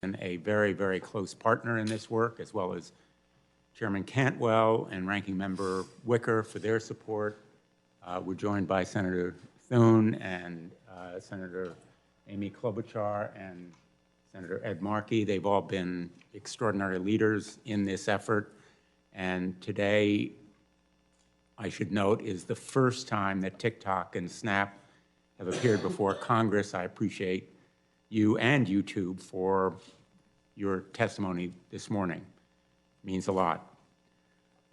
been a very, very close partner in this work, as well as Chairman Cantwell and Ranking Member Wicker for their support. We're joined by Senator Thune and Senator Amy Klobuchar and Senator Ed Markey. They've all been extraordinary leaders in this effort. And today, I should note, is the first time that TikTok and Snap have appeared before Congress. I appreciate you and YouTube for your testimony this morning. It means a lot.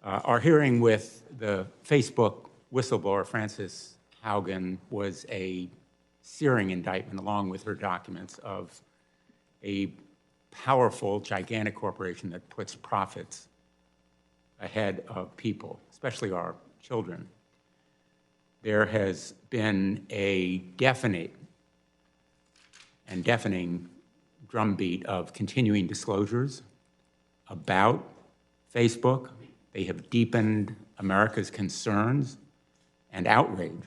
Our hearing with the Facebook whistleblower, Frances Haugen, was a searing indictment, along with her documents, of a powerful, gigantic corporation that puts profits ahead of people, especially our children. There has been a definite and deafening drumbeat of continuing disclosures about Facebook. They have deepened America's concerns and outrage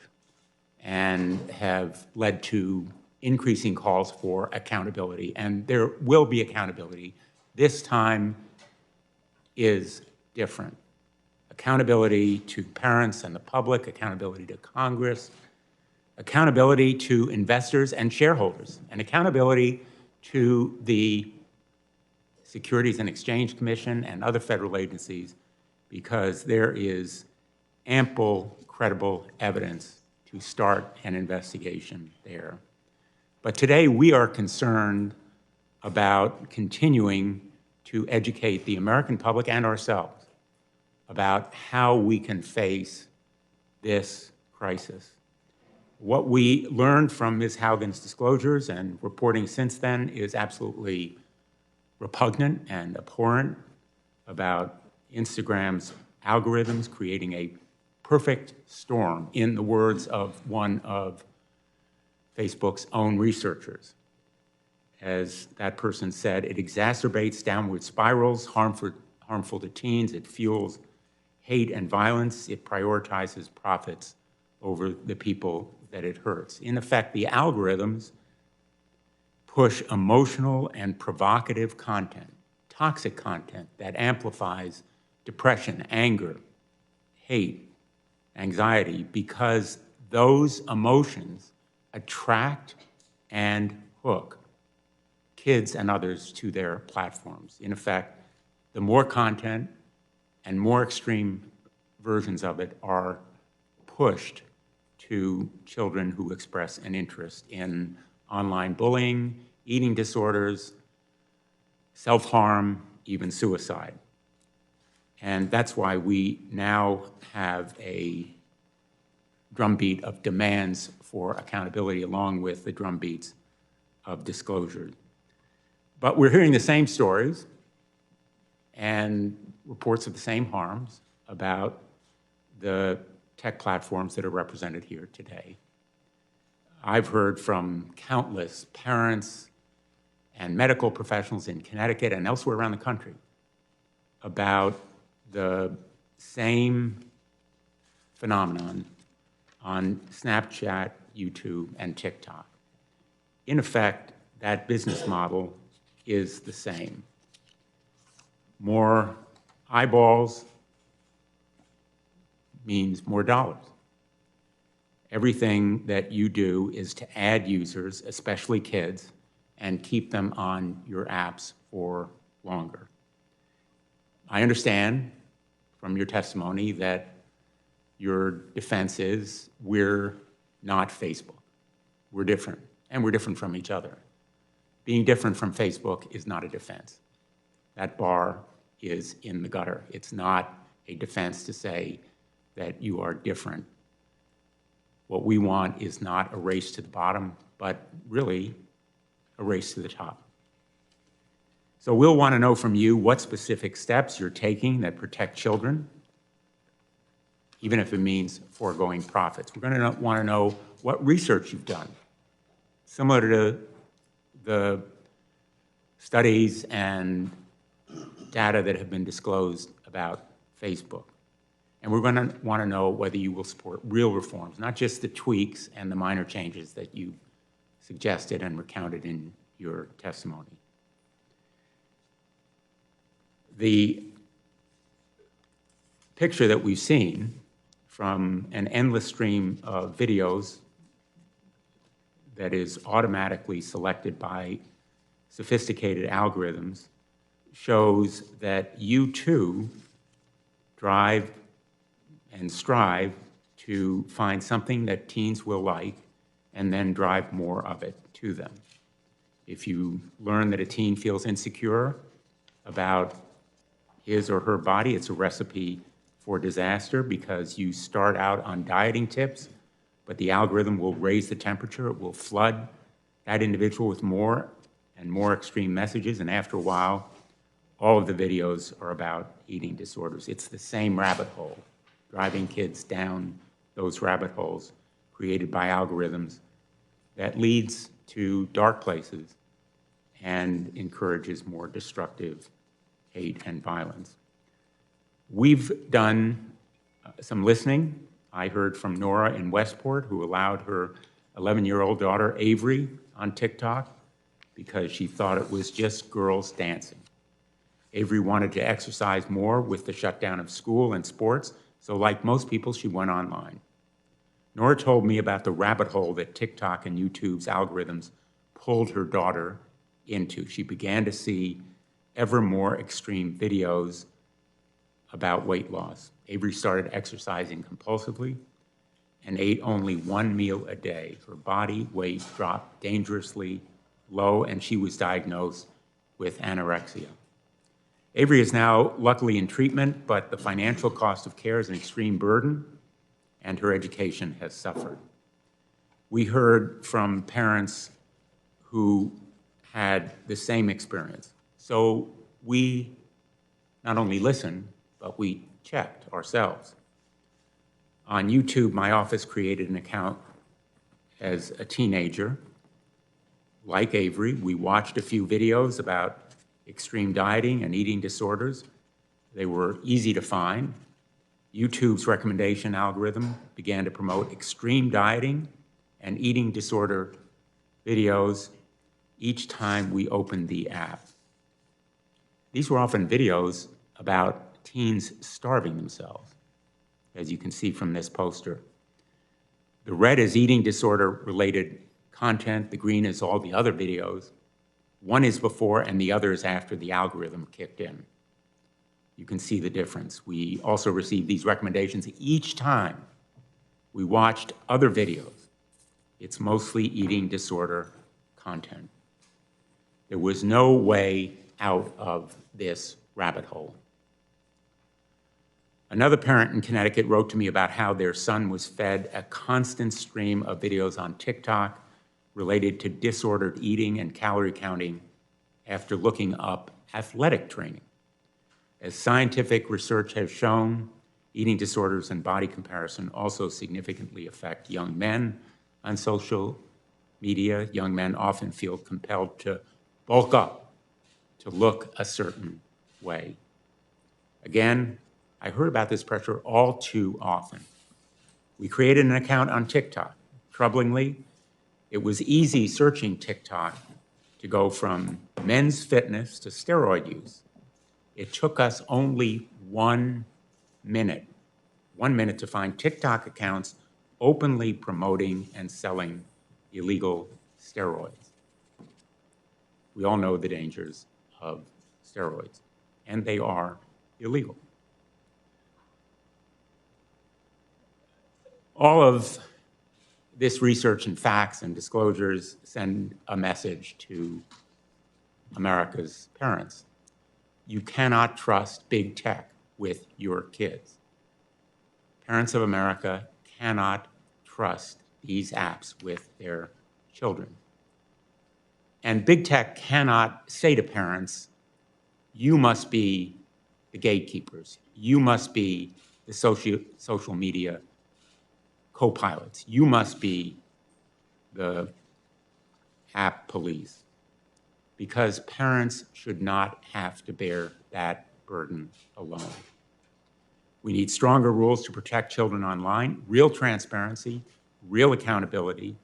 and have led to increasing calls for accountability. And there will be accountability. This time is different. Accountability to parents and the public, accountability to Congress, accountability to investors and shareholders, and accountability to the Securities and Exchange Commission and other federal agencies, because there is ample, credible evidence to start an investigation there. But today we are concerned about continuing to educate the American public and ourselves about how we can face this crisis. What we learned from Ms. Haugen's disclosures and reporting since then is absolutely repugnant and abhorrent about Instagram's algorithms creating a perfect storm, in the words of one of Facebook's own researchers. As that person said, it exacerbates downward spirals, harmful to teens, it fuels hate and violence, it prioritizes profits over the people that it hurts. In effect, the algorithms push emotional and provocative content, toxic content that amplifies depression, anger, hate, anxiety, because those emotions attract and hook kids and others to their platforms. In effect, the more content and more extreme versions of it are pushed to children who express an interest in online bullying, eating disorders, self-harm, even suicide. And that's why we now have a drumbeat of demands for accountability, along with the drumbeats of disclosure. But we're hearing the same stories and reports of the same harms about the tech platforms that are represented here today. I've heard from countless parents and medical professionals in Connecticut and elsewhere around the country about the same phenomenon on Snapchat, YouTube, and TikTok. In effect, that business model is the same. More eyeballs means more dollars. Everything that you do is to add users, especially kids, and keep them on your apps for longer. I understand from your testimony that your defense is we're not Facebook. We're different, and we're different from each other. Being different from Facebook is not a defense. That bar is in the gutter. It's not a defense to say that you are different. What we want is not a race to the bottom, but really a race to the top. So we'll want to know from you what specific steps you're taking that protect children, even if it means foregoing profits. We're going to want to know what research you've done, similar to the studies and data that have been disclosed about Facebook. And we're going to want to know whether you will support real reforms, not just the tweaks and the minor changes that you suggested and recounted in your testimony. The picture that we've seen from an endless stream of videos that is automatically selected by sophisticated algorithms shows that you too drive and strive to find something that teens will like and then drive more of it to them. If you learn that a teen feels insecure about his or her body, it's a recipe for disaster because you start out on dieting tips, but the algorithm will raise the temperature, it will flood that individual with more and more extreme messages, and after a while, all of the videos are about eating disorders. It's the same rabbit hole, driving kids down those rabbit holes created by algorithms that leads to dark places and encourages more destructive hate and violence. We've done some listening. I heard from Nora in Westport, who allowed her 11-year-old daughter, Avery, on TikTok because she thought it was just girls dancing. Avery wanted to exercise more with the shutdown of school and sports, so like most people, she went online. Nora told me about the rabbit hole that TikTok and YouTube's algorithms pulled her daughter into. She began to see ever more extreme videos about weight loss. Avery started exercising compulsively and ate only one meal a day. Her body weight dropped dangerously low, and she was diagnosed with anorexia. Avery is now luckily in treatment, but the financial cost of care is an extreme burden, and her education has suffered. We heard from parents who had the same experience. So we not only listened, but we checked ourselves. On YouTube, my office created an account as a teenager. Like Avery, we watched a few videos about extreme dieting and eating disorders. They were easy to find. YouTube's recommendation algorithm began to promote extreme dieting and eating disorder videos each time we opened the app. These were often videos about teens starving themselves, as you can see from this poster. The red is eating disorder-related content. The green is all the other videos. One is before and the other is after the algorithm kicked in. You can see the difference. We also received these recommendations each time we watched other videos. It's mostly eating disorder content. There was no way out of this rabbit hole. Another parent in Connecticut wrote to me about how their son was fed a constant stream of videos on TikTok related to disordered eating and calorie counting after looking up athletic training. As scientific research has shown, eating disorders and body comparison also significantly affect young men on social media. Young men often feel compelled to bulk up, to look a certain way. Again, I heard about this pressure all too often. We created an account on TikTok. Troublingly, it was easy searching TikTok to go from men's fitness to steroid use. It took us only 1 minute to find TikTok accounts openly promoting and selling illegal steroids. We all know the dangers of steroids, and they are illegal. All of this research and facts and disclosures send a message to America's parents. You cannot trust big tech with your kids. Parents of America cannot trust these apps with their children. And big tech cannot say to parents, you must be the gatekeepers. You must be the social media co-pilots. You must be the app police, because parents should not have to bear that burden alone. We need stronger rules to protect children online, real transparency, real accountability.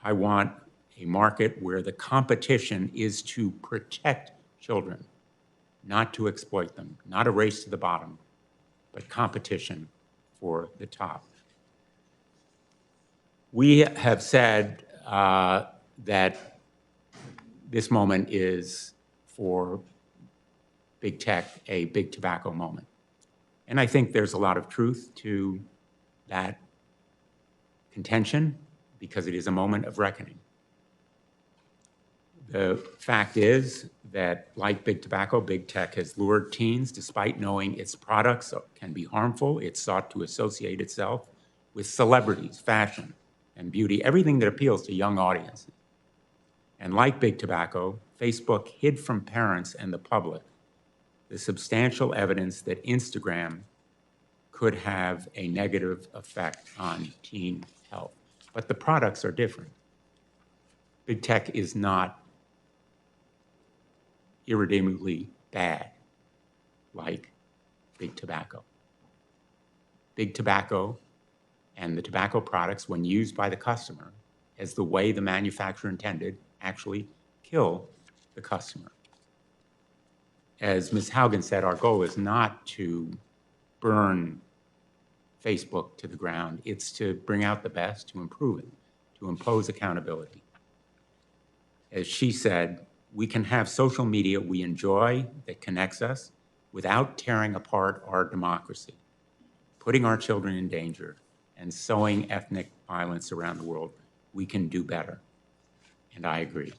I want a market where the competition is to protect children, not to exploit them, not a race to the bottom, but competition for the top. We have said that this moment is for big tech a big tobacco moment. And I think there's a lot of truth to that contention because it is a moment of reckoning. The fact is that, like big tobacco, big tech has lured teens. Despite knowing its products can be harmful, it's sought to associate itself with celebrities, fashion, and beauty, everything that appeals to young audiences. And like big tobacco, Facebook hid from parents and the public the substantial evidence that Instagram could have a negative effect on teen health. But the products are different. Big tech is not irredeemably bad like big tobacco. Big tobacco and the tobacco products, when used by the customer as the way the manufacturer intended, actually kill the customer. As Ms. Haugen said, our goal is not to burn Facebook to the ground. It's to bring out the best, to improve it, to impose accountability. As she said, we can have social media we enjoy that connects us without tearing apart our democracy, putting our children in danger, and sowing ethnic violence around the world. We can do better, and I agree.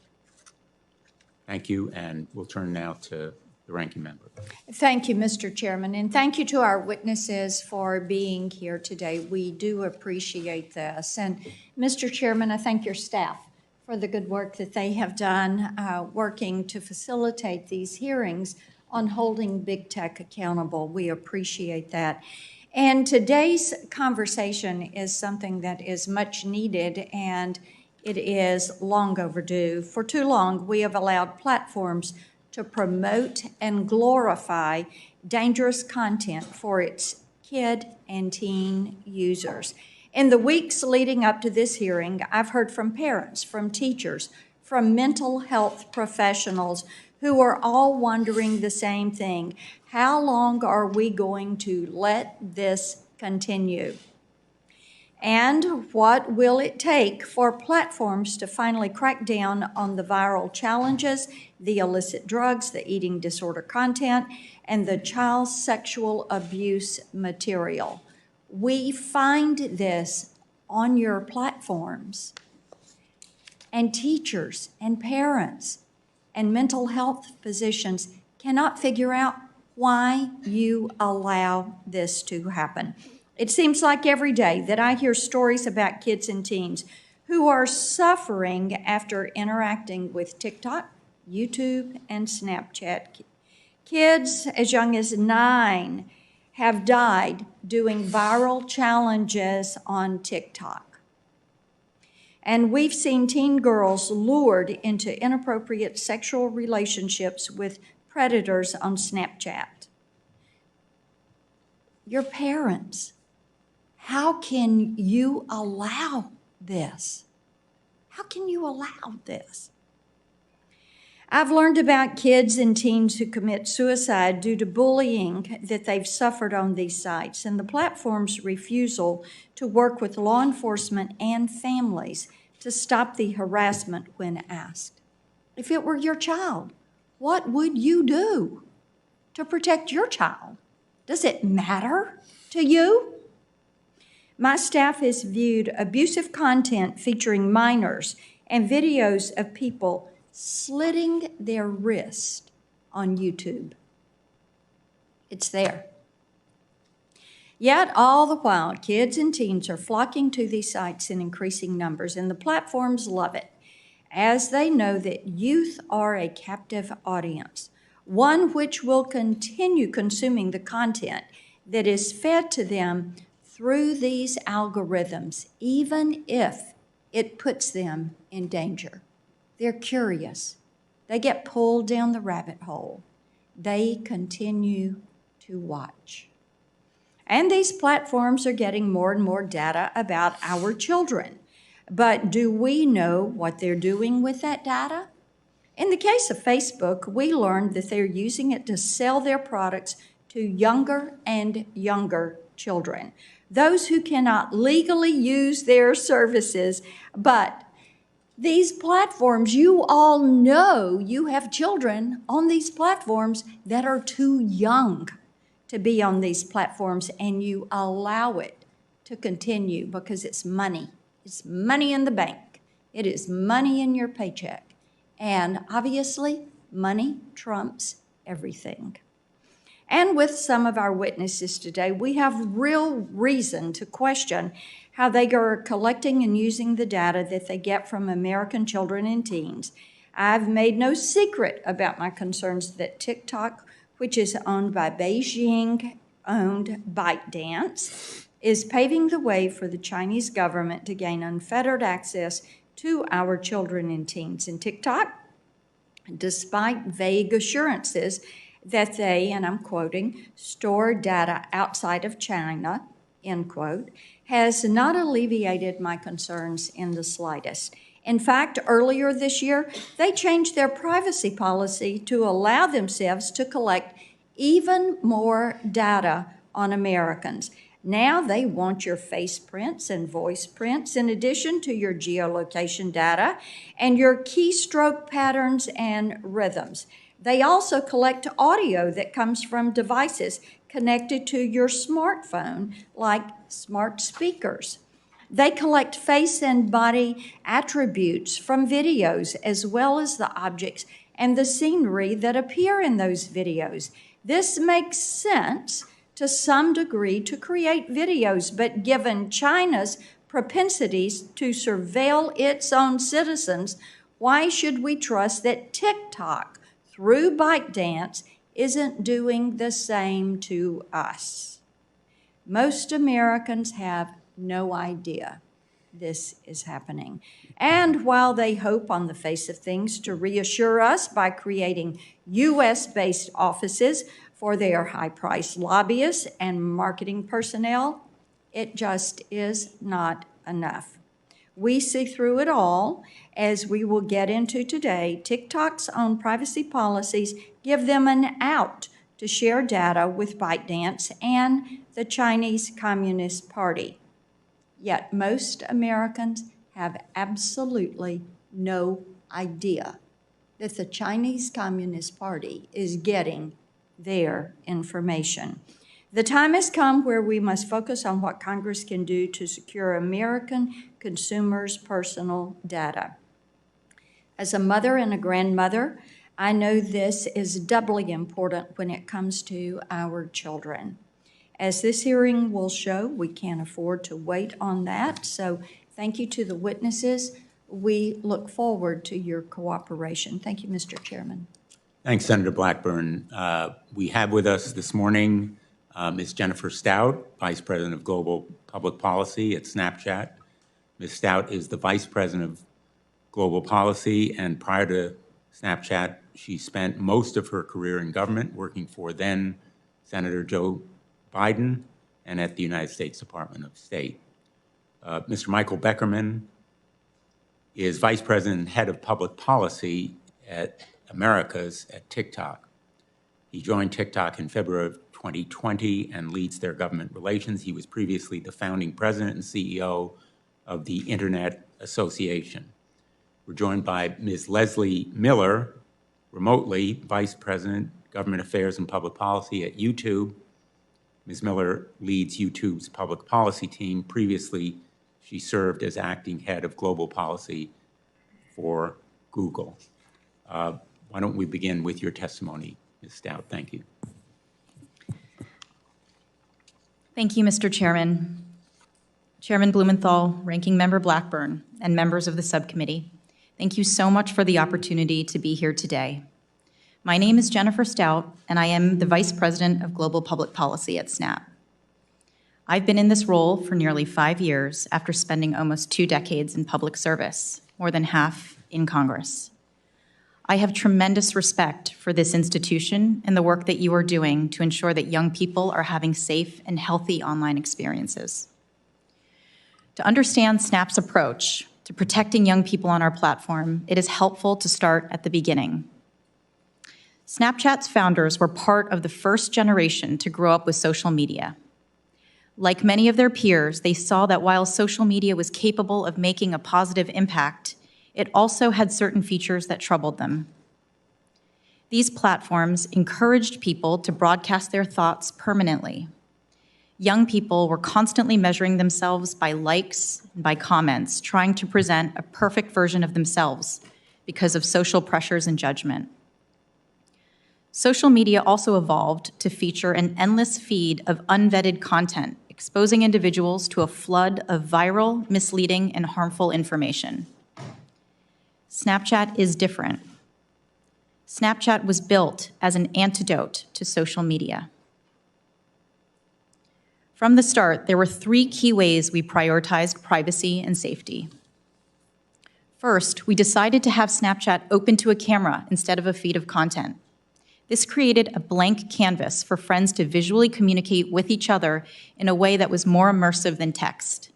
Thank you, and we'll turn now to the ranking member. Thank you, Mr. Chairman, and thank you to our witnesses for being here today. We do appreciate this. And Mr. Chairman, I thank your staff for the good work that they have done working to facilitate these hearings on holding big tech accountable. We appreciate that. And today's conversation is something that is much needed, and it is long overdue. For too long, we have allowed platforms to promote and glorify dangerous content for its kid and teen users. In the weeks leading up to this hearing, I've heard from parents, from teachers, from mental health professionals who are all wondering the same thing. How long are we going to let this continue? And what will it take for platforms to finally crack down on the viral challenges, the illicit drugs, the eating disorder content, and the child sexual abuse material? We find this on your platforms. And teachers and parents and mental health physicians cannot figure out why you allow this to happen. It seems like every day that I hear stories about kids and teens who are suffering after interacting with TikTok, YouTube, and Snapchat. Kids as young as 9 have died doing viral challenges on TikTok. And we've seen teen girls lured into inappropriate sexual relationships with predators on Snapchat. Your parents, how can you allow this? How can you allow this? I've learned about kids and teens who commit suicide due to bullying that they've suffered on these sites and the platform's refusal to work with law enforcement and families to stop the harassment when asked. If it were your child, what would you do to protect your child? Does it matter to you? My staff has viewed abusive content featuring minors and videos of people slitting their wrist on YouTube. It's there. Yet all the while, kids and teens are flocking to these sites in increasing numbers, and the platforms love it, as they know that youth are a captive audience, one which will continue consuming the content that is fed to them through these algorithms, even if it puts them in danger. They're curious. They get pulled down the rabbit hole. They continue to watch. And these platforms are getting more and more data about our children. But do we know what they're doing with that data? In the case of Facebook, we learned that they're using it to sell their products to younger and younger children, those who cannot legally use their services. But these platforms, you all know you have children on these platforms that are too young to be on these platforms, and you allow it to continue because it's money. It's money in the bank. It is money in your paycheck. And obviously, money trumps everything. And with some of our witnesses today, we have real reason to question how they are collecting and using the data that they get from American children and teens. I've made no secret about my concerns that TikTok, which is owned by Beijing-owned ByteDance, is paving the way for the Chinese government to gain unfettered access to our children and teens. And TikTok, despite vague assurances that they, and I'm quoting, store data outside of China, end quote, has not alleviated my concerns in the slightest. In fact, earlier this year, they changed their privacy policy to allow themselves to collect even more data on Americans. Now they want your face prints and voice prints in addition to your geolocation data and your keystroke patterns and rhythms. They also collect audio that comes from devices connected to your smartphone, like smart speakers. They collect face and body attributes from videos, as well as the objects and the scenery that appear in those videos. This makes sense to some degree to create videos, but given China's propensities to surveil its own citizens, why should we trust that TikTok, through ByteDance, isn't doing the same to us? Most Americans have no idea this is happening. And while they hope on the face of things to reassure us by creating U.S.-based offices for their high-priced lobbyists and marketing personnel, it just is not enough. We see through it all, as we will get into today. TikTok's own privacy policies give them an out to share data with ByteDance and the Chinese Communist Party. Yet most Americans have absolutely no idea that the Chinese Communist Party is getting their information. The time has come where we must focus on what Congress can do to secure American consumers' personal data. As a mother and a grandmother, I know this is doubly important when it comes to our children. As this hearing will show, we can't afford to wait on that, so thank you to the witnesses. We look forward to your cooperation. Thank you, Mr. Chairman. Thanks, Senator Blackburn. We have with us this morning Ms. Jennifer Stout, Vice President of Global Public Policy at Snapchat. Ms. Stout is the Vice President of Global Policy, and prior to Snapchat, she spent most of her career in government working for then Senator Joe Biden and at the United States Department of State. Mr. Michael Beckerman is Vice President and Head of Public Policy at Americas at TikTok. He joined TikTok in February of 2020 and leads their government relations. He was previously the founding president and CEO of the Internet Association. We're joined by Ms. Leslie Miller, remotely Vice President, Government Affairs and Public Policy at YouTube. Ms. Miller leads YouTube's public policy team. Previously, she served as acting head of global policy for Google. Why don't we begin with your testimony, Ms. Stout? Thank you. Thank you, Mr. Chairman. Chairman Blumenthal, Ranking Member Blackburn, and members of the subcommittee, thank you so much for the opportunity to be here today. My name is Jennifer Stout, and I am the Vice President of Global Public Policy at Snap. I've been in this role for nearly 5 years after spending almost 2 decades in public service, more than half in Congress. I have tremendous respect for this institution and the work that you are doing to ensure that young people are having safe and healthy online experiences. To understand Snap's approach, to protecting young people on our platform, it is helpful to start at the beginning. Snapchat's founders were part of the first generation to grow up with social media. Like many of their peers, they saw that while social media was capable of making a positive impact, it also had certain features that troubled them. These platforms encouraged people to broadcast their thoughts permanently. Young people were constantly measuring themselves by likes and by comments, trying to present a perfect version of themselves because of social pressures and judgment. Social media also evolved to feature an endless feed of unvetted content, exposing individuals to a flood of viral, misleading, and harmful information. Snapchat is different. Snapchat was built as an antidote to social media. From the start, there were 3 key ways we prioritized privacy and safety. First, we decided to have Snapchat open to a camera instead of a feed of content. This created a blank canvas for friends to visually communicate with each other in a way that was more immersive than text.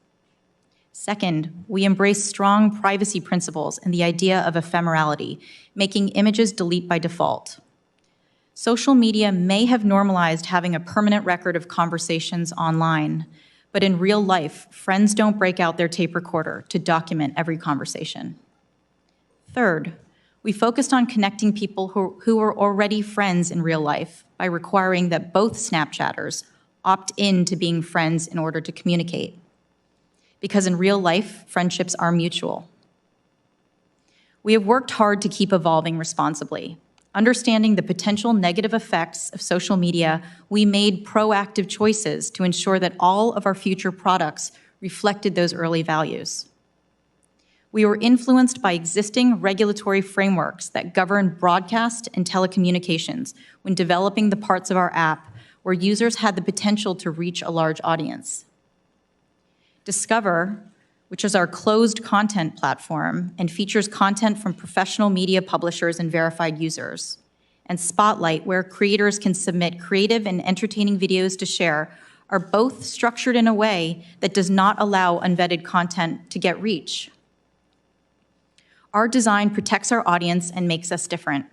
Second, we embraced strong privacy principles and the idea of ephemerality, making images delete by default. Social media may have normalized having a permanent record of conversations online, but in real life, friends don't break out their tape recorder to document every conversation. Third, we focused on connecting people who were already friends in real life by requiring that both Snapchatters opt in to being friends in order to communicate. Because in real life, friendships are mutual. We have worked hard to keep evolving responsibly. Understanding the potential negative effects of social media, we made proactive choices to ensure that all of our future products reflected those early values. We were influenced by existing regulatory frameworks that govern broadcast and telecommunications when developing the parts of our app where users had the potential to reach a large audience. Discover, which is our closed content platform and features content from professional media publishers and verified users, and Spotlight, where creators can submit creative and entertaining videos to share, are both structured in a way that does not allow unvetted content to get reach. Our design protects our audience and makes us different.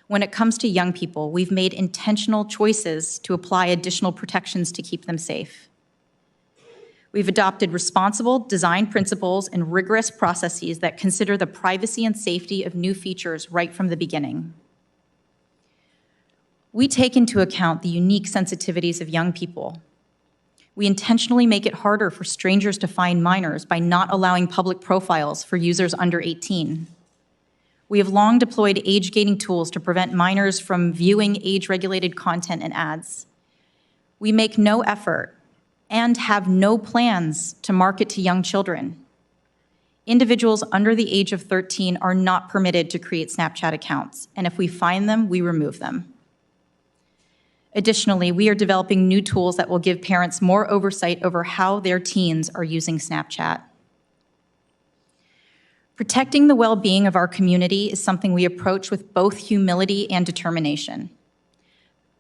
When it comes to young people, we've made intentional choices to apply additional protections to keep them safe. We've adopted responsible design principles and rigorous processes that consider the privacy and safety of new features right from the beginning. We take into account the unique sensitivities of young people. We intentionally make it harder for strangers to find minors by not allowing public profiles for users under 18. We have long deployed age-gating tools to prevent minors from viewing age-regulated content and ads. We make no effort and have no plans to market to young children. Individuals under the age of 13 are not permitted to create Snapchat accounts, and if we find them, we remove them. Additionally, we are developing new tools that will give parents more oversight over how their teens are using Snapchat. Protecting the well-being of our community is something we approach with both humility and determination.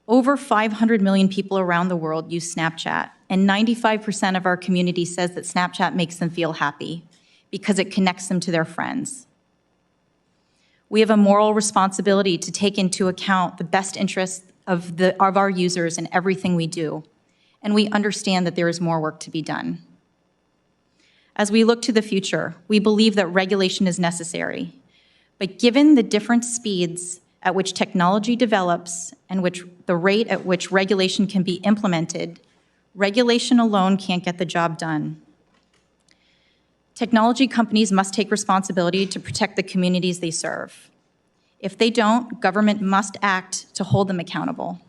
Over 500 million people around the world use Snapchat, and 95% of our community says that Snapchat makes them feel happy because it connects them to their friends. We have a moral responsibility to take into account the best interests of our users in everything we do, and we understand that there is more work to be done. As we look to the future, we believe that regulation is necessary, but given the different speeds at which technology develops and the rate at which regulation can be implemented, regulation alone can't get the job done. Technology companies must take responsibility to protect the communities they serve. If they don't, government must act to hold them accountable.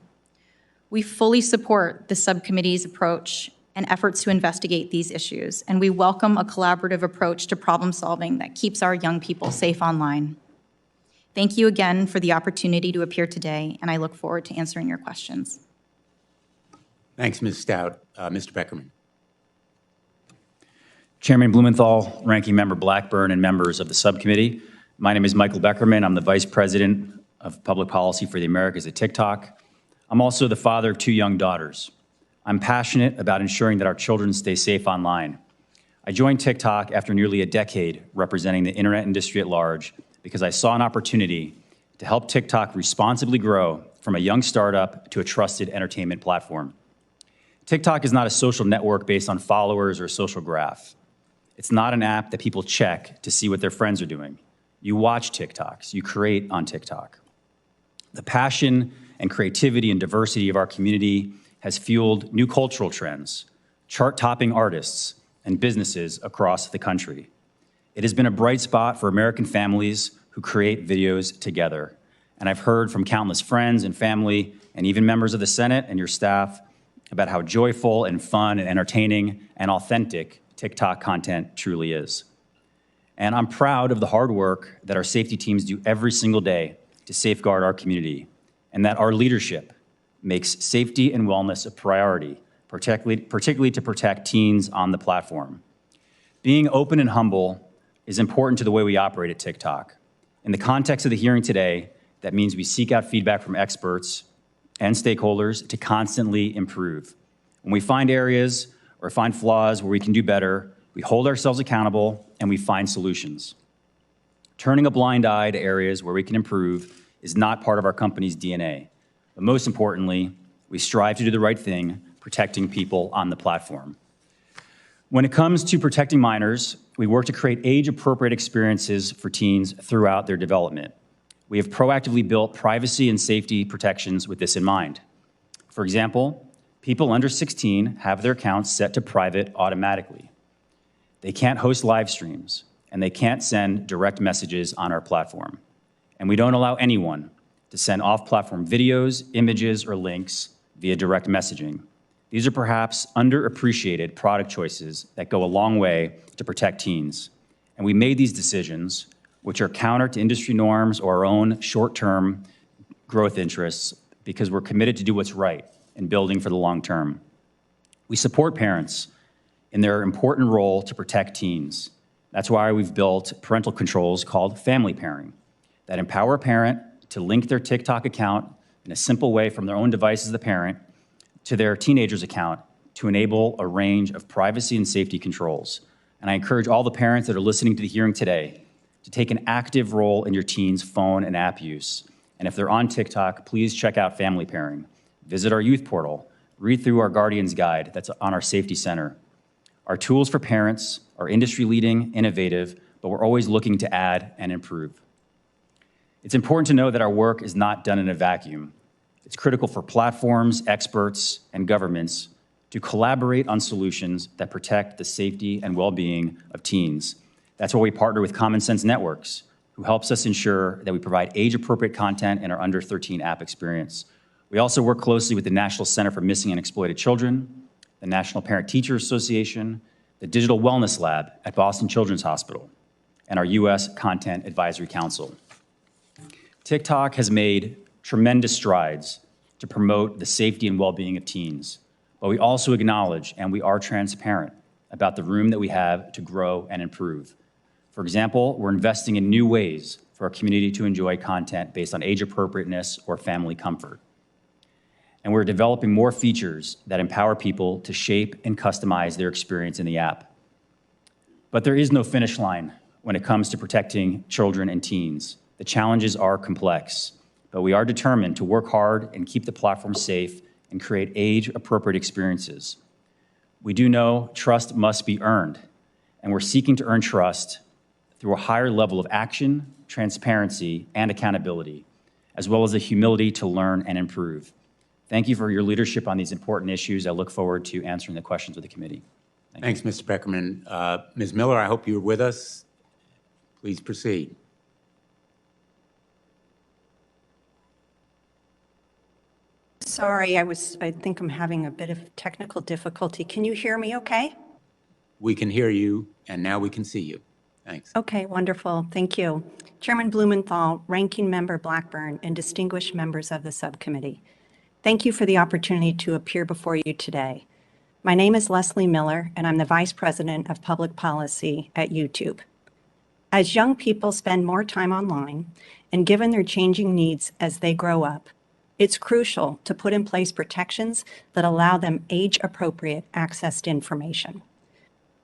We fully support the subcommittee's approach and efforts to investigate these issues, and we welcome a collaborative approach to problem solving that keeps our young people safe online. Thank you again for the opportunity to appear today, and I look forward to answering your questions. Thanks, Ms. Stout. Mr. Beckerman. Chairman Blumenthal, Ranking Member Blackburn, and members of the subcommittee. My name is Michael Beckerman. I'm the Vice President of Public Policy for the Americas at TikTok. I'm also the father of 2 young daughters. I'm passionate about ensuring that our children stay safe online. I joined TikTok after nearly a decade representing the internet industry at large because I saw an opportunity to help TikTok responsibly grow from a young startup to a trusted entertainment platform. TikTok is not a social network based on followers or social graph. It's not an app that people check to see what their friends are doing. You watch TikToks, you create on TikTok. The passion and creativity and diversity of our community has fueled new cultural trends, chart-topping artists, and businesses across the country. It has been a bright spot for American families who create videos together. And I've heard from countless friends and family, and even members of the Senate and your staff, about how joyful and fun and entertaining and authentic TikTok content truly is. And I'm proud of the hard work that our safety teams do every single day to safeguard our community, and that our leadership makes safety and wellness a priority, particularly to protect teens on the platform. Being open and humble is important to the way we operate at TikTok. In the context of the hearing today, that means we seek out feedback from experts and stakeholders to constantly improve. When we find areas or find flaws where we can do better, we hold ourselves accountable and we find solutions. Turning a blind eye to areas where we can improve is not part of our company's DNA. But most importantly, we strive to do the right thing, protecting people on the platform. When it comes to protecting minors, we work to create age-appropriate experiences for teens throughout their development. We have proactively built privacy and safety protections with this in mind. For example, people under 16 have their accounts set to private automatically. They can't host live streams, and they can't send direct messages on our platform. And we don't allow anyone to send off-platform videos, images, or links via direct messaging. These are perhaps underappreciated product choices that go a long way to protect teens. And we made these decisions, which are counter to industry norms or our own short-term growth interests, because we're committed to do what's right in building for the long term. We support parents in their important role to protect teens. That's why we've built parental controls called family pairing that empower a parent to link their TikTok account in a simple way from their own device as the parent to their teenager's account to enable a range of privacy and safety controls. And I encourage all the parents that are listening to the hearing today to take an active role in your teen's phone and app use. And if they're on TikTok, please check out family pairing. Visit our youth portal, read through our Guardian's Guide that's on our Safety Center. Our tools for parents are industry-leading, innovative, but we're always looking to add and improve. It's important to know that our work is not done in a vacuum. It's critical for platforms, experts, and governments to collaborate on solutions that protect the safety and well-being of teens. That's why we partner with Common Sense Networks, who helps us ensure that we provide age-appropriate content in our under 13 app experience. We also work closely with the National Center for Missing and Exploited Children, the National Parent-Teacher Association, the Digital Wellness Lab at Boston Children's Hospital, and our U.S. Content Advisory Council. TikTok has made tremendous strides to promote the safety and well-being of teens, but we also acknowledge and we are transparent about the room that we have to grow and improve. For example, we're investing in new ways for our community to enjoy content based on age appropriateness or family comfort. And we're developing more features that empower people to shape and customize their experience in the app. But there is no finish line when it comes to protecting children and teens. The challenges are complex, but we are determined to work hard and keep the platform safe and create age-appropriate experiences. We do know trust must be earned, and we're seeking to earn trust through a higher level of action, transparency, and accountability, as well as the humility to learn and improve. Thank you for your leadership on these important issues. I look forward to answering the questions of the committee. Thanks, Mr. Beckerman. Ms. Miller, I hope you're with us. Please proceed. Sorry, I think I'm having a bit of technical difficulty. Can you hear me okay? We can hear you, and now we can see you. Thanks. Okay, wonderful. Thank you. Chairman Blumenthal, Ranking Member Blackburn, and distinguished members of the subcommittee. Thank you for the opportunity to appear before you today. My name is Leslie Miller, and I'm the Vice President of Public Policy at YouTube. As young people spend more time online, and given their changing needs as they grow up, it's crucial to put in place protections that allow them age-appropriate access to information.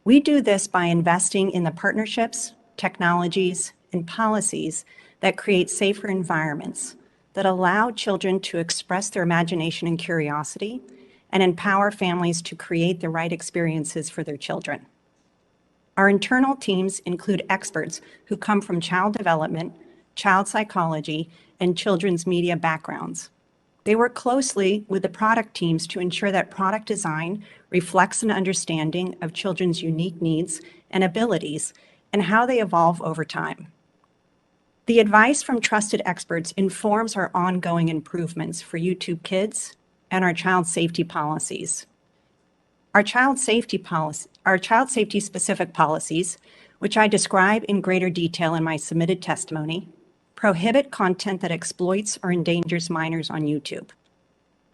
We do this by investing in the partnerships, technologies, and policies that create safer environments that allow children to express their imagination and curiosity and empower families to create the right experiences for their children. Our internal teams include experts who come from child development, child psychology, and children's media backgrounds. They work closely with the product teams to ensure that product design reflects an understanding of children's unique needs and abilities and how they evolve over time. The advice from trusted experts informs our ongoing improvements for YouTube Kids and our child safety policies. Our child safety specific policies, which I describe in greater detail in my submitted testimony, prohibit content that exploits or endangers minors on YouTube.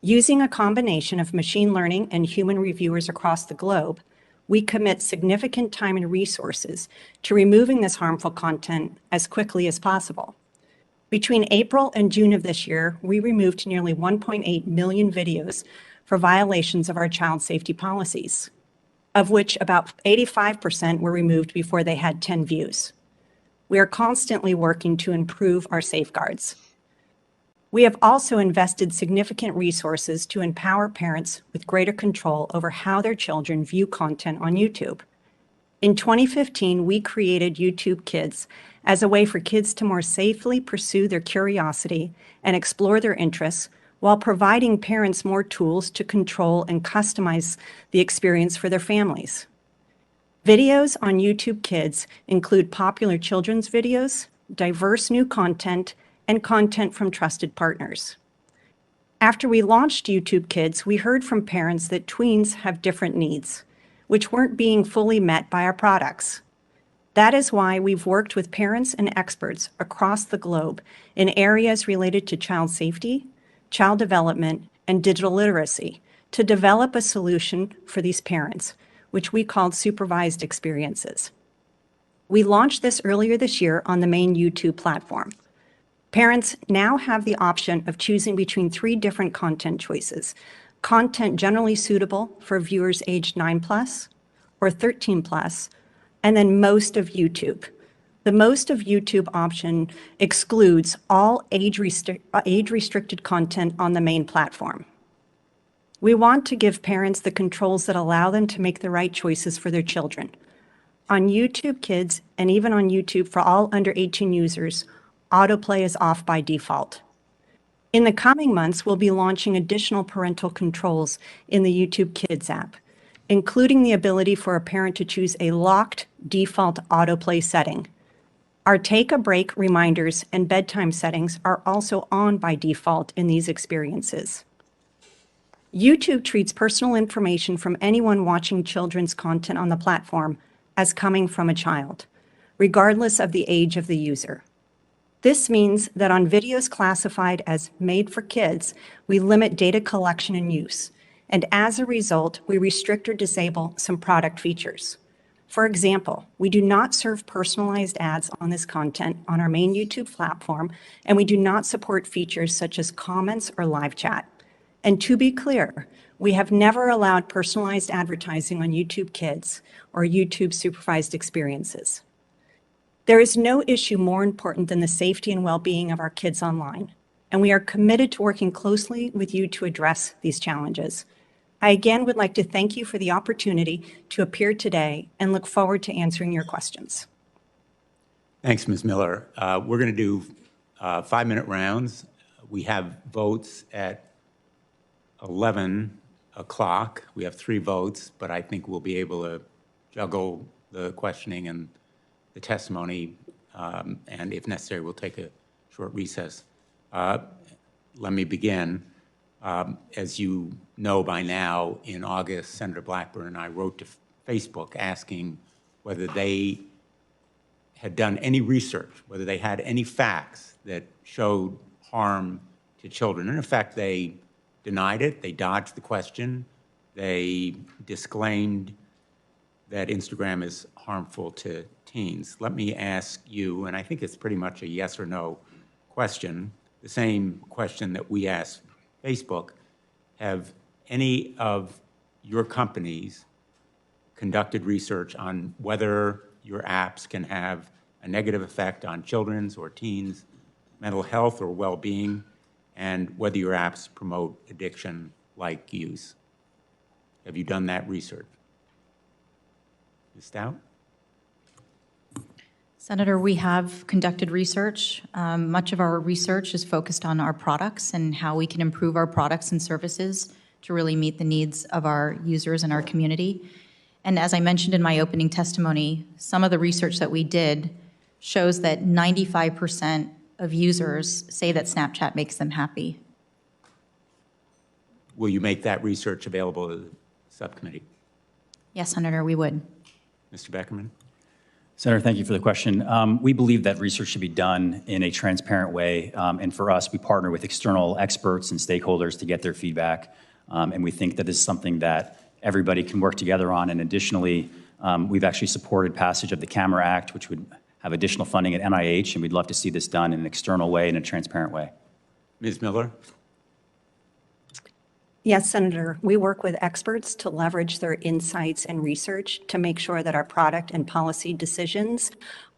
Using a combination of machine learning and human reviewers across the globe, we commit significant time and resources to removing this harmful content as quickly as possible. Between April and June of this year, we removed nearly 1.8 million videos for violations of our child safety policies, of which about 85% were removed before they had 10 views. We are constantly working to improve our safeguards. We have also invested significant resources to empower parents with greater control over how their children view content on YouTube. In 2015, we created YouTube Kids as a way for kids to more safely pursue their curiosity and explore their interests while providing parents more tools to control and customize the experience for their families. Videos on YouTube Kids include popular children's videos, diverse new content, and content from trusted partners. After we launched YouTube Kids, we heard from parents that tweens have different needs, which weren't being fully met by our products. That is why we've worked with parents and experts across the globe in areas related to child safety, child development, and digital literacy to develop a solution for these parents, which we called supervised experiences. We launched this earlier this year on the main YouTube platform. Parents now have the option of choosing between 3 different content choices: content generally suitable for viewers aged 9+ or 13+, and then most of YouTube. The most of YouTube option excludes all age-restricted content on the main platform. We want to give parents the controls that allow them to make the right choices for their children. On YouTube Kids, and even on YouTube for all under 18 users, autoplay is off by default. In the coming months, we'll be launching additional parental controls in the YouTube Kids app, including the ability for a parent to choose a locked default autoplay setting. Our take a break reminders and bedtime settings are also on by default in these experiences. YouTube treats personal information from anyone watching children's content on the platform as coming from a child, regardless of the age of the user. This means that on videos classified as made for kids, we limit data collection and use, and as a result, we restrict or disable some product features. For example, we do not serve personalized ads on this content on our main YouTube platform, and we do not support features such as comments or live chat. And to be clear, we have never allowed personalized advertising on YouTube Kids or YouTube supervised experiences. There is no issue more important than the safety and well-being of our kids online, and we are committed to working closely with you to address these challenges. I again would like to thank you for the opportunity to appear today and look forward to answering your questions. Thanks, Ms. Miller. We're going to do 5-minute rounds. We have votes at 11 o'clock. We have 3 votes, but I think we'll be able to juggle the questioning and the testimony, and if necessary, we'll take a short recess. Let me begin. As you know by now, in August, Senator Blackburn and I wrote to Facebook asking whether they had done any research, whether they had any facts that showed harm to children. And in fact, they denied it. They dodged the question. They disclaimed that Instagram is harmful to teens. Let me ask you, and I think it's pretty much a yes or no question, the same question that we asked Facebook: have any of your companies conducted research on whether your apps can have a negative effect on children's or teens' mental health or well-being, and whether your apps promote addiction-like use? Have you done that research? Ms. Stout? Senator, we have conducted research. Much of our research is focused on our products and how we can improve our products and services to really meet the needs of our users and our community. And as I mentioned in my opening testimony, some of the research that we did shows that 95% of users say that Snapchat makes them happy. Will you make that research available to the subcommittee? Yes, Senator, we would. Mr. Beckerman? Senator, thank you for the question. We believe that research should be done in a transparent way. And for us, we partner with external experts and stakeholders to get their feedback. And we think that this is something that everybody can work together on. And additionally, we've actually supported passage of the CAMERA Act, which would have additional funding at NIH, and we'd love to see this done in an external way, in a transparent way. Ms. Miller? Yes, Senator. We work with experts to leverage their insights and research to make sure that our product and policy decisions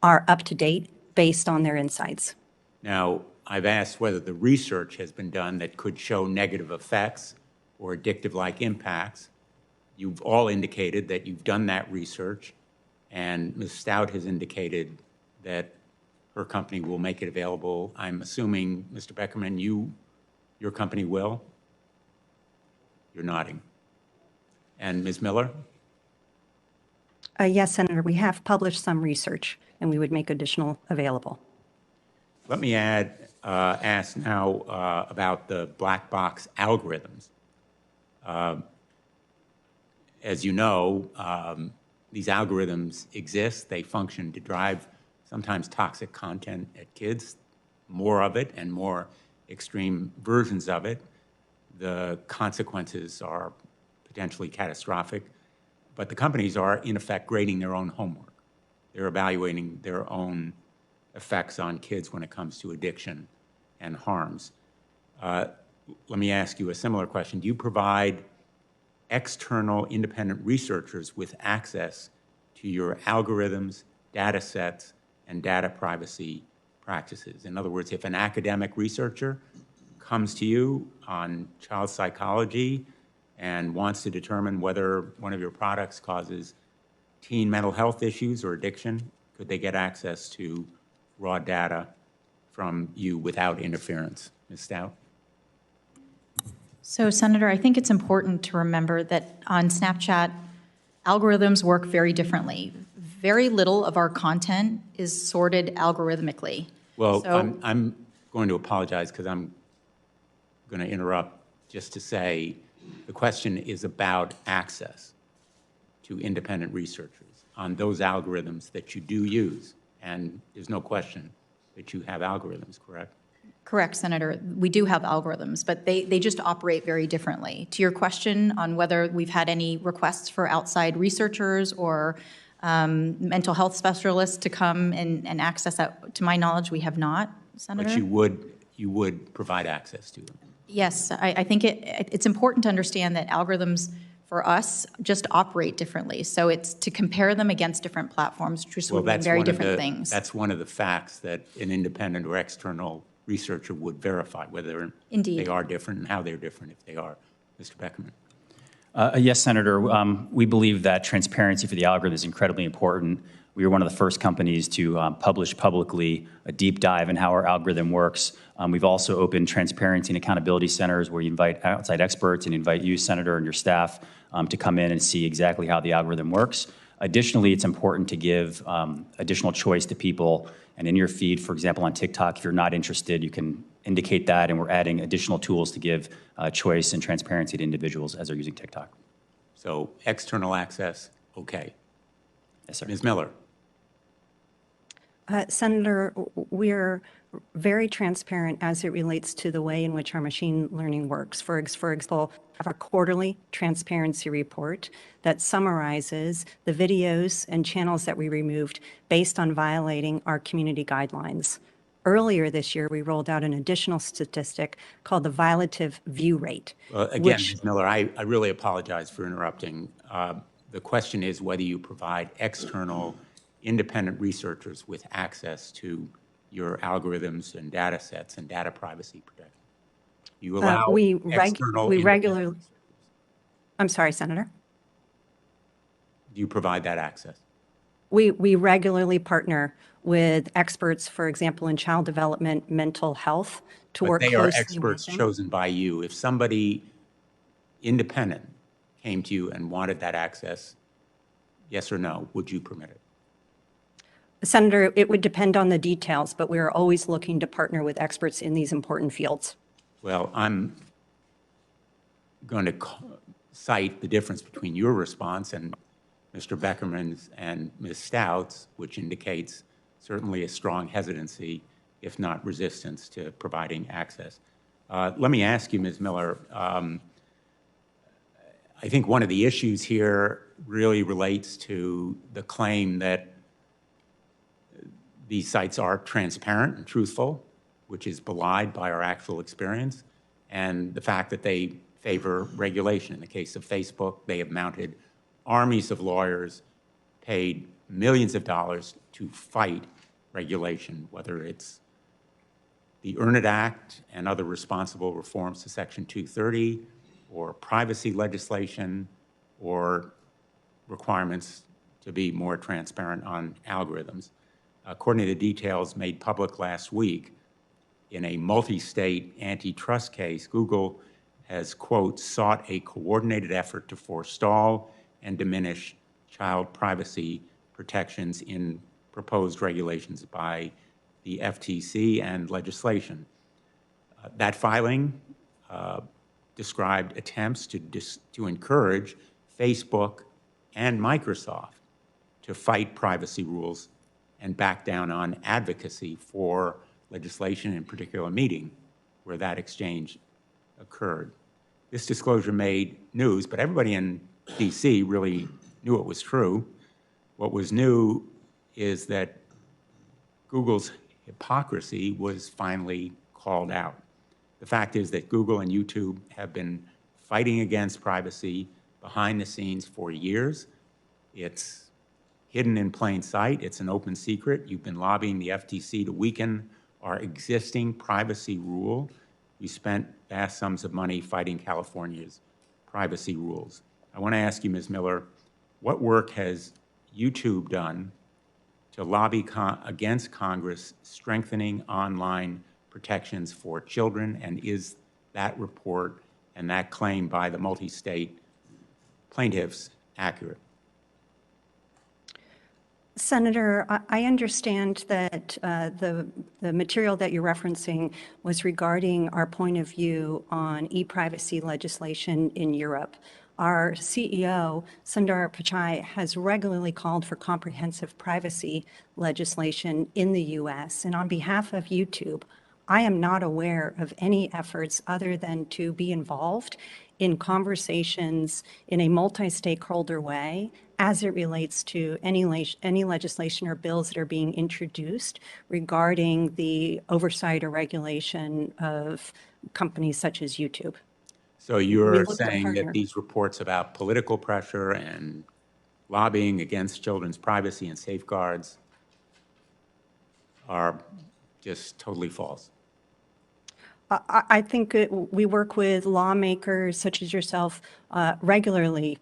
are up to date based on their insights. Now, I've asked whether the research has been done that could show negative effects or addictive-like impacts. You've all indicated that you've done that research, and Ms. Stout has indicated that her company will make it available. I'm assuming, Mr. Beckerman, your company will? You're nodding. And Ms. Miller? Yes, Senator, we have published some research, and we would make additional available. Let me ask now about the black box algorithms. As you know, these algorithms exist. They function to drive sometimes toxic content at kids, more of it and more extreme versions of it. The consequences are potentially catastrophic, but the companies are, in effect, grading their own homework. They're evaluating their own effects on kids when it comes to addiction and harms. Let me ask you a similar question. Do you provide external independent researchers with access to your algorithms, data sets, and data privacy practices? In other words, if an academic researcher comes to you on child psychology and wants to determine whether one of your products causes teen mental health issues or addiction, could they get access to raw data from you without interference? Ms. Stout? So, Senator, I think it's important to remember that on Snapchat, algorithms work very differently. Very little of our content is sorted algorithmically. Well, So- I'm going to apologize because I'm going to interrupt just to say the question is about access to independent researchers on those algorithms that you do use. And there's no question that you have algorithms, correct? Correct, Senator. We do have algorithms, but they just operate very differently. To your question on whether we've had any requests for outside researchers or mental health specialists to come and access that, to my knowledge, we have not, Senator. But you would provide access to them. Yes, I think it's important to understand that algorithms for us just operate differently. So it's to compare them against different platforms, which would mean very different things. That's one of the facts that an independent or external researcher would verify, whether Indeed. they are different and how they're different if they are. Mr. Beckerman. Yes, Senator. We believe that transparency for the algorithm is incredibly important. We were one of the first companies to publish publicly a deep dive in how our algorithm works. We've also opened transparency and accountability centers where you invite outside experts and invite you, Senator, and your staff to come in and see exactly how the algorithm works. Additionally, it's important to give additional choice to people. And in your feed, for example, on TikTok, if you're not interested, you can indicate that, and we're adding additional tools to give choice and transparency to individuals as they're using TikTok. So external access, okay. Yes, sir. Ms. Miller. Senator, we're very transparent as it relates to the way in which our machine learning works. For example, we have our quarterly transparency report that summarizes the videos and channels that we removed based on violating our community guidelines. Earlier this year, we rolled out an additional statistic called the violative view rate. Well, again, Ms. Miller, I really apologize for interrupting. The question is whether you provide external independent researchers with access to your algorithms and data sets and data privacy protection. You allow external we independent regularly, researchers. I'm sorry, Senator. Do you provide that access? We regularly partner with experts, for example, in child development, mental health, to But work they are closely experts with them. chosen by you. If somebody independent came to you and wanted that access, yes or no, would you permit it? Senator, it would depend on the details, but we are always looking to partner with experts in these important fields. Well, I'm going to cite the difference between your response and Mr. Beckerman's and Ms. Stout's, which indicates certainly a strong hesitancy, if not resistance, to providing access. Let me ask you, Ms. Miller, I think one of the issues here really relates to the claim that these sites are transparent and truthful, which is belied by our actual experience, and the fact that they favor regulation. In the case of Facebook, they have mounted armies of lawyers, paid millions of dollars to fight regulation, whether it's the Earn It Act and other responsible reforms to Section 230, or privacy legislation, or requirements to be more transparent on algorithms. According to the details made public last week, in a multi-state antitrust case, Google has, quote, sought a coordinated effort to forestall and diminish child privacy protections in proposed regulations by the FTC and legislation. That filing described attempts to encourage Facebook and Microsoft to fight privacy rules and back down on advocacy for legislation, in particular a meeting where that exchange occurred. This disclosure made news, but everybody in DC really knew it was true. What was new is that Google's hypocrisy was finally called out. The fact is that Google and YouTube have been fighting against privacy behind the scenes for years. It's hidden in plain sight. It's an open secret. You've been lobbying the FTC to weaken our existing privacy rule. We spent vast sums of money fighting California's privacy rules. I want to ask you, Ms. Miller, what work has YouTube done to lobby against Congress strengthening online protections for children, and is that report and that claim by the multi-state plaintiffs accurate? Senator, I understand that the material that you're referencing was regarding our point of view on e-privacy legislation in Europe. Our CEO, Sundar Pichai, has regularly called for comprehensive privacy legislation in the U.S. And on behalf of YouTube, I am not aware of any efforts other than to be involved in conversations in a multi-stakeholder way as it relates to any legislation or bills that are being introduced regarding the oversight or regulation of companies such as YouTube. So you're saying that these reports about political pressure and lobbying against children's privacy and safeguards are just totally false? I think we work with lawmakers such as yourself regularly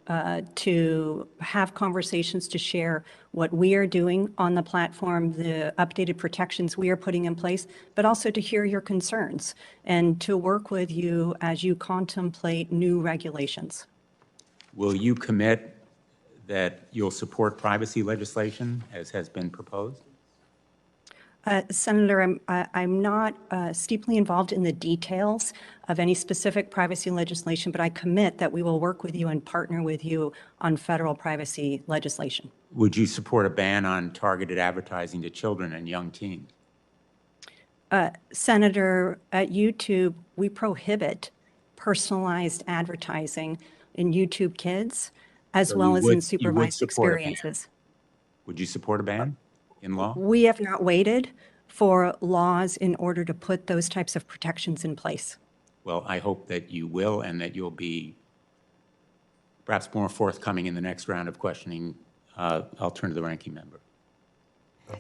to have conversations to share what we are doing on the platform, the updated protections we are putting in place, but also to hear your concerns and to work with you as you contemplate new regulations. Will you commit that you'll support privacy legislation as has been proposed? Senator, I'm not steeply involved in the details of any specific privacy legislation, but I commit that we will work with you and partner with you on federal privacy legislation. Would you support a ban on targeted advertising to children and young teens? Senator, at YouTube, we prohibit personalized advertising in YouTube Kids, as well as in supervised experiences. Would you support a ban in law? We have not waited for laws in order to put those types of protections in place. Well, I hope that you will and that you'll be perhaps more forthcoming in the next round of questioning, I'll turn to the ranking member.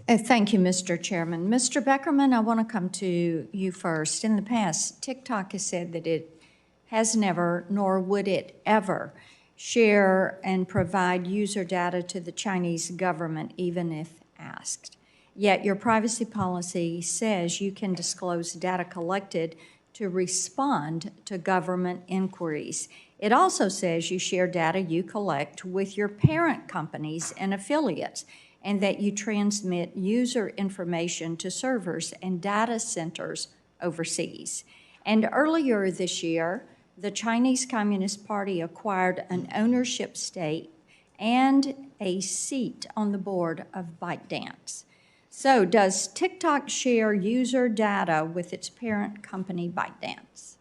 Thank you, Mr. Chairman. Mr. Beckerman, I want to come to you first. In the past, TikTok has said that it has never, nor would it ever, share and provide user data to the Chinese government, even if asked. Yet your privacy policy says you can disclose data collected to respond to government inquiries. It also says you share data you collect with your parent companies and affiliates, and that you transmit user information to servers and data centers overseas. And earlier this year, the Chinese Communist Party acquired an ownership stake and a seat on the board of ByteDance. So does TikTok share user data with its parent company, ByteDance?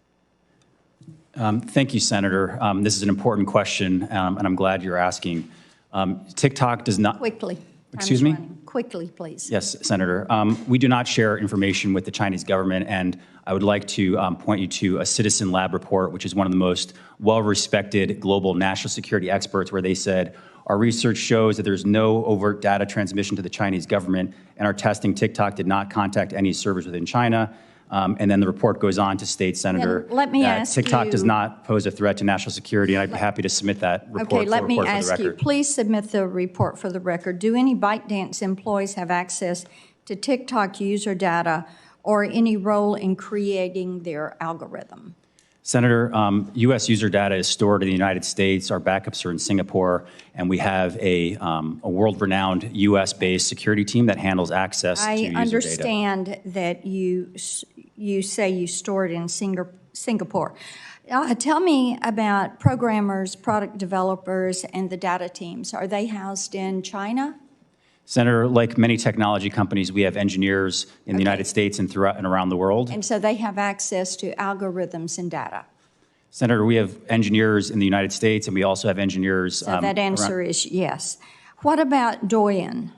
Thank you, Senator. This is an important question, and I'm glad you're asking. TikTok does not... Quickly. Excuse me? Running. Quickly, please. Yes, Senator. We do not share information with the Chinese government, and I would like to point you to a Citizen Lab report, which is one of the most well-respected global national security experts, where they said, our research shows that there's no overt data transmission to the Chinese government, and our testing, TikTok did not contact any servers within China. And then the report goes on to state, Senator, Then let me that ask TikTok you- does not pose a threat to national security, and I'd be happy to submit that report Okay, let me for the ask you, record. please submit the report for the record. Do any ByteDance employees have access to TikTok user data or any role in creating their algorithm? Senator, U.S. user data is stored in the United States. Our backups are in Singapore, and we have a world-renowned U.S.-based security team that handles access to user data. I understand that you say you store it in Singapore. Tell me about programmers, product developers, and the data teams. Are they housed in China? Senator, like many technology companies, we have engineers in the United States and throughout and around the world. And so they have access to algorithms and data? Senator, we have engineers in the United States, and we also have engineers. So that answer is yes. What about Douyin?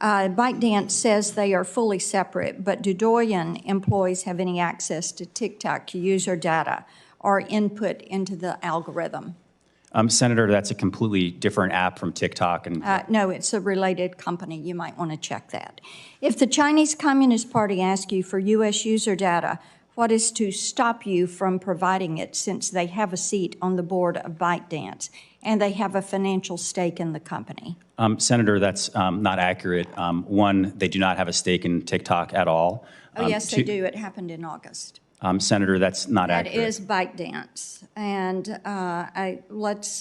ByteDance says they are fully separate, but do Douyin employees have any access to TikTok user data or input into the algorithm? Senator, that's a completely different app from TikTok. And No, it's a related company. You might want to check that. If the Chinese Communist Party asks you for U.S. user data, what is to stop you from providing it, since they have a seat on the board of ByteDance and they have a financial stake in the company? Senator, that's not accurate. One, they do not have a stake in TikTok at all. Oh, yes, they do. It happened in August. Senator, that's not That accurate. is ByteDance, and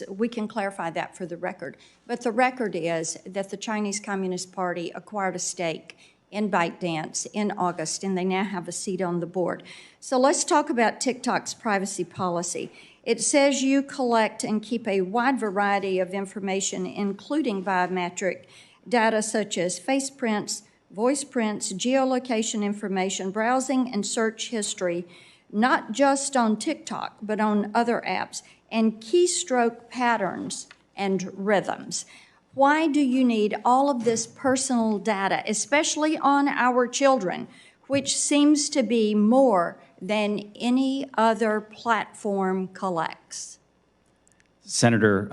we can clarify that for the record. But the record is that the Chinese Communist Party acquired a stake in ByteDance in August, and they now have a seat on the board. So let's talk about TikTok's privacy policy. It says you collect and keep a wide variety of information, including biometric data such as face prints, voice prints, geolocation information, browsing and search history, not just on TikTok, but on other apps, and keystroke patterns and rhythms. Why do you need all of this personal data, especially on our children, which seems to be more than any other platform collects? Senator,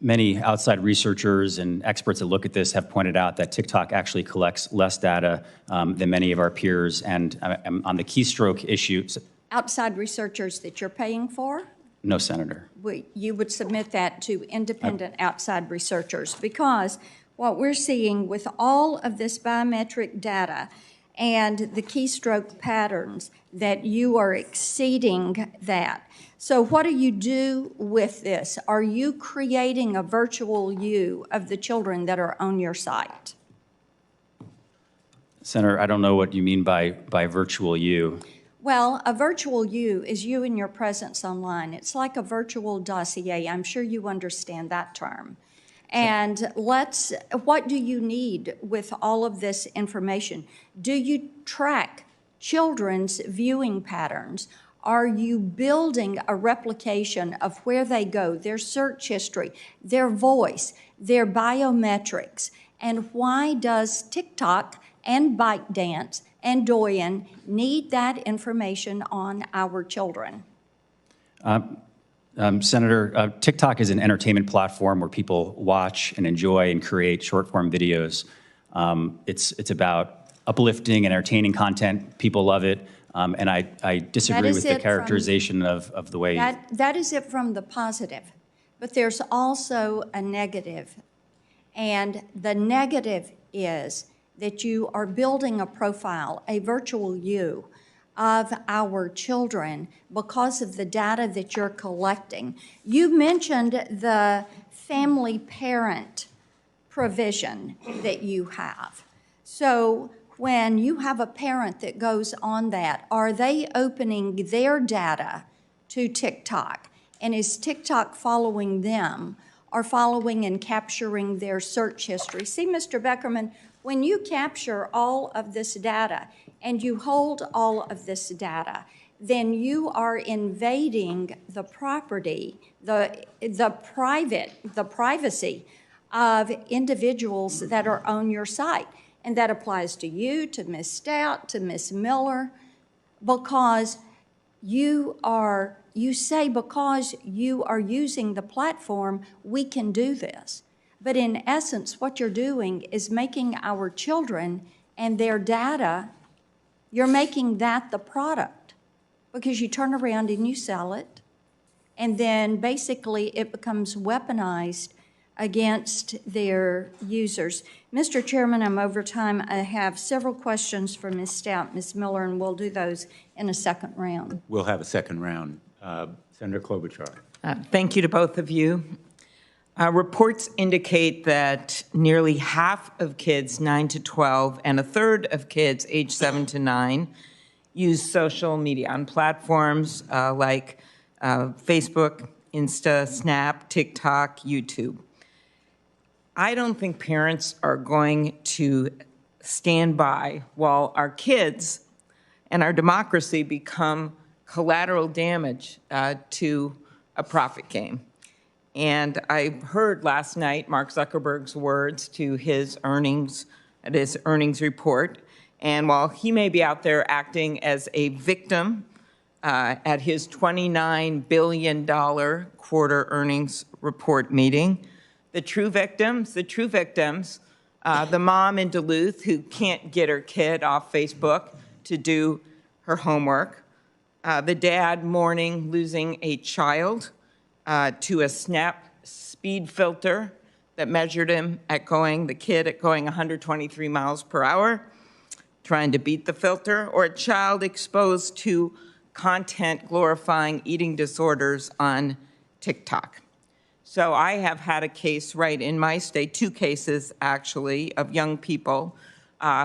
many outside researchers and experts that look at this have pointed out that TikTok actually collects less data than many of our peers. And on the keystroke issue... Outside researchers that you're paying for? No, Senator. You would submit that to independent outside researchers, because what we're seeing with all of this biometric data and the keystroke patterns, that you are exceeding that. So what do you do with this? Are you creating a virtual you of the children that are on your site? Senator, I don't know what you mean by virtual you. Well, a virtual you is you and your presence online. It's like a virtual dossier. I'm sure you understand that term. And what do you need with all of this information? Do you track children's viewing patterns? Are you building a replication of where they go, their search history, their voice, their biometrics? And why does TikTok and ByteDance and Douyin need that information on our children? Senator, TikTok is an entertainment platform where people watch and enjoy and create short-form videos. It's about uplifting and entertaining content. People love it. And I disagree with the characterization of the way. That is it from the positive. But there's also a negative. And the negative is that you are building a profile, a virtual you, of our children because of the data that you're collecting. You mentioned the family parent provision that you have. So when you have a parent that goes on that, are they opening their data to TikTok? And is TikTok following them or following and capturing their search history? See, Mr. Beckerman, when you capture all of this data and you hold all of this data, then you are invading the property, the privacy of individuals that are on your site. And that applies to you, to Ms. Stout, to Ms. Miller, because you say because you are using the platform, we can do this. But in essence, what you're doing is making our children and their data, you're making that the product because you turn around and you sell it. And then basically it becomes weaponized against their users. Mr. Chairman, I'm over time. I have several questions for Ms. Stout, Ms. Miller, and we'll do those in a second round. We'll have a second round. Senator Klobuchar. Thank you to both of you. Reports indicate that nearly half of kids 9 to 12 and a third of kids age 7 to 9 use social media on platforms like Facebook, Insta, Snap, TikTok, YouTube. I don't think parents are going to stand by while our kids and our democracy become collateral damage to a profit game. And I heard last night Mark Zuckerberg's words to his earnings report. And while he may be out there acting as a victim at his $29 billion quarter earnings report meeting, the true victims, the mom in Duluth who can't get her kid off Facebook to do her homework, the dad mourning losing a child to a Snap speed filter that measured the kid at going 123 miles per hour, trying to beat the filter, or a child exposed to content glorifying eating disorders on TikTok. So I have had a case right in my state, 2 cases actually, of young people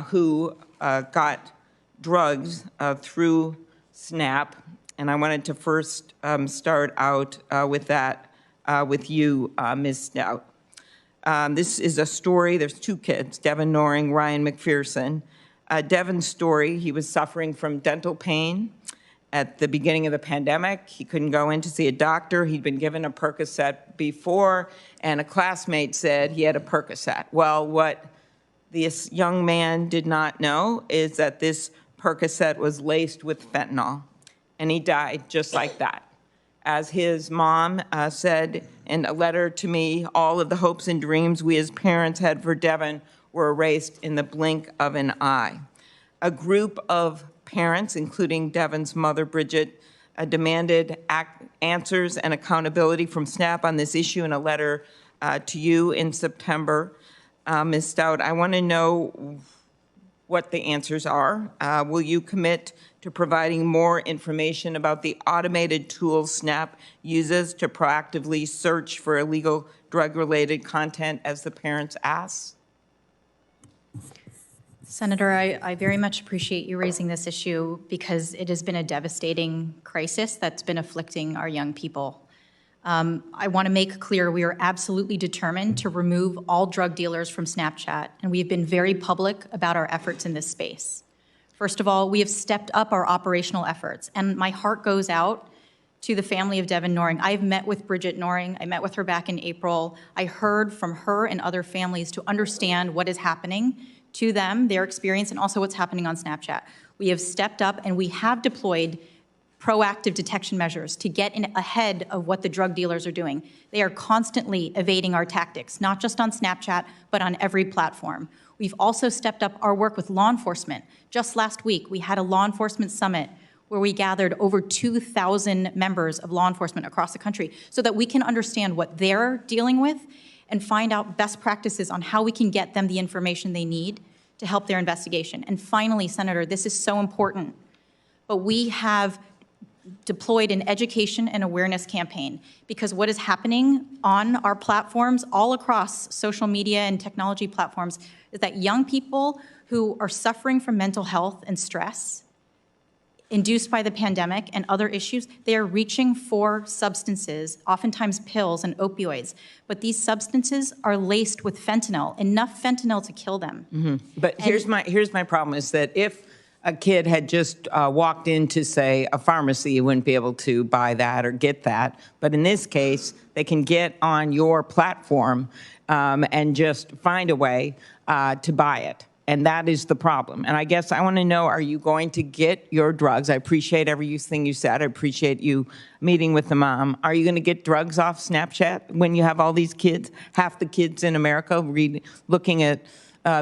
who got drugs through Snap. And I wanted to first start out with that with you, Ms. Stout. This is a story, there's 2 kids, Devin Noring, Ryan McPherson. Devin's story, he was suffering from dental pain at the beginning of the pandemic. He couldn't go in to see a doctor. He'd been given a Percocet before, and a classmate said he had a Percocet. Well, what this young man did not know is that this Percocet was laced with fentanyl, and he died just like that. As his mom said in a letter to me, all of the hopes and dreams we as parents had for Devin were erased in the blink of an eye. A group of parents, including Devin's mother, Bridget, demanded answers and accountability from Snap on this issue in a letter to you in September. Ms. Stout, I want to know what the answers are. Will you commit to providing more information about the automated tools Snap uses to proactively search for illegal drug-related content as the parents ask? Senator, I very much appreciate you raising this issue because it has been a devastating crisis that's been afflicting our young people. I want to make clear we are absolutely determined to remove all drug dealers from Snapchat, and we have been very public about our efforts in this space. First of all, we have stepped up our operational efforts, and my heart goes out to the family of Devin Noring. I've met with Bridget Noring. I met with her back in April. I heard from her and other families to understand what is happening to them, their experience, and also what's happening on Snapchat. We have stepped up and we have deployed proactive detection measures to get in ahead of what the drug dealers are doing. They are constantly evading our tactics, not just on Snapchat, but on every platform. We've also stepped up our work with law enforcement. Just last week, we had a law enforcement summit where we gathered over 2,000 members of law enforcement across the country so that we can understand what they're dealing with and find out best practices on how we can get them the information they need to help their investigation. And finally, Senator, this is so important, but we have deployed an education and awareness campaign because what is happening on our platforms all across social media and technology platforms is that young people who are suffering from mental health and stress induced by the pandemic and other issues, they are reaching for substances, oftentimes pills and opioids. But these substances are laced with fentanyl, enough fentanyl to kill them. But here's my problem is that if a kid had just walked into, say, a pharmacy, you wouldn't be able to buy that or get that. But in this case, they can get on your platform and just find a way to buy it. And that is the problem. And I guess I want to know, are you going to get your drugs? I appreciate everything you said. I appreciate you meeting with the mom. Are you going to get drugs off Snapchat when you have all these kids, half the kids in America looking at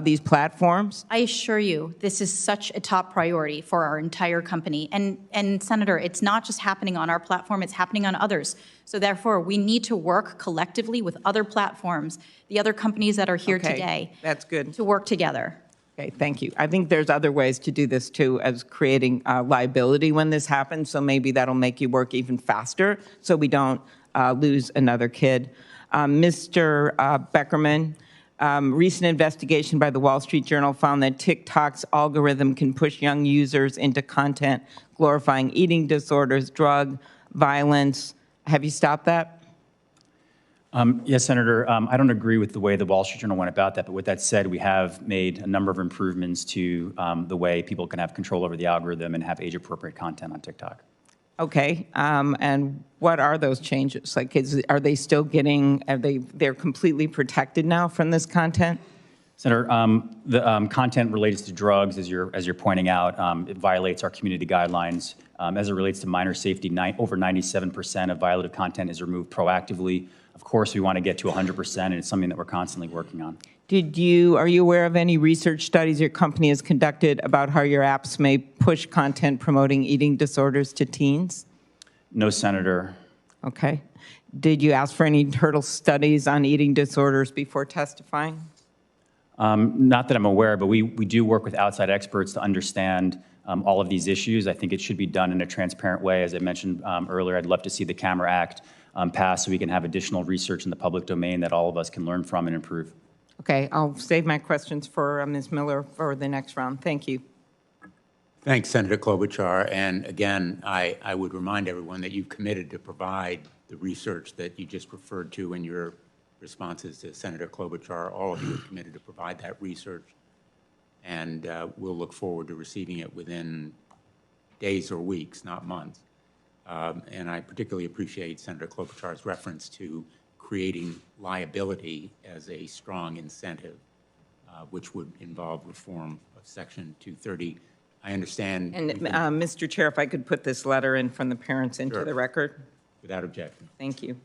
these platforms? I assure you, this is such a top priority for our entire company. And Senator, it's not just happening on our platform, it's happening on others. So therefore, we need to work collectively with other platforms, the other companies that are here today. That's good. To work together. Okay, thank you. I think there's other ways to do this too, as creating liability when this happens. So maybe that'll make you work even faster so we don't lose another kid. Mr. Beckerman, recent investigation by the Wall Street Journal found that TikTok's algorithm can push young users into content glorifying eating disorders, drug, violence. Have you stopped that? Yes, Senator. I don't agree with the way the Wall Street Journal went about that, but with that said, we have made a number of improvements to the way people can have control over the algorithm and have age-appropriate content on TikTok. Okay, and what are those changes? Like, are they still getting? They're completely protected now from this content? Senator, the content related to drugs, as you're pointing out, it violates our community guidelines. As it relates to minor safety, over 97% of violative content is removed proactively. Of course, we want to get to 100%, and it's something that we're constantly working on. Are you aware of any research studies your company has conducted about how your apps may push content promoting eating disorders to teens? No, Senator. Okay. Did you ask for any hurdle studies on eating disorders before testifying? Not that I'm aware, but we do work with outside experts to understand all of these issues. I think it should be done in a transparent way. As I mentioned earlier, I'd love to see the CAMERA Act passed so we can have additional research in the public domain that all of us can learn from and improve. Okay, I'll save my questions for Ms. Miller for the next round. Thank you. Thanks, Senator Klobuchar. And again, I would remind everyone that you've committed to provide the research that you just referred to in your responses to Senator Klobuchar. All of you have committed to provide that research, and we'll look forward to receiving it within days or weeks, not months. And I particularly appreciate Senator Klobuchar's reference to creating liability as a strong incentive, which would involve reform of Section 230. I understand. And Mr. Chair, if I could put this letter in from the parents into the record. Without objection. Thank you.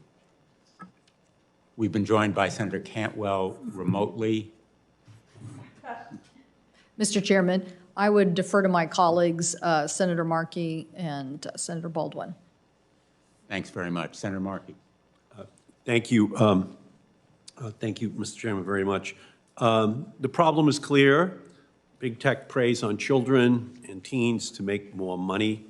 We've been joined by Senator Cantwell remotely. Mr. Chairman, I would defer to my colleagues, Senator Markey and Senator Baldwin. Thanks very much. Senator Markey. Thank you. Thank you, Mr. Chairman, very much. The problem is clear. Big tech preys on children and teens to make more money.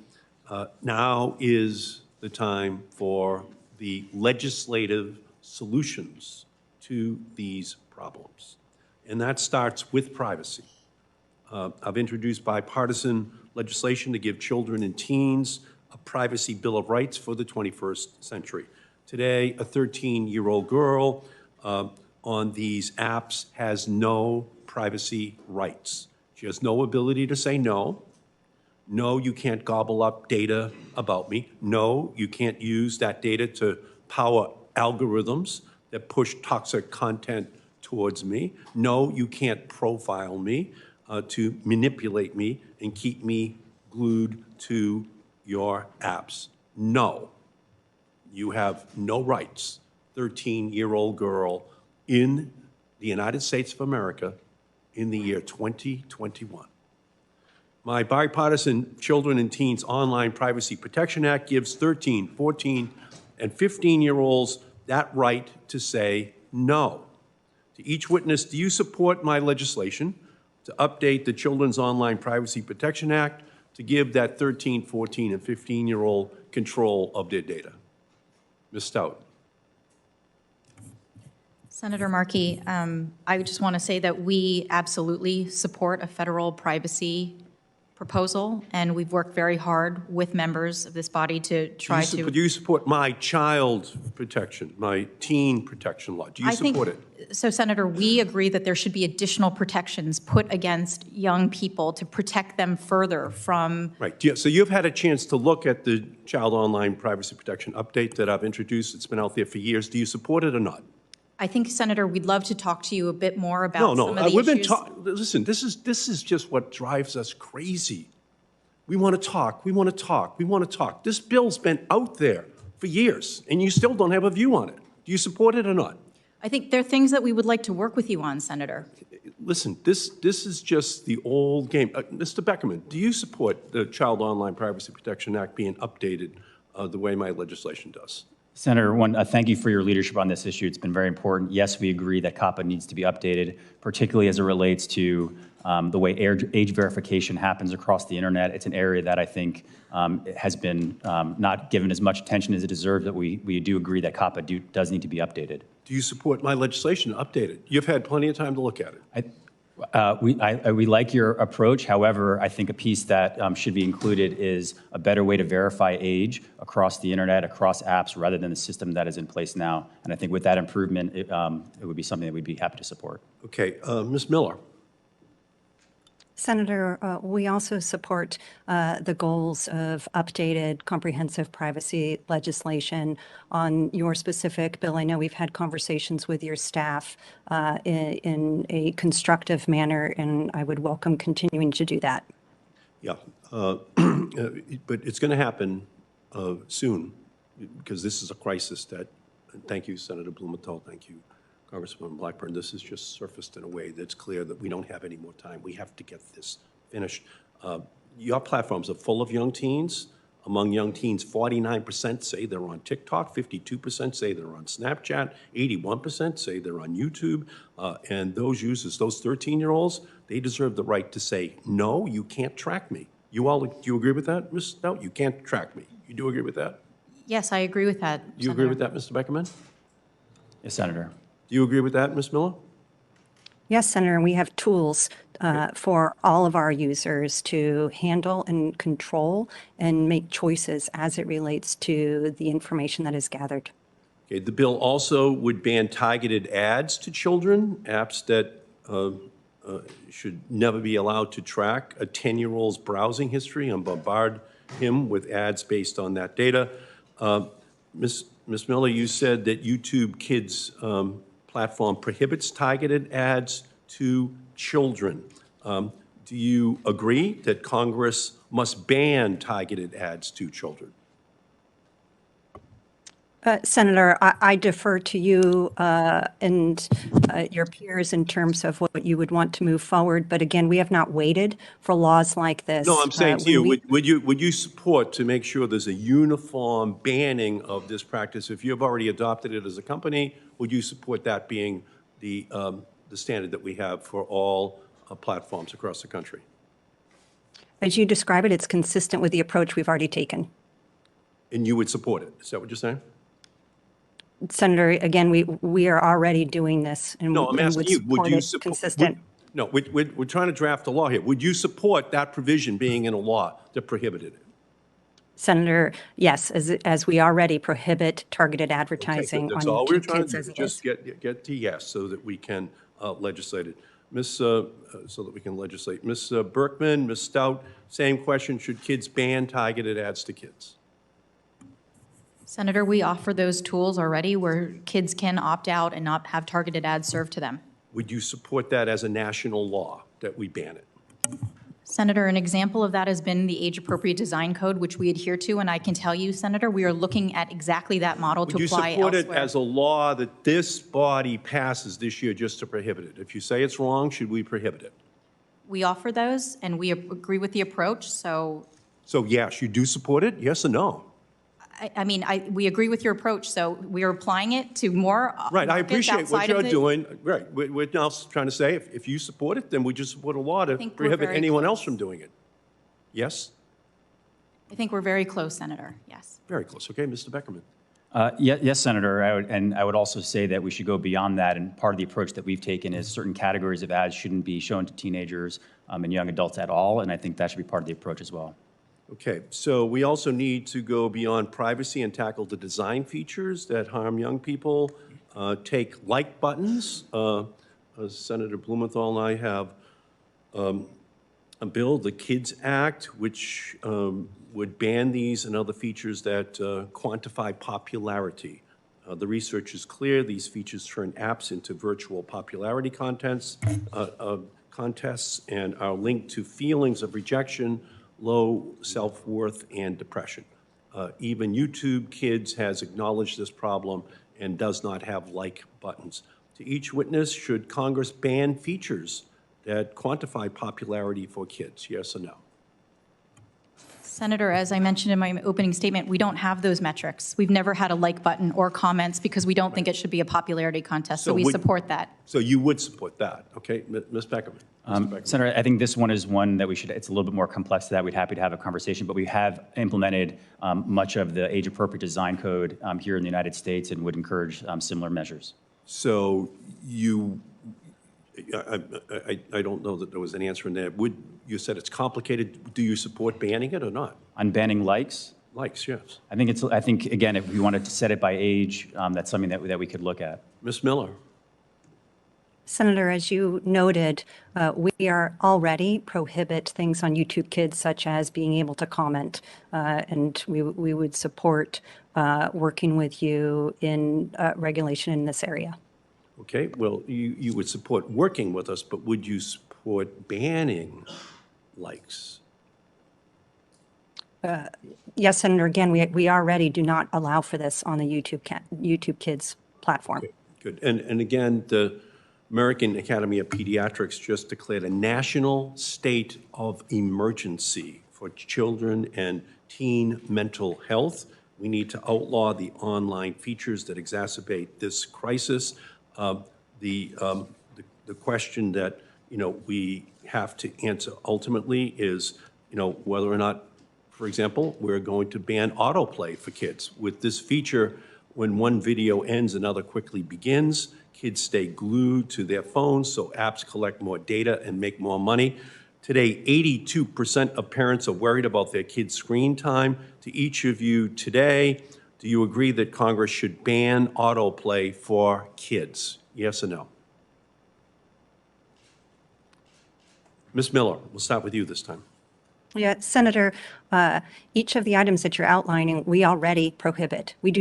Now is the time for the legislative solutions to these problems. And that starts with privacy. I've introduced bipartisan legislation to give children and teens a privacy bill of rights for the 21st century. Today, a 13-year-old girl on these apps has no privacy rights. She has no ability to say no. No, you can't gobble up data about me. No, you can't use that data to power algorithms that push toxic content towards me. No, you can't profile me to manipulate me and keep me glued to your apps. No. You have no rights. 13-year-old girl in the United States of America in the year 2021. My bipartisan Children and Teens Online Privacy Protection Act gives 13, 14, and 15-year-olds that right to say no. To each witness, do you support my legislation to update the Children's Online Privacy Protection Act to give that 13, 14, and 15-year-old control of their data? Ms. Stout. Senator Markey, I just want to say that we absolutely support a federal privacy proposal, and we've worked very hard with members of this body to try to... Do you support my child protection, my teen protection law? Do you support it? So, Senator, we agree that there should be additional protections put against young people to protect them further from... Right. So you've had a chance to look at the Child Online Privacy Protection update that I've introduced. It's been out there for years. Do you support it or not? I think, Senator, we'd love to talk to you a bit more about No, some of the we've issues. Listen, this is just what drives us crazy. We want to talk, we want to talk, we want to talk. This bill's been out there for years, and you still don't have a view on it. Do you support it or not? I think there are things that we would like to work with you on, Senator. Listen, this is just the old game. Mr. Beckerman, do you support the Child Online Privacy Protection Act being updated the way my legislation does? Senator, thank you for your leadership on this issue. It's been very important. Yes, we agree that COPPA needs to be updated, particularly as it relates to the way age verification happens across the internet. It's an area that I think has been not given as much attention as it deserves, that we do agree that COPPA does need to be updated. Do you support my legislation to update it? You've had plenty of time to look at it. We like your approach. However, I think a piece that should be included is a better way to verify age across the internet, across apps, rather than the system that is in place now. And I think with that improvement, it would be something that we'd be happy to support. Okay, Ms. Miller. Senator, we also support the goals of updated comprehensive privacy legislation. On your specific bill, I know we've had conversations with your staff in a constructive manner, and I would welcome continuing to do that. Yeah, but it's going to happen soon, because this is a crisis that, thank you, Senator Blumenthal, thank you, Congressman Blackburn, this has just surfaced in a way that's clear that we don't have any more time. We have to get this finished. Your platforms are full of young teens. Among young teens, 49% say they're on TikTok, 52% say they're on Snapchat, 81% say they're on YouTube. And those users, those 13-year-olds, they deserve the right to say, no, you can't track me. You all, do you agree with that, Ms. Stout? You can't track me. You do agree with that? Yes, I agree with that, Do you agree with that, Mr. Beckerman? Yes, Senator. Do you agree with that, Ms. Miller? Yes, Senator, we have tools for all of our users to handle and control and make choices as it relates to the information that is gathered. Okay, the bill also would ban targeted ads to children, apps that should never be allowed to track a 10-year-old's browsing history and bombard him with ads based on that data. Ms. Miller, you said that YouTube Kids platform prohibits targeted ads to children. Do you agree that Congress must ban targeted ads to children? Senator, I defer to you and your peers in terms of what you would want to move forward. But again, we have not waited for laws like this. No, I'm saying to you, would you support to make sure there's a uniform banning of this practice? If you've already adopted it as a company, would you support that being the standard that we have for all platforms across the country? As you describe it, it's consistent with the approach we've already taken. And you would support it? Is that what you're saying? Senator, again, we are already doing this, and No, I'm asking you, would you support? Consistent. No, we're trying to draft a law here. Would you support that provision being in a law that prohibited it? Senator, yes, as we already prohibit targeted advertising That's on all we're YouTube trying Kids to as do, it just is. get to yes, so that we can legislate it. So that we can legislate. Ms. Berkman, Ms. Stout, same question, should kids ban targeted ads to kids? Senator, we offer those tools already where kids can opt out and not have targeted ads served to them. Would you support that as a national law, that we ban it? Senator, an example of that has been the age-appropriate design code, which we adhere to, and I can tell you, Senator, we are looking at exactly that model to Would you apply support elsewhere. it as a law that this body passes this year just to prohibit it? If you say it's wrong, should we prohibit it? We offer those, and we agree with the approach, so, So yes, you do support it, yes or no? we agree with your approach, so we are applying it to more Right, I markets appreciate what outside of you're the- doing. Right, we're now trying to say, if you support it, then we just support a law to think we're prohibit very anyone else close. from doing it. Yes? I think we're very close, Senator, yes. Very close. Okay, Mr. Beckerman. Yes, Senator, I would also say that we should go beyond that, and part of the approach that we've taken is certain categories of ads shouldn't be shown to teenagers and young adults at all, and I think that should be part of the approach as well. Okay, so we also need to go beyond privacy and tackle the design features that harm young people. Take like buttons. Senator Blumenthal and I have a bill, the KIDS Act, which would ban these and other features that quantify popularity. The research is clear. These features turn apps into virtual popularity contests and are linked to feelings of rejection, low self-worth, and depression. Even YouTube Kids has acknowledged this problem and does not have like buttons. To each witness, should Congress ban features that quantify popularity for kids, yes or no? Senator, as I mentioned in my opening statement, we don't have those metrics. We've never had a like button or comments because we don't think it should be a popularity contest, so we support that. So you would support that, okay? Ms. Beckerman. Senator, I think this one is one that it's a little bit more complex to that. We'd happy to have a conversation, but we have implemented much of the age-appropriate design code here in the United States and would encourage similar measures. So I don't know that there was an answer in there. You said it's complicated. Do you support banning it or not? On banning likes, Likes, yes. I think, again, if we wanted to set it by age, that's something that we could look at. Ms. Miller? Senator, as you noted, we are already prohibit things on YouTube Kids such as being able to comment, and we would support working with you in regulation in this area. Okay, well, you would support working with us, but would you support banning likes? Yes, Senator, again, we already do not allow for this on the YouTube Kids platform. Okay, good. And again, the American Academy of Pediatrics just declared a national state of emergency for children and teen mental health. We need to outlaw the online features that exacerbate this crisis. The question that, we have to answer ultimately is, whether or not, for example, we're going to ban autoplay for kids. With this feature, when one video ends, another quickly begins. Kids stay glued to their phones, so apps collect more data and make more money. Today, 82% of parents are worried about their kids' screen time. To each of you today, do you agree that Congress should ban autoplay for kids? Yes or no? Ms. Miller, we'll start with you this time. Yeah, Senator, each of the items that you're outlining, we already prohibit. We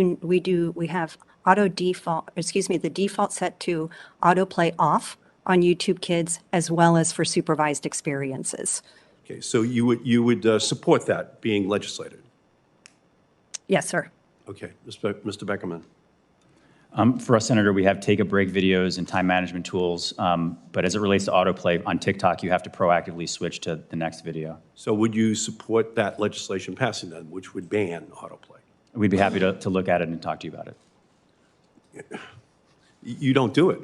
have the default set to autoplay off on YouTube Kids as well as for supervised experiences. Okay, so you would support that being legislated? Yes, sir. Okay, Mr. Beckerman. For us, Senator, we have take-a-break videos and time management tools, but as it relates to autoplay on TikTok, you have to proactively switch to the next video. So would you support that legislation passing then, which would ban autoplay? We'd be happy to look at it and talk to you about it. You don't do it.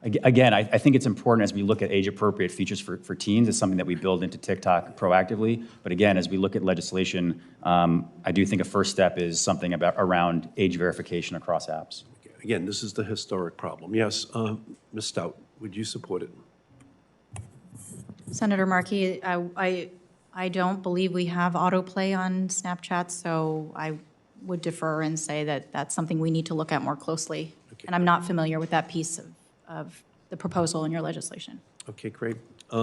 Again, I think it's important as we look at age-appropriate features for teens. It's something that we build into TikTok proactively. But again, as we look at legislation, I do think a first step is something around age verification across apps. Again, this is the historic problem. Yes, Ms. Stout, would you support it? Senator Markey, I don't believe we have autoplay on Snapchat, so I would defer and say that that's something we need to look at more closely. Okay. And I'm not familiar with that piece of the proposal in your legislation. Okay, great. We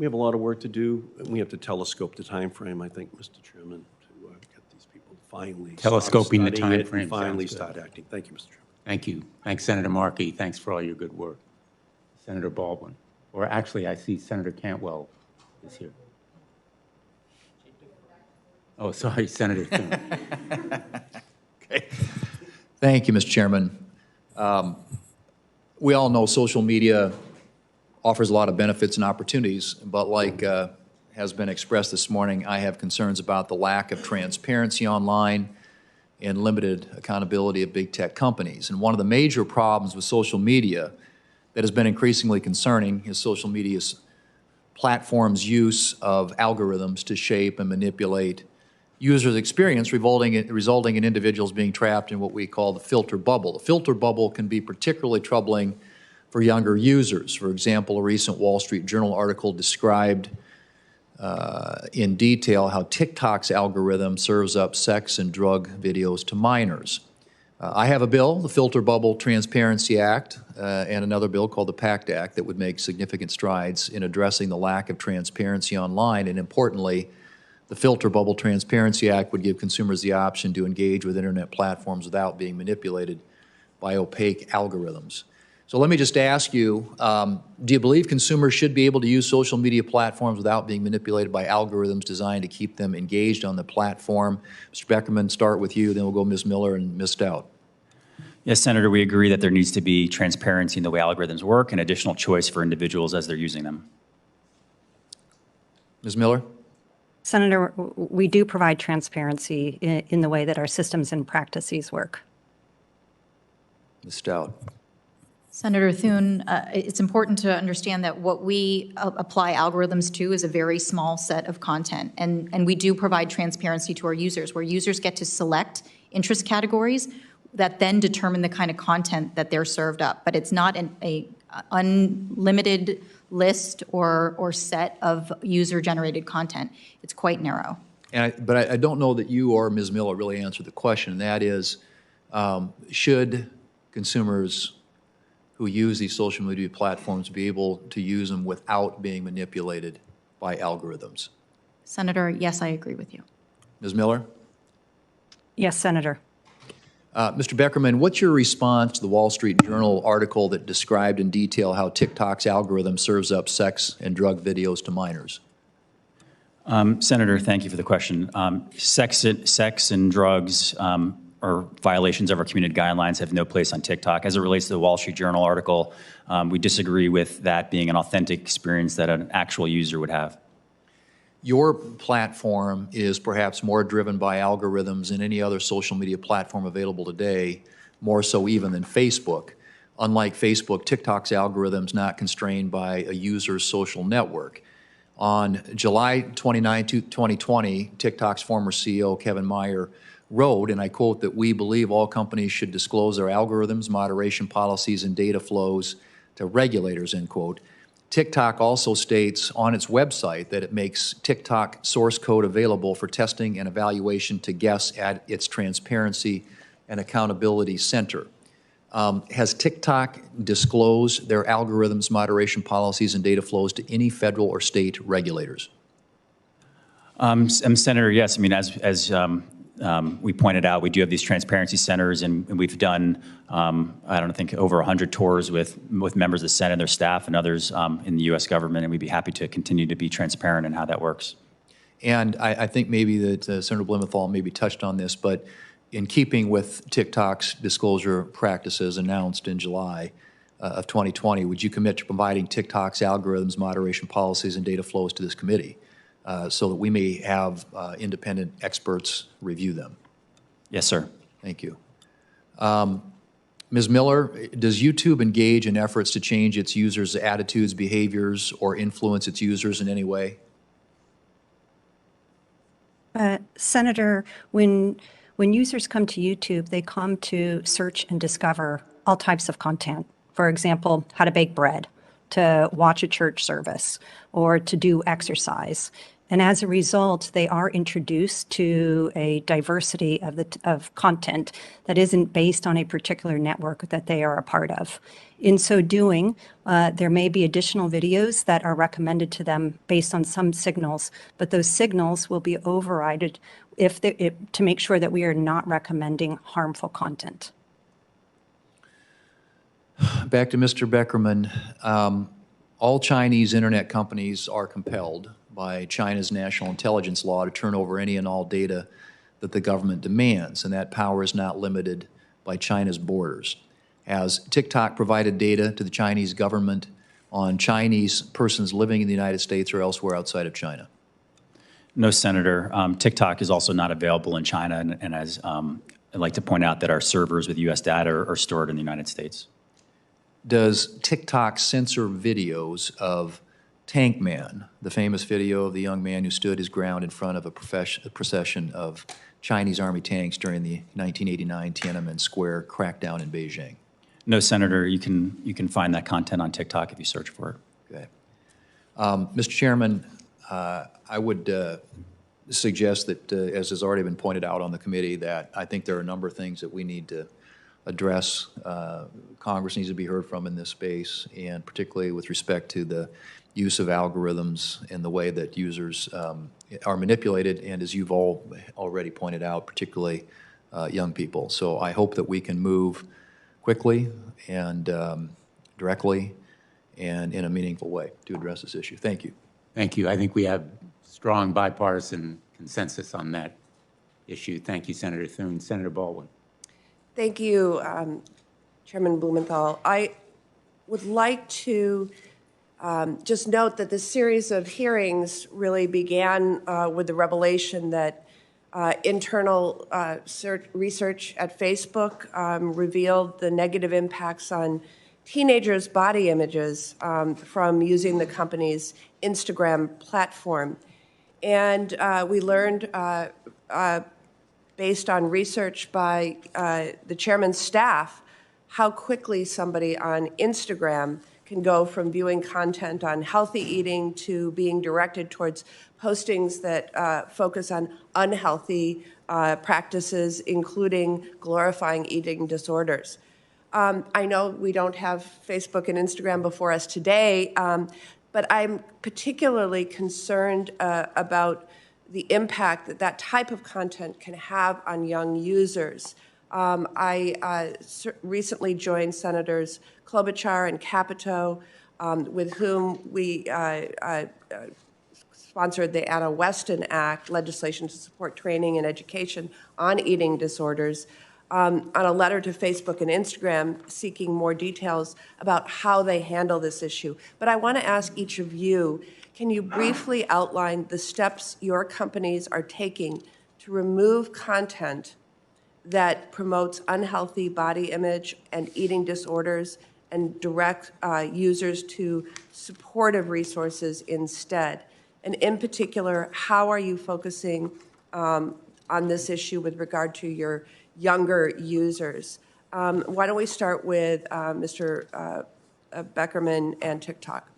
have a lot of work to do. We have to telescope the time frame, I think, Mr. Chairman, to get these people to finally Telescoping the start studying it timeframe and finally sounds good. start acting. Thank you, Mr. Chairman. Thank you. Thanks, Senator Markey. Thanks for all your good work. Senator Baldwin. Or actually, I see Senator Cantwell is here. Oh, sorry, Senator Thune. Thank you, Mr. Chairman. We all know social media offers a lot of benefits and opportunities, but like has been expressed this morning, I have concerns about the lack of transparency online and limited accountability of big tech companies. And one of the major problems with social media that has been increasingly concerning is social media's platforms' use of algorithms to shape and manipulate users' experience, resulting in individuals being trapped in what we call the filter bubble. The filter bubble can be particularly troubling for younger users. For example, a recent Wall Street Journal article described in detail how TikTok's algorithm serves up sex and drug videos to minors. I have a bill, the Filter Bubble Transparency Act, and another bill called the PACT Act that would make significant strides in addressing the lack of transparency online. And importantly, the Filter Bubble Transparency Act would give consumers the option to engage with internet platforms without being manipulated by opaque algorithms. So let me just ask you, do you believe consumers should be able to use social media platforms without being manipulated by algorithms designed to keep them engaged on the platform? Mr. Beckerman, start with you, then we'll go Ms. Miller and Ms. Stout. Yes, Senator, we agree that there needs to be transparency in the way algorithms work and additional choice for individuals as they're using them. Ms. Miller? Senator, we do provide transparency in the way that our systems and practices work. Ms. Stout? Senator Thune, it's important to understand that what we apply algorithms to is a very small set of content, and we do provide transparency to our users, where users get to select interest categories that then determine the kind of content that they're served up. But it's not an unlimited list or set of user-generated content. It's quite narrow. But I don't know that you or Ms. Miller really answered the question, and that is, should consumers who use these social media platforms be able to use them without being manipulated by algorithms? Senator, yes, I agree with you. Ms. Miller? Yes, Senator. Mr. Beckerman, what's your response to the Wall Street Journal article that described in detail how TikTok's algorithm serves up sex and drug videos to minors? Senator, thank you for the question. Sex and drugs or violations of our community guidelines have no place on TikTok. As it relates to the Wall Street Journal article, we disagree with that being an authentic experience that an actual user would have. Your platform is perhaps more driven by algorithms than any other social media platform available today, more so even than Facebook. Unlike Facebook, TikTok's algorithm's not constrained by a user's social network. On July 29, 2020, TikTok's former CEO, Kevin Mayer, wrote, and I quote, that we believe all companies should disclose their algorithms, moderation policies, and data flows to regulators, end quote. TikTok also states on its website that it makes TikTok source code available for testing and evaluation to guests at its Transparency and Accountability Center. Has TikTok disclosed their algorithms, moderation policies, and data flows to any federal or state regulators? Senator, yes. I mean, as we pointed out, we do have these transparency centers, and we've done, I think, over 100 tours with members of the Senate, their staff, and others in the U.S. government, and we'd be happy to continue to be transparent in how that works. And I think maybe that Senator Blumenthal maybe touched on this, but in keeping with TikTok's disclosure practices announced in July of 2020, would you commit to providing TikTok's algorithms, moderation policies, and data flows to this committee? So that we may have independent experts review them? Yes, sir. Thank you. Ms. Miller, does YouTube engage in efforts to change its users' attitudes, behaviors, or influence its users in any way? Senator, when users come to YouTube, they come to search and discover all types of content. For example, how to bake bread, to watch a church service, or to do exercise. And as a result, they are introduced to a diversity of content that isn't based on a particular network that they are a part of. In so doing, there may be additional videos that are recommended to them based on some signals, but those signals will be overridden to make sure that we are not recommending harmful content. Back to Mr. Beckerman. all Chinese internet companies are compelled by China's national intelligence law to turn over any and all data that the government demands, and that power is not limited by China's borders. Has TikTok provided data to the Chinese government on Chinese persons living in the United States or elsewhere outside of China? No, Senator. TikTok is also not available in China, and as I'd like to point out that our servers with U.S. data are stored in the United States. Does TikTok censor videos of Tank Man, the famous video of the young man who stood his ground in front of a procession of Chinese Army tanks during the 1989 Tiananmen Square crackdown in Beijing? No, Senator. You can find that content on TikTok if you search for it. Okay. Mr. Chairman, I would suggest that, as has already been pointed out on the committee, that I think there are a number of things that we need to address. Congress needs to be heard from in this space, and particularly with respect to the use of algorithms and the way that users are manipulated, and as you've all already pointed out, particularly young people. So I hope that we can move quickly and directly and in a meaningful way to address this issue. Thank you. Thank you. I think we have strong bipartisan consensus on that issue. Thank you, Senator Thune. Senator Baldwin. Thank you, Chairman Blumenthal. I would like to just note that this series of hearings really began with the revelation that internal research at Facebook revealed the negative impacts on teenagers' body images from using the company's Instagram platform. And we learned, based on research by the chairman's staff, how quickly somebody on Instagram can go from viewing content on healthy eating to being directed towards postings that focus on unhealthy practices, including glorifying eating disorders. I know we don't have Facebook and Instagram before us today, but I'm particularly concerned about the impact that that type of content can have on young users. I recently joined Senators Klobuchar and Capito, with whom we sponsored the Anna Weston Act, legislation to support training and education on eating disorders, on a letter to Facebook and Instagram seeking more details about how they handle this issue. But I want to ask each of you, can you briefly outline the steps your companies are taking to remove content that promotes unhealthy body image and eating disorders and direct users to supportive resources instead? And in particular, how are you focusing on this issue with regard to your younger users? Why don't we start with Mr. Beckerman and TikTok?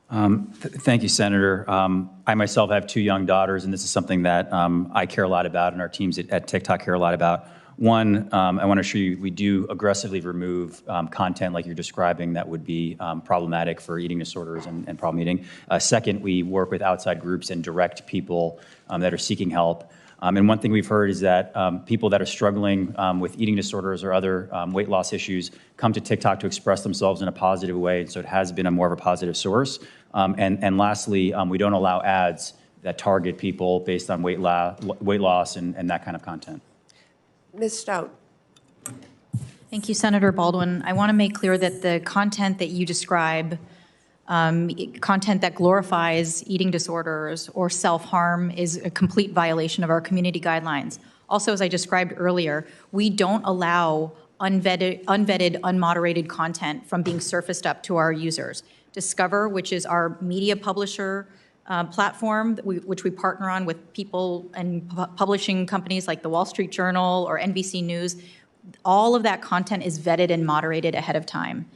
Thank you, Senator. I myself have two young daughters, and this is something that I care a lot about, and our teams at TikTok care a lot about. One, I want to assure you we do aggressively remove content like you're describing that would be problematic for eating disorders and problem eating. Second, we work with outside groups and direct people that are seeking help. And one thing we've heard is that people that are struggling with eating disorders or other weight loss issues come to TikTok to express themselves in a positive way, and so it has been a more of a positive source. And lastly, we don't allow ads that target people based on weight loss and that kind of content. Ms. Stout. Thank you, Senator Baldwin. I want to make clear that the content that you describe, content that glorifies eating disorders or self-harm, is a complete violation of our community guidelines. Also, as I described earlier, we don't allow unvetted, unmoderated content from being surfaced up to our users. Discover, which is our media publisher platform, which we partner on with people and publishing companies like the Wall Street Journal or NBC News, all of that content is vetted and moderated ahead of time.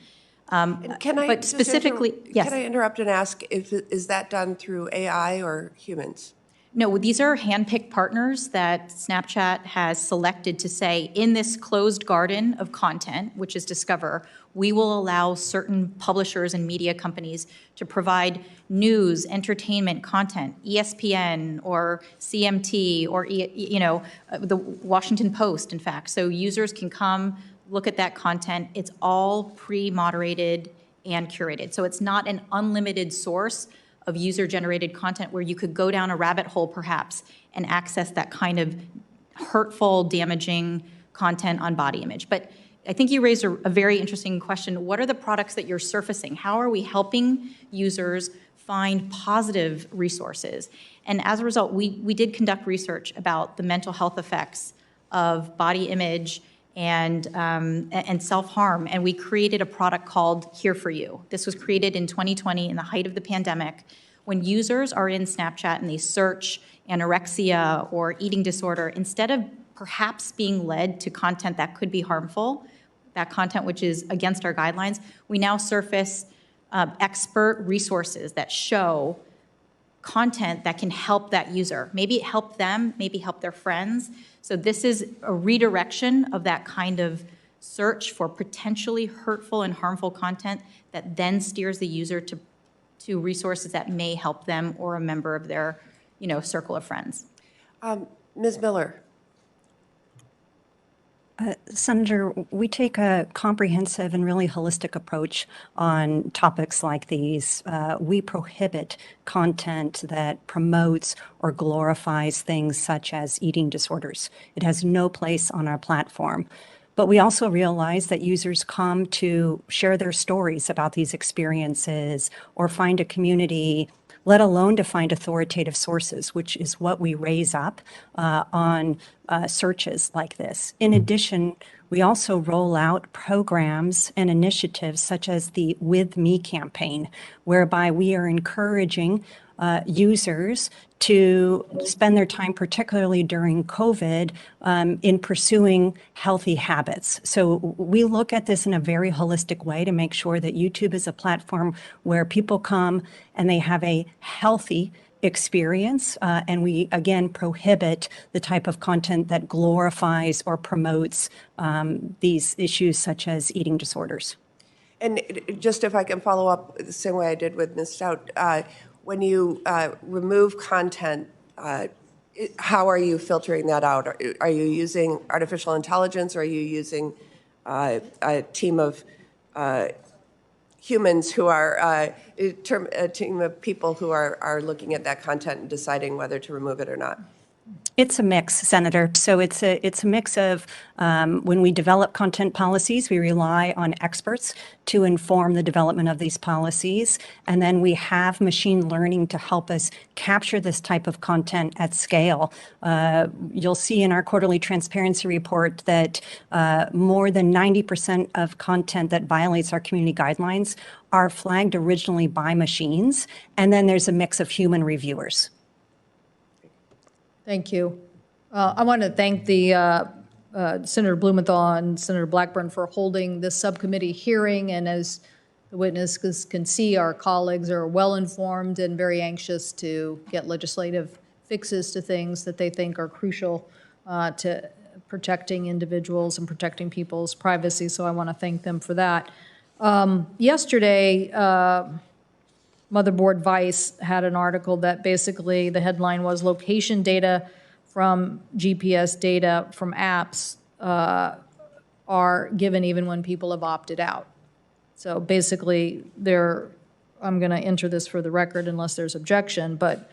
But specifically, yes. Can I interrupt and ask, is that done through AI or humans? No, these are hand-picked partners that Snapchat has selected to say, in this closed garden of content, which is Discover, we will allow certain publishers and media companies to provide news, entertainment content, ESPN or CMT or, the Washington Post, in fact. So users can come, look at that content. It's all pre-moderated and curated. So it's not an unlimited source of user-generated content where you could go down a rabbit hole perhaps and access that kind of hurtful, damaging content on body image. But I think you raised a very interesting question. What are the products that you're surfacing? How are we helping users find positive resources? And as a result, we did conduct research about the mental health effects of body image and self-harm, and we created a product called Here For You. This was created in 2020 in the height of the pandemic, when users are in Snapchat and they search anorexia or eating disorder, instead of perhaps being led to content that could be harmful, that content which is against our guidelines, we now surface expert resources that show content that can help that user. Maybe it helped them, maybe help their friends. So this is a redirection of that kind of search for potentially hurtful and harmful content that then steers the user to resources that may help them or a member of their, circle of friends. Ms. Miller. Senator, we take a comprehensive and really holistic approach on topics like these. We prohibit content that promotes or glorifies things such as eating disorders. It has no place on our platform. But we also realize that users come to share their stories about these experiences or find a community, let alone to find authoritative sources, which is what we raise up on searches like this. In addition, we also roll out programs and initiatives such as the With Me campaign, whereby we are encouraging users to spend their time, particularly during COVID, in pursuing healthy habits. So we look at this in a very holistic way to make sure that YouTube is a platform where people come and they have a healthy experience, and we, again, prohibit the type of content that glorifies or promotes these issues such as eating disorders. And just if I can follow up the same way I did with Ms. Stout, when you remove content, how are you filtering that out? Are you using artificial intelligence, or are you using a team of humans who are a team of people who are looking at that content and deciding whether to remove it or not? It's a mix, Senator. So it's a mix of when we develop content policies, we rely on experts to inform the development of these policies. And then we have machine learning to help us capture this type of content at scale. You'll see in our quarterly transparency report that more than 90% of content that violates our community guidelines are flagged originally by machines. And then there's a mix of human reviewers. Thank you. I want to thank the Senator Blumenthal and Senator Blackburn for holding this subcommittee hearing. And as the witnesses can see, our colleagues are well-informed and very anxious to get legislative fixes to things that they think are crucial to protecting individuals and protecting people's privacy. So I want to thank them for that. Yesterday, Motherboard Vice had an article that basically the headline was location data from GPS data from apps are given even when people have opted out. So basically I'm going to enter this for the record unless there's objection, but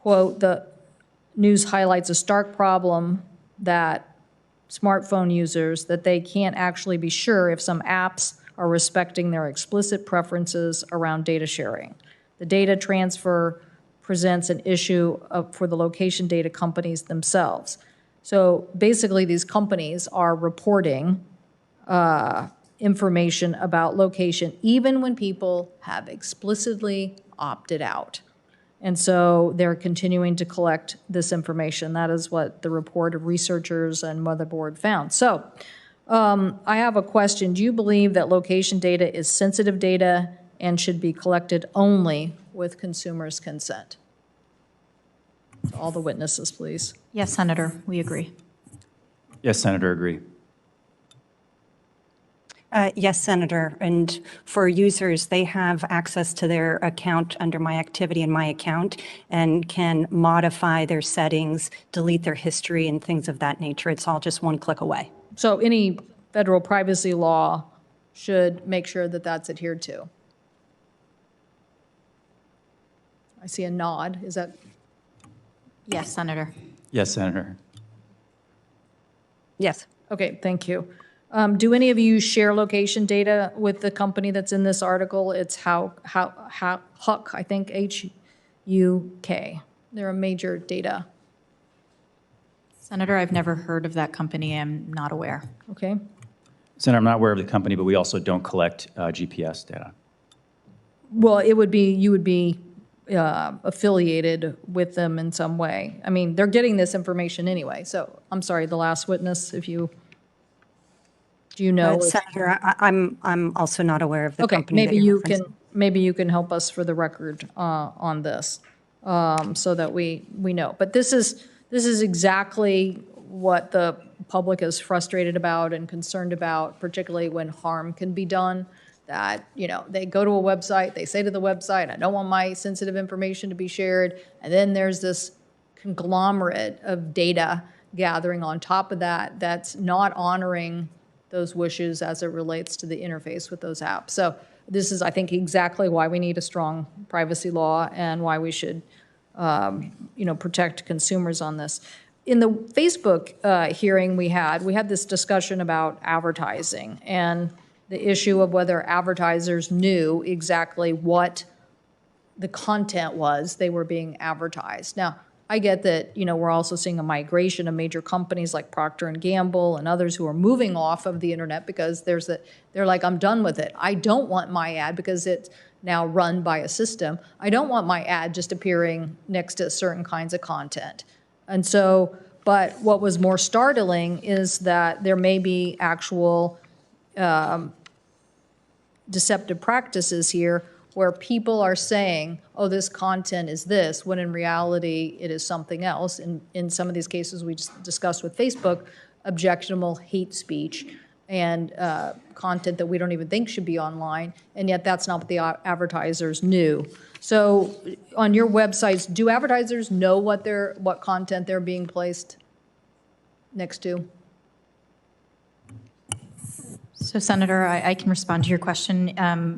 quote, the news highlights a stark problem that smartphone users, that they can't actually be sure if some apps are respecting their explicit preferences around data sharing. The data transfer presents an issue for the location data companies themselves. So basically, these companies are reporting information about location even when people have explicitly opted out. And so they're continuing to collect this information. That is what the report of researchers and Motherboard found. So I have a question. Do you believe that location data is sensitive data and should be collected only with consumers' consent? All the witnesses, please. Yes, Senator, we agree. Yes, Senator, agree. Yes, Senator. And for users, they have access to their account under My Activity and My Account and can modify their settings, delete their history, and things of that nature. It's all just one click away. So any federal privacy law should make sure that that's adhered to. I see a nod. Is that? Yes, Senator. Yes, Senator. Yes. Okay, thank you. Do any of you share location data with the company that's in this article? It's Huck, I think, H-U-K. They're a major data. Senator, I've never heard of that company. I'm not aware. Okay. Senator, I'm not aware of the company, but we also don't collect GPS data. Well, it would be, you would be affiliated with them in some way. I mean, they're getting this information anyway. So I'm sorry, the last witness, if you, do you know? Senator, I'm also not aware of the Okay, company that maybe you're you can, referencing. maybe you can help us for the record on this, so that we know. But this is exactly what the public is frustrated about and concerned about, particularly when harm can be done. That, you know, they go to a website, they say to the website, I don't want my sensitive information to be shared, and then there's this conglomerate of data gathering on top of that that's not honoring those wishes as it relates to the interface with those apps. So this is, I think, exactly why we need a strong privacy law and why we should, you know, protect consumers on this. In the Facebook hearing we had this discussion about advertising and the issue of whether advertisers knew exactly what the content was they were being advertised. Now, I get that, you know, we're also seeing a migration of major companies like Procter & Gamble and others who are moving off of the internet because they're like, I'm done with it. I don't want my ad, because it's now run by a system. I don't want my ad just appearing next to certain kinds of content. And so, but what was more startling is that there may be actual deceptive practices here where people are saying, oh, this content is this, when in reality it is something else. In some of these cases we just discussed with Facebook, objectionable hate speech and content that we don't even think should be online, and yet that's not what the advertisers knew. So on your websites, do advertisers know what content they're being placed next to? So, Senator, I can respond to your question.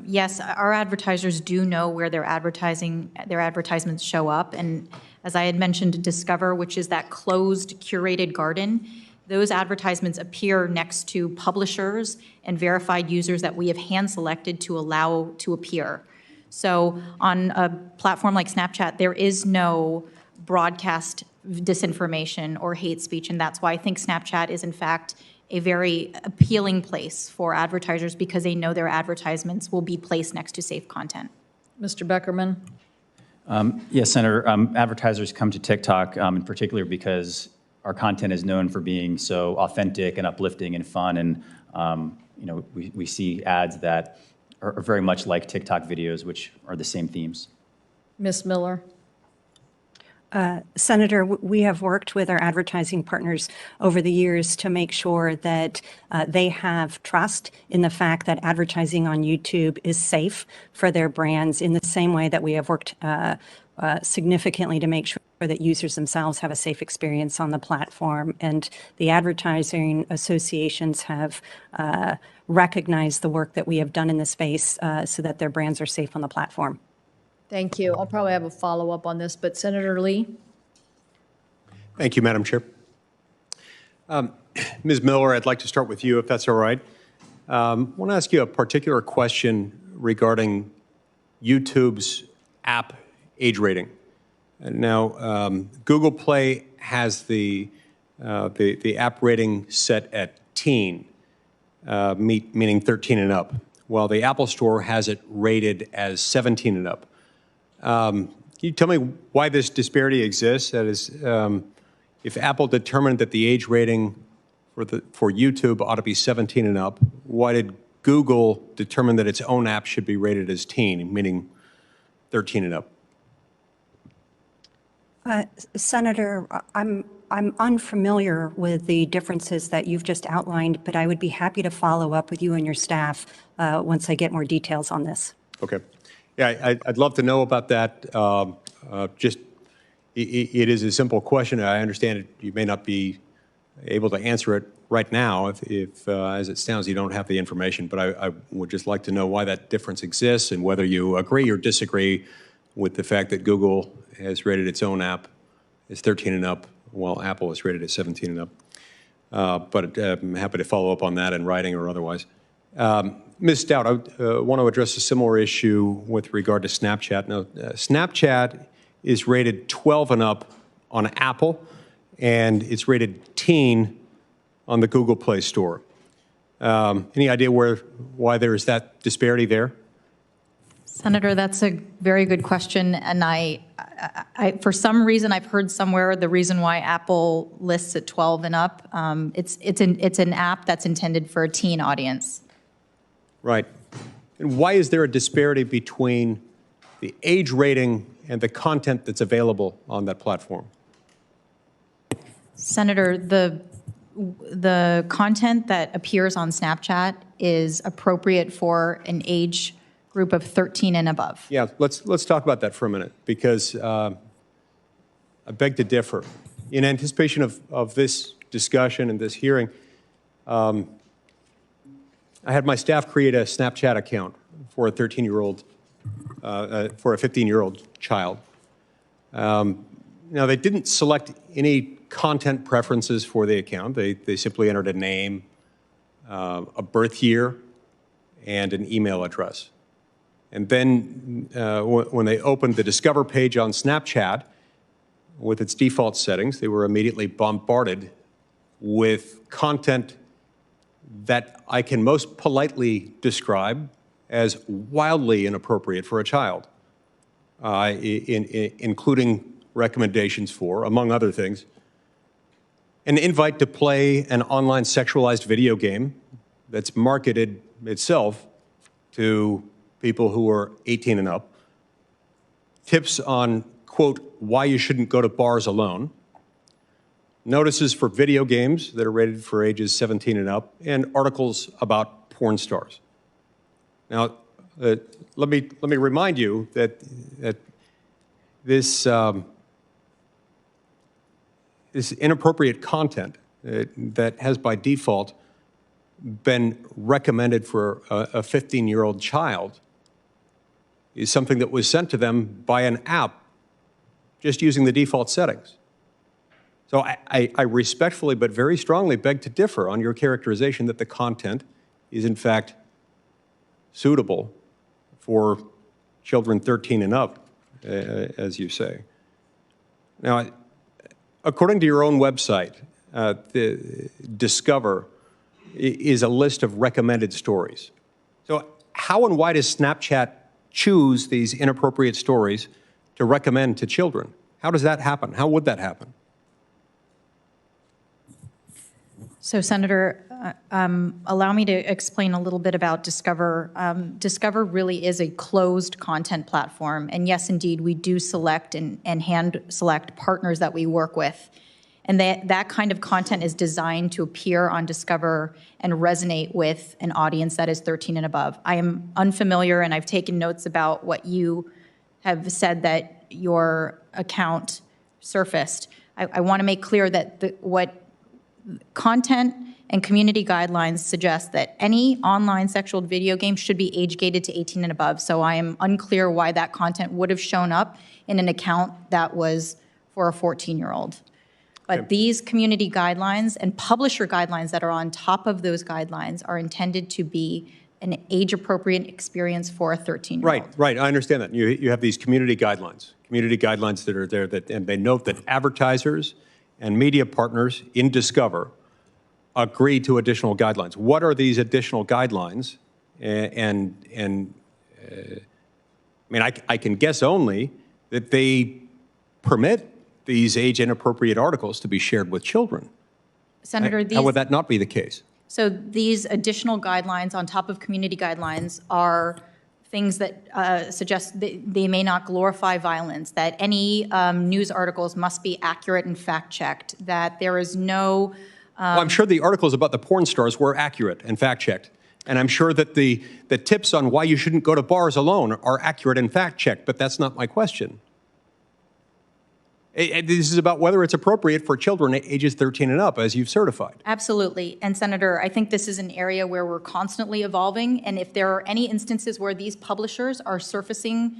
Yes, our advertisers do know where their advertisements show up. And as I had mentioned, Discover, which is that closed, curated garden, those advertisements appear next to publishers and verified users that we have hand-selected to allow to appear. So on a platform like Snapchat, there is no broadcast disinformation or hate speech, and that's why I think Snapchat is, in fact, a very appealing place for advertisers because they know their advertisements will be placed next to safe content. Mr. Beckerman? Yes, Senator. Advertisers come to TikTok in particular because our content is known for being so authentic and uplifting and fun, and you know, we see ads that are very much like TikTok videos, which are the same themes. Ms. Miller? Senator, we have worked with our advertising partners over the years to make sure that they have trust in the fact that advertising on YouTube is safe for their brands, in the same way that we have worked significantly to make sure that users themselves have a safe experience on the platform. And the advertising associations have recognized the work that we have done in this space so that their brands are safe on the platform. Thank you. I'll probably have a follow-up on this, but Senator Lee? Thank you, Madam Chair. Ms. Miller, I'd like to start with you, if that's all right. I want to ask you a particular question regarding YouTube's app age rating. Now, Google Play has the app rating set at teen, meaning 13 and up, while the Apple Store has it rated as 17 and up. Can you tell me why this disparity exists? That is, if Apple determined that the age rating for YouTube ought to be 17 and up, why did Google determine that its own app should be rated as teen, meaning 13 and up? Senator, I'm unfamiliar with the differences that you've just outlined, but I would be happy to follow up with you and your staff once I get more details on this. Okay. Yeah, I'd love to know about that. It is a simple question. I understand you may not be able to answer it right now if as it stands, you don't have the information. But I would just like to know why that difference exists and whether you agree or disagree with the fact that Google has rated its own app as 13 and up, while Apple has rated it 17 and up. But I'm happy to follow up on that in writing or otherwise. Ms. Stout, I want to address a similar issue with regard to Snapchat. Now, Snapchat is rated 12 and up on Apple, and it's rated teen on the Google Play Store. Any idea why there is that disparity there? Senator, that's a very good question, and I for some reason I've heard somewhere the reason why Apple lists at 12 and up. It's an app that's intended for a teen audience. Right. And why is there a disparity between the age rating and the content that's available on that platform? Senator, the content that appears on Snapchat is appropriate for an age group of 13 and above. Yeah, let's talk about that for a minute, because I beg to differ. In anticipation of this discussion and this hearing, I had my staff create a Snapchat account for a 13-year-old, for a 15-year-old child. Now, they didn't select any content preferences for the account. They simply entered a name, a birth year, and an email address. And then when they opened the Discover page on Snapchat, with its default settings, they were immediately bombarded with content that I can most politely describe as wildly inappropriate for a child, including recommendations for, among other things, an invite to play an online sexualized video game that's marketed itself to people who are 18 and up, tips on, quote, why you shouldn't go to bars alone, notices for video games that are rated for ages 17 and up, and articles about porn stars. Now, let me remind you that this inappropriate content that has by default been recommended for a 15-year-old child is something that was sent to them by an app just using the default settings. So I respectfully but very strongly beg to differ on your characterization that the content is in fact suitable for children 13 and up, as you say. Now, according to your own website, the Discover is a list of recommended stories. So how and why does Snapchat choose these inappropriate stories to recommend to children? How does that happen? How would that happen? So, Senator, allow me to explain a little bit about Discover. Discover really is a closed content platform, and yes, indeed, we do select and hand select partners that we work with. And that kind of content is designed to appear on Discover and resonate with an audience that is 13 and above. I am unfamiliar, and I've taken notes about what you have said that your account surfaced. I want to make clear that what content and community guidelines suggest that any online sexual video game should be age-gated to 18 and above. So I am unclear why that content would have shown up in an account that was for a 14-year-old. But these community guidelines and publisher guidelines that are on top of those guidelines are intended to be an age-appropriate experience for a 13-year-old. Right. I understand that. You have these community guidelines that are there, and they note that advertisers and media partners in Discover agree to additional guidelines. What are these additional guidelines? I mean, I can guess only that they permit these age-inappropriate articles to be shared with children. Senator, how would that not be the case? So these additional guidelines on top of community guidelines are things that suggest that they may not glorify violence, that any news articles must be accurate and fact-checked, that there is no... Well, I'm sure the articles about the porn stars were accurate and fact-checked. And I'm sure that the tips on why you shouldn't go to bars alone are accurate and fact-checked, but that's not my question. This is about whether it's appropriate for children ages 13 and up, as you've certified. Absolutely. And Senator, I think this is an area where we're constantly evolving. And if there are any instances where these publishers are surfacing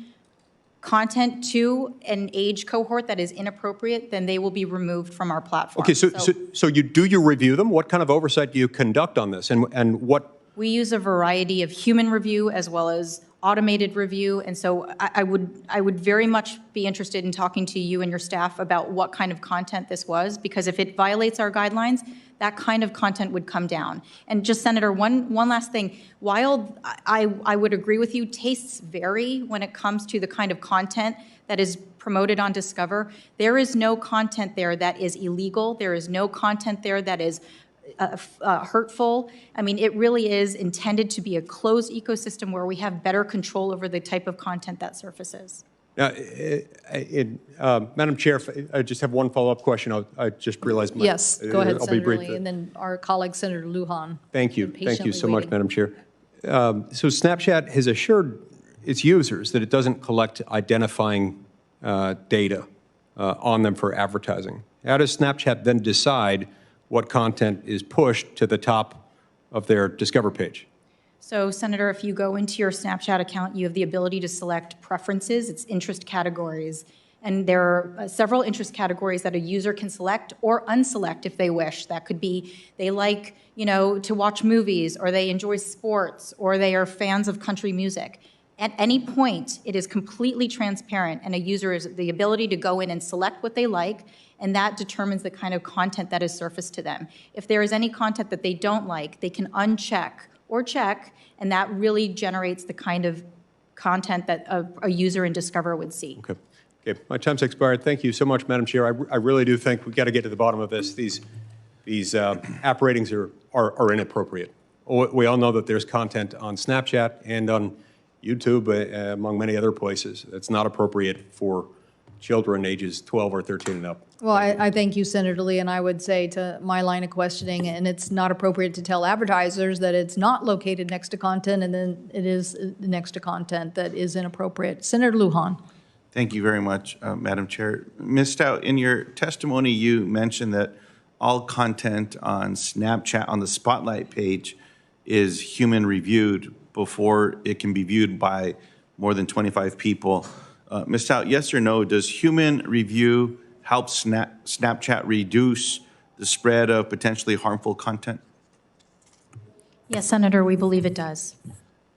content to an age cohort that is inappropriate, then they will be removed from our platform. Okay, so you review them? What kind of oversight do you conduct on this? And what? We use a variety of human review as well as automated review, and so I would very much be interested in talking to you and your staff about what kind of content this was, because if it violates our guidelines, that kind of content would come down. And just, Senator, one last thing. While I would agree with you, tastes vary when it comes to the kind of content that is promoted on Discover. There is no content there that is illegal. There is no content there that is hurtful. I mean, it really is intended to be a closed ecosystem where we have better control over the type of content that surfaces. Madam Chair, I just have one follow-up question. I just realized my... Yes, go ahead, I'll be Senator brief. Lee, and then our colleague, Senator Lujan. Thank you. Thank you so much, waiting. Madam Chair. So Snapchat has assured its users that it doesn't collect identifying data on them for advertising. How does Snapchat then decide what content is pushed to the top of their Discover page? So, Senator, if you go into your Snapchat account, you have the ability to select preferences, it's interest categories, and there are several interest categories that a user can select or unselect if they wish. That could be they like, to watch movies, or they enjoy sports, or they are fans of country music. At any point, it is completely transparent, and a user has the ability to go in and select what they like, and that determines the kind of content that is surfaced to them. If there is any content that they don't like, they can uncheck or check, and that really generates the kind of content that a user in Discover would see. Okay, my time's expired. Thank you so much, Madam Chair. I really do think we've got to get to the bottom of this. These app ratings are inappropriate. We all know that there's content on Snapchat and on YouTube, among many other places, that's not appropriate for children ages 12 or 13 and up. Well, I thank you, Senator Lee, and I would say to my line of questioning, and it's not appropriate to tell advertisers that it's not located next to content, and then it is next to content that is inappropriate. Senator Lujan. Thank you very much, Madam Chair. Ms. Stout, in your testimony, you mentioned that all content on Snapchat on the Spotlight page is human reviewed before it can be viewed by more than 25 people. Ms. Stout, yes or no, does human review help Snapchat reduce the spread of potentially harmful content? Yes, Senator, we believe it does.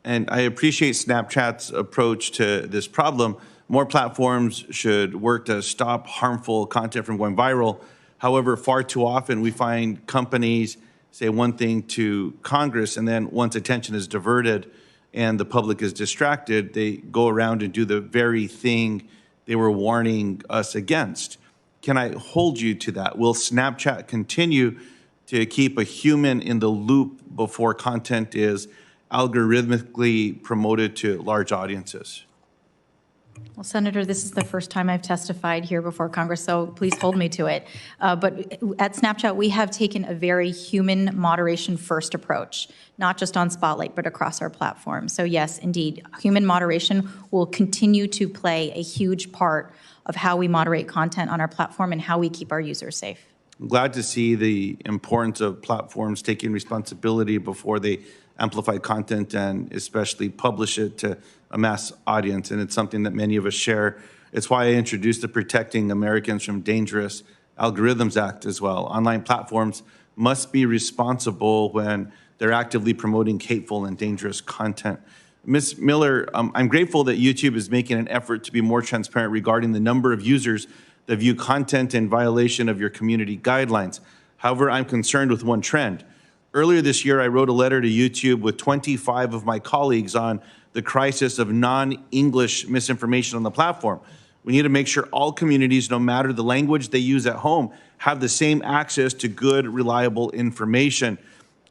And I appreciate Snapchat's approach to this problem. More platforms should work to stop harmful content from going viral. However, far too often we find companies say one thing to Congress, and then once attention is diverted and the public is distracted, they go around and do the very thing they were warning us against. Can I hold you to that? Will Snapchat continue to keep a human in the loop before content is algorithmically promoted to large audiences? Well, Senator, this is the first time I've testified here before Congress, so please hold me to it. But at Snapchat, we have taken a very human moderation first approach, not just on Spotlight, but across our platform. So yes, indeed, human moderation will continue to play a huge part of how we moderate content on our platform and how we keep our users safe. I'm glad to see the importance of platforms taking responsibility before they amplify content and especially publish it to a mass audience, and it's something that many of us share. It's why I introduced the Protecting Americans from Dangerous Algorithms Act as well. Online platforms must be responsible when they're actively promoting hateful and dangerous content. Ms. Miller, I'm grateful that YouTube is making an effort to be more transparent regarding the number of users that view content in violation of your community guidelines. However, I'm concerned with one trend. Earlier this year, I wrote a letter to YouTube with 25 of my colleagues on the crisis of non-English misinformation on the platform. We need to make sure all communities, no matter the language they use at home, have the same access to good, reliable information.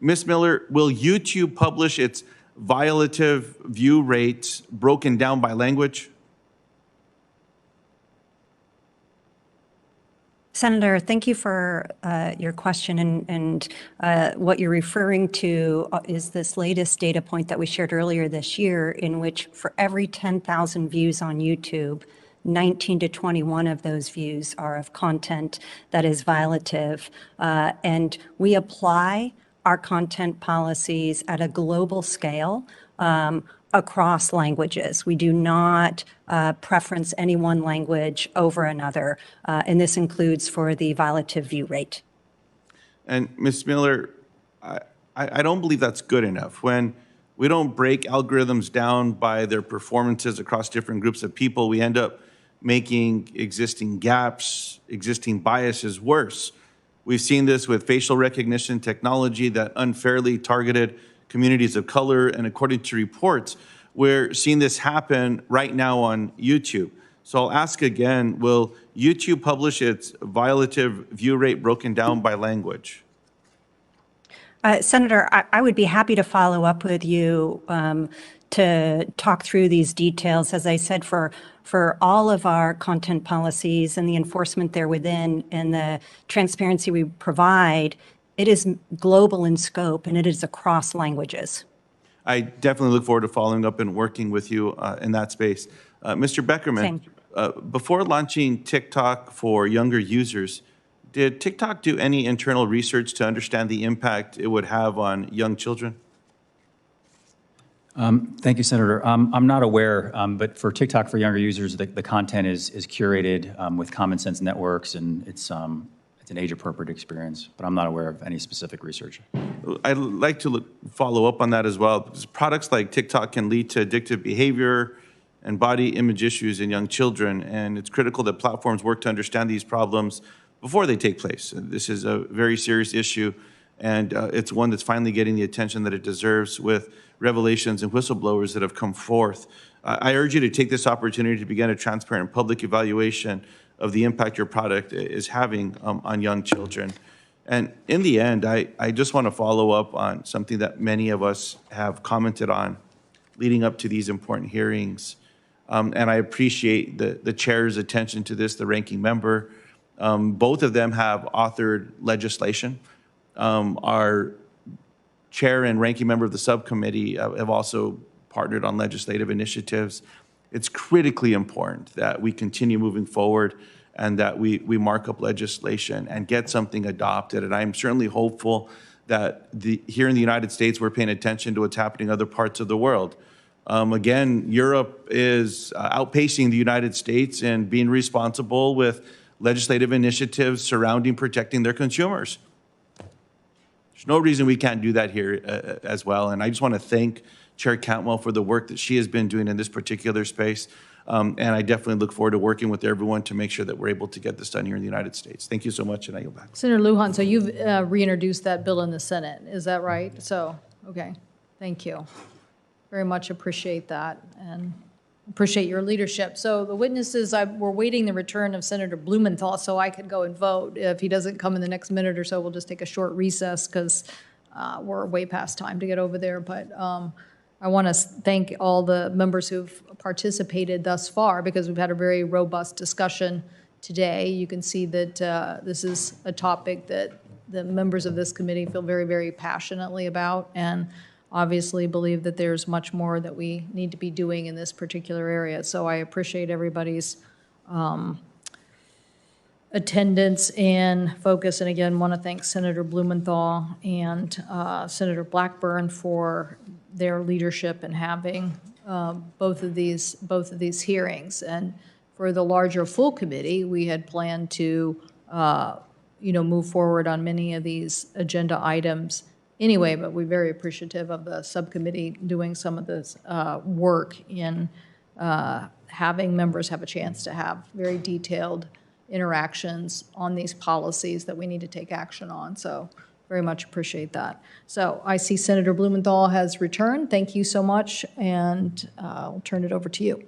Ms. Miller, will YouTube publish its violative view rates broken down by language? Senator, thank you for your question, and what you're referring to is this latest data point that we shared earlier this year, in which for every 10,000 views on YouTube, 19 to 21 of those views are of content that is violative. And we apply our content policies at a global scale across languages. We do not preference any one language over another, and this includes for the violative view rate. And Ms. Miller, I don't believe that's good enough. When we don't break algorithms down by their performances across different groups of people, we end up making existing gaps, existing biases worse. We've seen this with facial recognition technology that unfairly targeted communities of color, and according to reports, we're seeing this happen right now on YouTube. So I'll ask again, will YouTube publish its violative view rate broken down by language? Senator, I would be happy to follow up with you to talk through these details. As I said, for all of our content policies and the enforcement there within and the transparency we provide, it is global in scope and it is across languages. I definitely look forward to following up and working with you in that space. Mr. Beckerman, before launching TikTok for younger users, did TikTok do any internal research to understand the impact it would have on young children? Thank you, Senator. I'm not aware, but for TikTok for younger users, the content is curated with common sense networks, and it's an age-appropriate experience, but I'm not aware of any specific research. I'd like to follow up on that as well, because products like TikTok can lead to addictive behavior and body image issues in young children, and it's critical that platforms work to understand these problems before they take place. This is a very serious issue, and it's one that's finally getting the attention that it deserves with revelations and whistleblowers that have come forth. I urge you to take this opportunity to begin a transparent public evaluation of the impact your product is having on young children. And in the end, I just want to follow up on something that many of us have commented on leading up to these important hearings. And I appreciate the chair's attention to this, the ranking member. Both of them have authored legislation. Our chair and ranking member of the subcommittee have also partnered on legislative initiatives. It's critically important that we continue moving forward and that we mark up legislation and get something adopted. And I'm certainly hopeful that here in the United States, we're paying attention to what's happening in other parts of the world. Again, Europe is outpacing the United States in being responsible with legislative initiatives surrounding protecting their consumers. There's no reason we can't do that here as well. And I just want to thank Chair Cantwell for the work that she has been doing in this particular space. And I definitely look forward to working with everyone to make sure that we're able to get this done here in the United States. Thank you so much, and I yield back. Senator Lujan, so you've reintroduced that bill in the Senate, is that right? So, okay, thank you. Very much appreciate that and appreciate your leadership. So the witnesses, we're waiting the return of Senator Blumenthal so I could go and vote. If he doesn't come in the next minute or so, we'll just take a short recess because we're way past time to get over there. But I want to thank all the members who've participated thus far because we've had a very robust discussion today. You can see that this is a topic that the members of this committee feel very, very passionately about and obviously believe that there's much more that we need to be doing in this particular area. So I appreciate everybody's attendance and focus. And again, want to thank Senator Blumenthal and Senator Blackburn for their leadership in having both of these hearings. And for the larger full committee, we had planned to move forward on many of these agenda items anyway, but we're very appreciative of the subcommittee doing some of this work in having members have a chance to have very detailed interactions on these policies that we need to take action on. So very much appreciate that. So I see Senator Blumenthal has returned. Thank you so much, and I'll turn it over to you.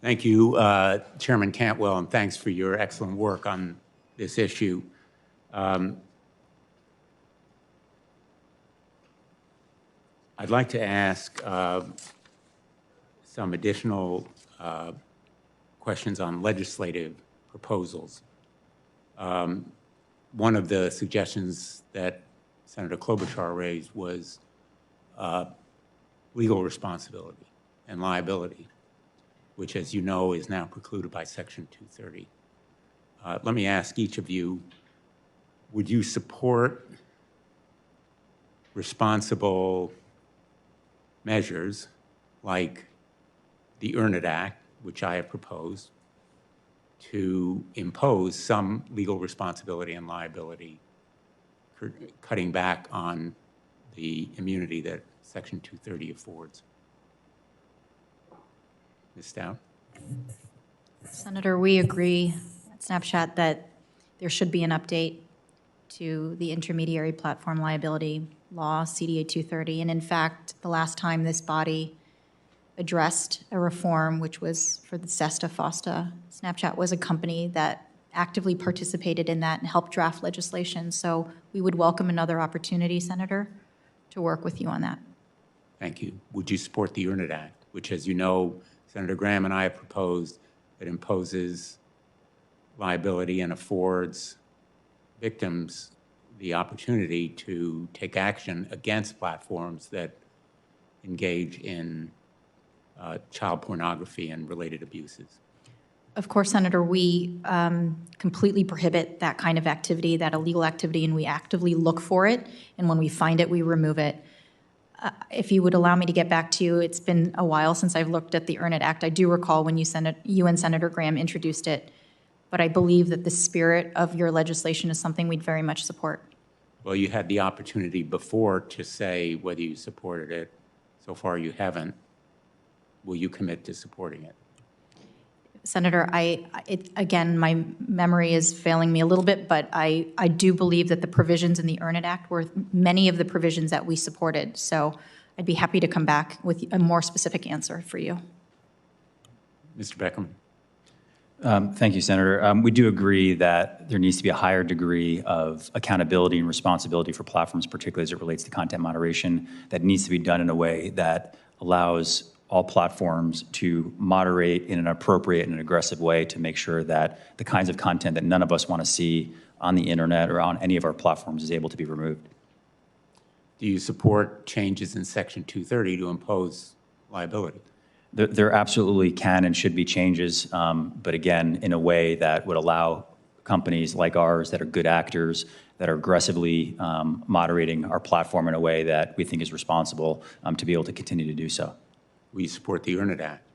Thank you, Chairman Cantwell, and thanks for your excellent work on this issue. I'd like to ask some additional questions on legislative proposals. One of the suggestions that Senator Klobuchar raised was legal responsibility and liability, which, as you know, is now precluded by Section 230. Let me ask each of you, would you support responsible measures like the Earn It Act, which I have proposed, to impose some legal responsibility and liability, cutting back on the immunity that Section 230 affords? Ms. Stout? Senator, we agree at Snapchat that there should be an update to the intermediary platform liability law, CDA 230. And in fact, the last time this body addressed a reform, which was for the SESTA FOSTA, Snapchat was a company that actively participated in that and helped draft legislation. So we would welcome another opportunity, Senator, to work with you on that. Thank you. Would you support the Earn It Act, which, as you know, Senator Graham and I have proposed, that imposes liability and affords victims the opportunity to take action against platforms that engage in child pornography and related abuses? Of course, Senator, we completely prohibit that kind of activity, that illegal activity, and we actively look for it. And when we find it, we remove it. If you would allow me to get back to you, it's been a while since I've looked at the Earn It Act. I do recall when you and Senator Graham introduced it, but I believe that the spirit of your legislation is something we'd very much support. Well, you had the opportunity before to say whether you supported it. So far, you haven't. Will you commit to supporting it? Senator, again, my memory is failing me a little bit, but I do believe that the provisions in the Earn It Act were many of the provisions that we supported. So I'd be happy to come back with a more specific answer for you. Mr. Beckerman. Thank you, Senator. We do agree that there needs to be a higher degree of accountability and responsibility for platforms, particularly as it relates to content moderation, that needs to be done in a way that allows all platforms to moderate in an appropriate and aggressive way to make sure that the kinds of content that none of us want to see on the internet or on any of our platforms is able to be removed. Do you support changes in Section 230 to impose liability? There absolutely can and should be changes, but again, in a way that would allow companies like ours that are good actors, that are aggressively moderating our platform in a way that we think is responsible, to be able to continue to do so. Will you support the Earn It Act?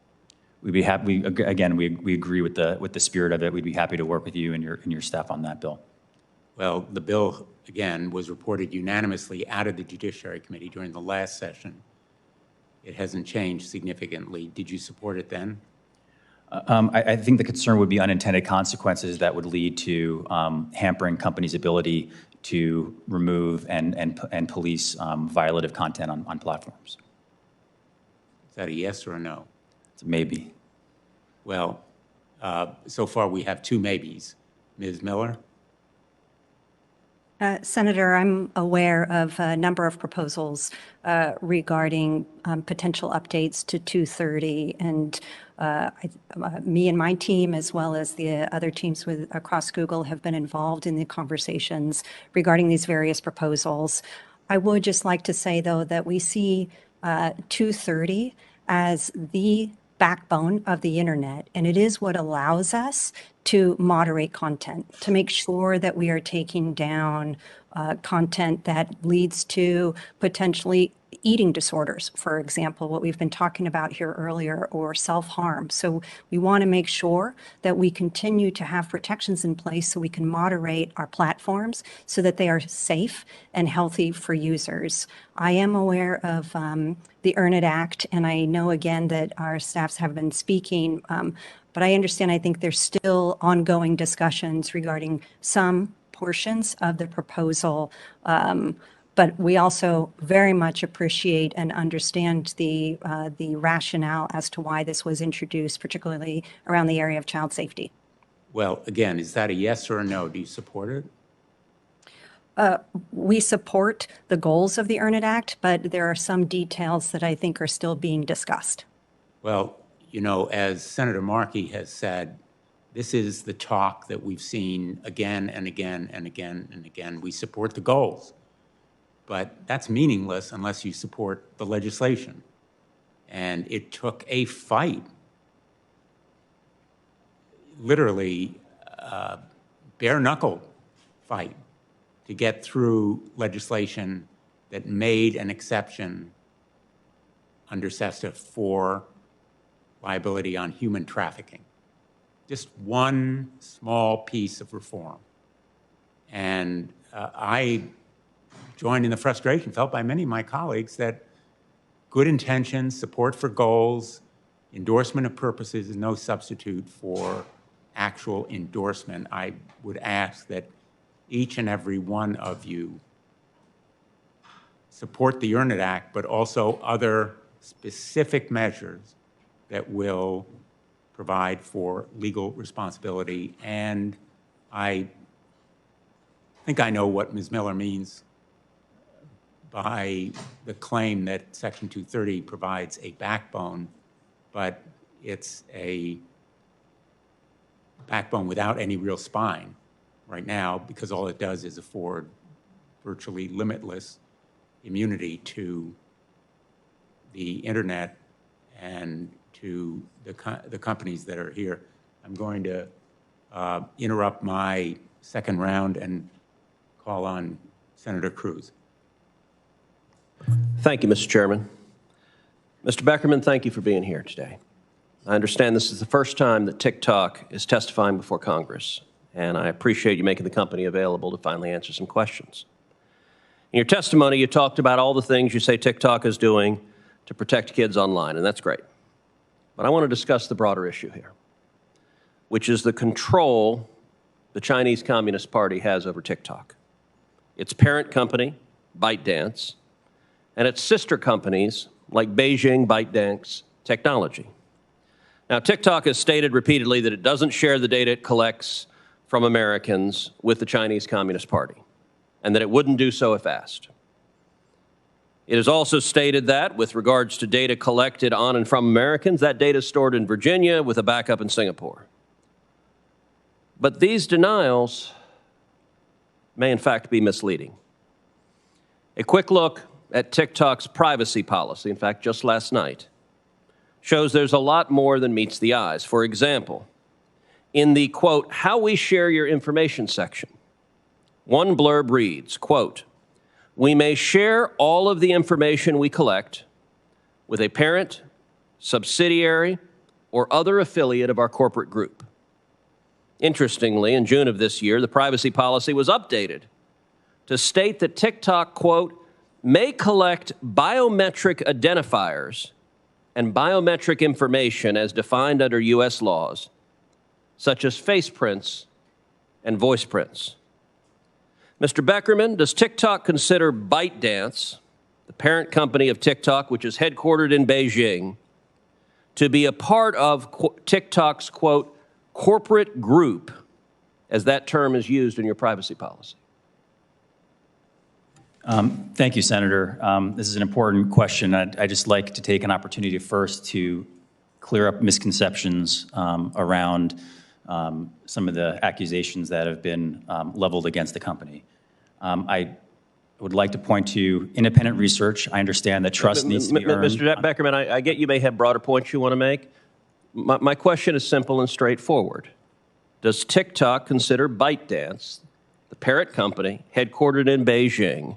We'd be happy. Again, we agree with the spirit of it. We'd be happy to work with you and your staff on that bill. Well, the bill, again, was reported unanimously out of the Judiciary Committee during the last session. It hasn't changed significantly. Did you support it then? I think the concern would be unintended consequences that would lead to hampering companies' ability to remove and police violative content on platforms. Is that a yes or a no? It's a maybe. Well, so far we have two maybes. Ms. Miller? Senator, I'm aware of a number of proposals regarding potential updates to 230, and me and my team, as well as the other teams across Google, have been involved in the conversations regarding these various proposals. I would just like to say, though, that we see 230 as the backbone of the internet, and it is what allows us to moderate content, to make sure that we are taking down content that leads to potentially eating disorders, for example, what we've been talking about here earlier, or self-harm. So we want to make sure that we continue to have protections in place so we can moderate our platforms so that they are safe and healthy for users. I am aware of the Earn It Act, and I know again that our staffs have been speaking, but I understand, I think there's still ongoing discussions regarding some portions of the proposal. But we also very much appreciate and understand the rationale as to why this was introduced, particularly around the area of child safety. Well, again, is that a yes or a no? Do you support it? We support the goals of the Earn It Act, but there are some details that I think are still being discussed. Well, you know, as Senator Markey has said, this is the talk that we've seen again and again and again and again. We support the goals, but that's meaningless unless you support the legislation. And it took a fight, literally bare knuckle fight, to get through legislation that made an exception under SESTA for liability on human trafficking. Just one small piece of reform. And I joined in the frustration felt by many of my colleagues that good intentions, support for goals, endorsement of purposes is no substitute for actual endorsement. I would ask that each and every one of you support the Earn It Act, but also other specific measures that will provide for legal responsibility. And I think I know what Ms. Miller means by the claim that Section 230 provides a backbone, but it's a backbone without any real spine right now, because all it does is afford virtually limitless immunity to the internet and to the companies that are here. I'm going to interrupt my second round and call on Senator Cruz. Thank you, Mr. Chairman. Mr. Beckerman, thank you for being here today. I understand this is the first time that TikTok is testifying before Congress, and I appreciate you making the company available to finally answer some questions. In your testimony, you talked about all the things you say TikTok is doing to protect kids online, and that's great. But I want to discuss the broader issue here, which is the control the Chinese Communist Party has over TikTok. Its parent company, ByteDance, and its sister companies like Beijing ByteDance Technology. Now, TikTok has stated repeatedly that it doesn't share the data it collects from Americans with the Chinese Communist Party, and that it wouldn't do so if asked. It has also stated that, with regards to data collected on and from Americans, that data is stored in Virginia with a backup in Singapore. But these denials may in fact be misleading. A quick look at TikTok's privacy policy, in fact, just last night, shows there's a lot more than meets the eyes. For example, in the, quote, how we share your information section, one blurb reads, quote, we may share all of the information we collect with a parent, subsidiary, or other affiliate of our corporate group. Interestingly, in June of this year, the privacy policy was updated to state that TikTok, quote, may collect biometric identifiers and biometric information as defined under U.S. laws, such as face prints and voice prints. Mr. Beckerman, does TikTok consider ByteDance, the parent company of TikTok, which is headquartered in Beijing, to be a part of TikTok's, quote, corporate group, as that term is used in your privacy policy? Thank you, Senator. This is an important question. I'd just like to take an opportunity first to clear up misconceptions around some of the accusations that have been leveled against the company. I would like to point to independent research. I understand that trust needs to be earned. Mr. Beckerman, I get you may have broader points you want to make. My question is simple and straightforward. Does TikTok consider ByteDance, the parent company headquartered in Beijing,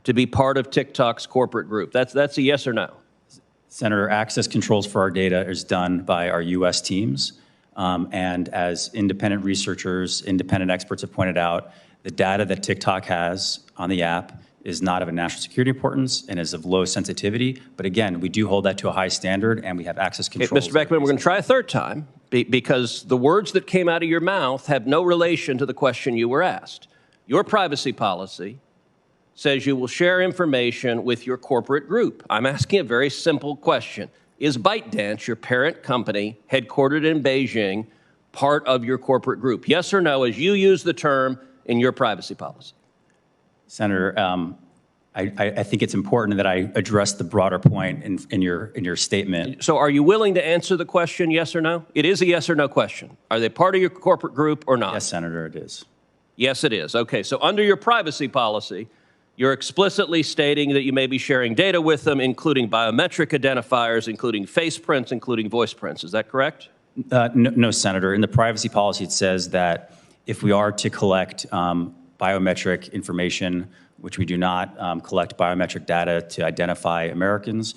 to be part of TikTok's corporate group? That's a yes or no. Senator, access controls for our data is done by our U.S. teams. And as independent researchers, independent experts have pointed out, the data that TikTok has on the app is not of a national security importance and is of low sensitivity. But again, we do hold that to a high standard, and we have access controls. Mr. Beckerman, we're going to try a third time because the words that came out of your mouth have no relation to the question you were asked. Your privacy policy says you will share information with your corporate group. I'm asking a very simple question. Is ByteDance, your parent company, headquartered in Beijing, part of your corporate group? Yes or no, as you use the term in your privacy policy? Senator, I think it's important that I address the broader point in your statement. So are you willing to answer the question, yes or no? It is a yes or no question. Are they part of your corporate group or not? Yes, Senator, it is. Yes, it is. Okay, so under your privacy policy, You're explicitly stating that you may be sharing data with them, including biometric identifiers, including face prints, including voice prints. Is that correct? No, Senator. In the privacy policy, it says that if we are to collect biometric information, which we do not collect biometric data to identify Americans,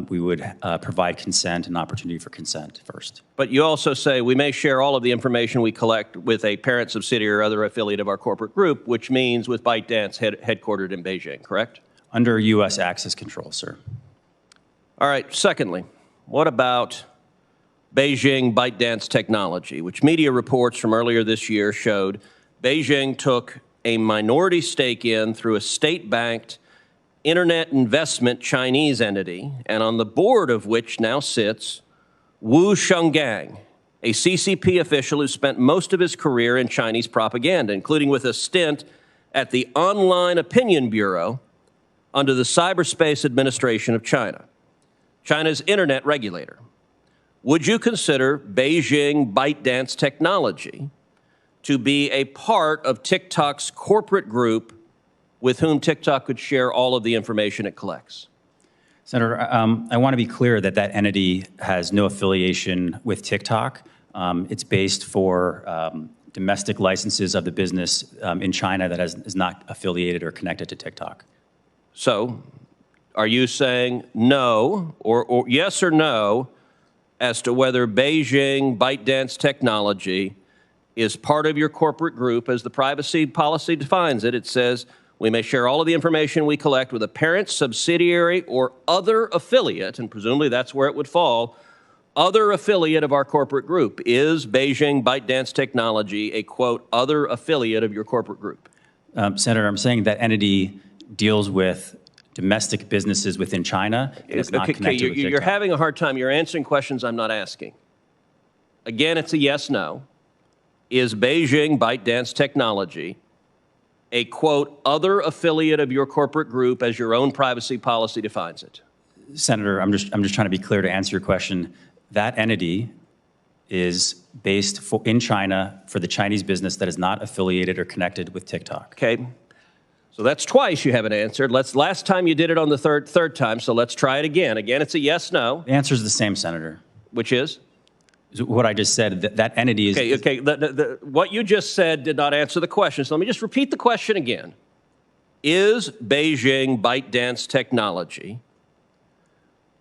we would provide consent and opportunity for consent first. But you also say we may share all of the information we collect with a parent, subsidiary, or other affiliate of our corporate group, which means with ByteDance headquartered in Beijing, correct? Under U.S. access control, sir. All right. Secondly, what about Beijing ByteDance technology, which media reports from earlier this year showed Beijing took a minority stake in through a state-backed internet investment Chinese entity, and on the board of which now sits Wu Shenggang, a CCP official who spent most of his career in Chinese propaganda, including with a stint at the Online Opinion Bureau under the Cyberspace Administration of China, China's internet regulator. Would you consider Beijing ByteDance technology to be a part of TikTok's corporate group with whom TikTok could share all of the information it collects? Senator, I want to be clear that that entity has no affiliation with TikTok. It's based for domestic licenses of the business in China that is not affiliated or connected to TikTok. So, are you saying no, or yes or no, as to whether Beijing ByteDance technology is part of your corporate group? As the privacy policy defines it, it says we may share all of the information we collect with a parent, subsidiary, or other affiliate, and presumably that's where it would fall, other affiliate of our corporate group. Is Beijing ByteDance technology a, quote, other affiliate of your corporate group? Senator, I'm saying that entity deals with domestic businesses within China. It's not connected with TikTok. You're having a hard time. You're answering questions I'm not asking. Again, it's a yes-no. Is Beijing ByteDance technology a, quote, other affiliate of your corporate group as your own privacy policy defines it? Senator, I'm just trying to be clear to answer your question. That entity is based in China for the Chinese business that is not affiliated or connected with TikTok. Okay. So that's twice you haven't answered. Last time you did it on the third time, so let's try it again. Again, it's a yes-no. The answer is the same, Senator. Which is? What I just said, that entity is... Okay. What you just said did not answer the question, so let me just repeat the question again. Is Beijing ByteDance technology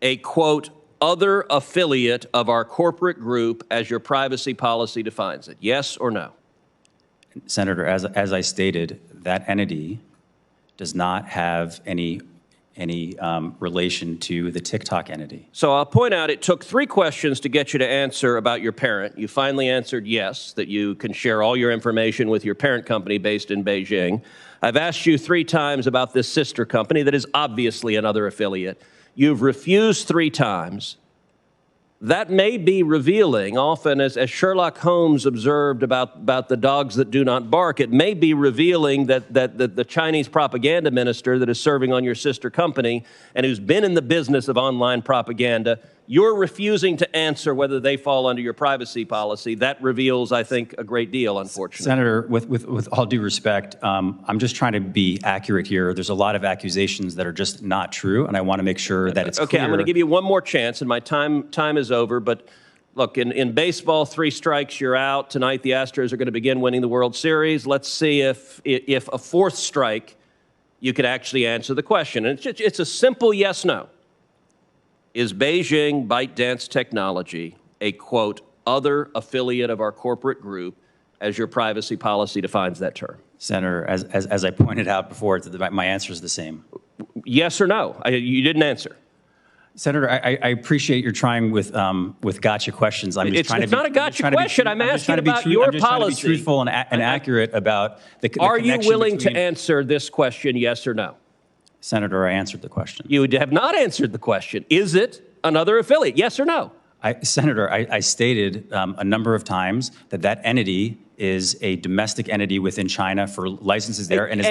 a, quote, other affiliate of our corporate group as your privacy policy defines it? Yes or no? Senator, as I stated, that entity does not have any relation to the TikTok entity. So I'll point out it took 3 questions to get you to answer about your parent. You finally answered yes, that you can share all your information with your parent company based in Beijing. I've asked you 3 times about this sister company that is obviously another affiliate. You've refused 3 times. That may be revealing, often as Sherlock Holmes observed about the dogs that do not bark, it may be revealing that the Chinese propaganda minister that is serving on your sister company and who's been in the business of online propaganda, you're refusing to answer whether they fall under your privacy policy. That reveals, I think, a great deal, unfortunately. Senator, with all due respect, I'm just trying to be accurate here. There's a lot of accusations that are just not true, and I want to make sure that it's clear. Okay, I'm going to give you one more chance, and my time is over. But look, in baseball, 3 strikes, you're out. Tonight, the Astros are going to begin winning the World Series. Let's see if a 4th strike, you could actually answer the question. And it's a simple yes/no. Is Beijing ByteDance technology a, quote, other affiliate of our corporate group as your privacy policy defines that term? Senator, as I pointed out before, my answer is the same. Yes or no? You didn't answer. Senator, I appreciate your trying with gotcha questions. It's not a gotcha question. I'm asking about your policy. I'm just trying to be truthful and accurate about the connection. Are you willing to answer this question, yes or no? Senator, I answered the question. You have not answered the question. Is it another affiliate, yes or no? Senator, I stated a number of times that entity is a domestic entity within China for licenses there. And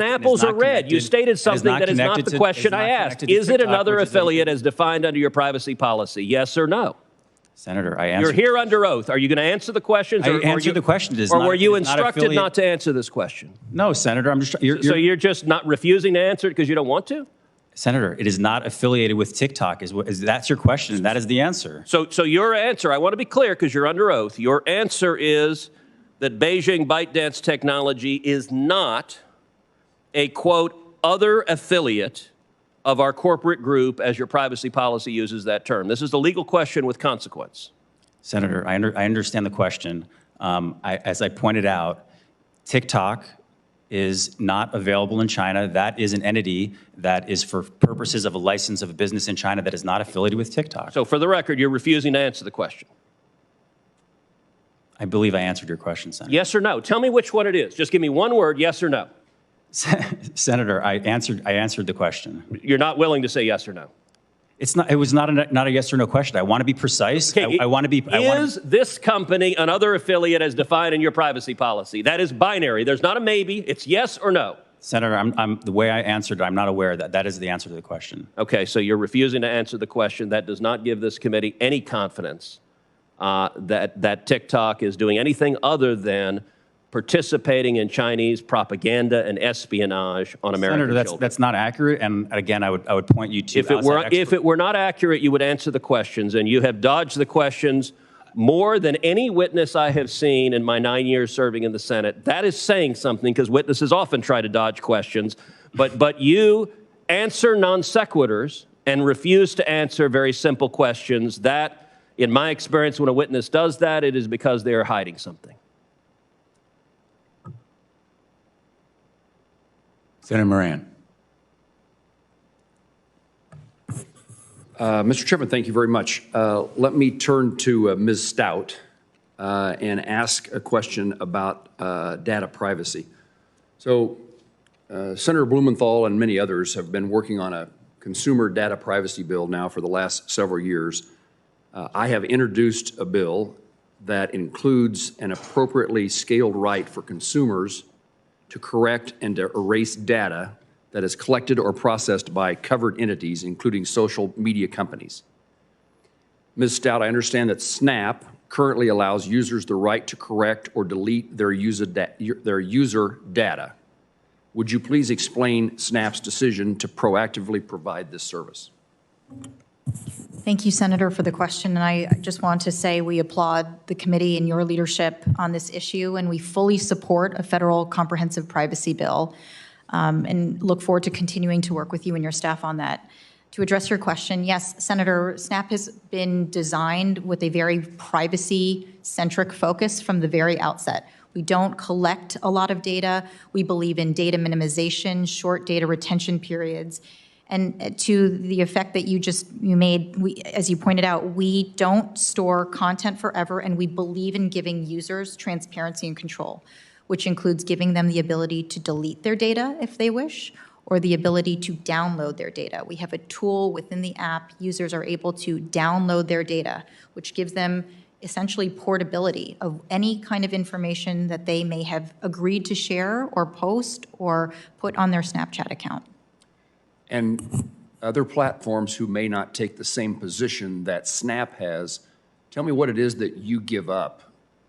apples are red. You stated something that is not the question I asked. Is it another affiliate as defined under your privacy policy, yes or no? Senator, I You're answered. here under oath. Are you going to answer the questions? I or answered the question. It is Or not- were you it is not instructed affiliate- not to answer this question? No, Senator, I'm just, So you're just not refusing to answer it because you don't want to? Senator, it is not affiliated with TikTok. That's your question, and that is the answer. So your answer, I want to be clear because you're under oath. Your answer is that Beijing ByteDance technology is not a, quote, other affiliate of our corporate group, as your privacy policy uses that term. This is a legal question with consequence. Senator, I understand the question. As I pointed out, TikTok is not available in China. That is an entity that is for purposes of a license of a business in China that is not affiliated with TikTok. So for the record, you're refusing to answer the question. I believe I answered your question, Senator. Yes or no? Tell me which one it is. Just give me one word, yes or no. Senator, I answered the question. You're not willing to say yes or no. It was not a yes or no question. I want to be precise. Okay, I want to be. Is this company another affiliate as defined in your privacy policy? That is binary. There's not a maybe. It's yes or no. Senator, the way I answered, I'm not aware that that is the answer to the question. Okay, so you're refusing to answer the question. That does not give this committee any confidence that TikTok is doing anything other than participating in Chinese propaganda and espionage on American Senator, children. that's not accurate. And again, I would point you to If it were not accurate, you would answer the questions, and you have dodged the questions more than any witness I have seen in my 9 years serving in the Senate. That is saying something, because witnesses often try to dodge questions, but you answer non sequiturs and refuse to answer very simple questions. That, in my experience, when a witness does that, it is because they are hiding something. Senator Moran. Mr. Chairman, thank you very much. Let me turn to Ms. Stout and ask a question about data privacy. So Senator Blumenthal and many others have been working on a consumer data privacy bill now for the last several years. I have introduced a bill that includes an appropriately scaled right for consumers to correct and to erase data that is collected or processed by covered entities, including social media companies. Ms. Stout, I understand that Snap currently allows users the right to correct or delete their user data. Would you please explain Snap's decision to proactively provide this service? Thank you, Senator, for the question. And I just want to say we applaud the committee and your leadership on this issue, and we fully support a federal comprehensive privacy bill and look forward to continuing to work with you and your staff on that. To address your question, yes, Senator, Snap has been designed with a very privacy-centric focus from the very outset. We don't collect a lot of data. We believe in data minimization, short data retention periods. And to the effect that you made, as you pointed out, we don't store content forever, and we believe in giving users transparency and control, which includes giving them the ability to delete their data if they wish, or the ability to download their data. We have a tool within the app. Users are able to download their data, which gives them essentially portability of any kind of information that they may have agreed to share or post or put on their Snapchat account. And other platforms who may not take the same position that Snap has, tell me what it is that you give up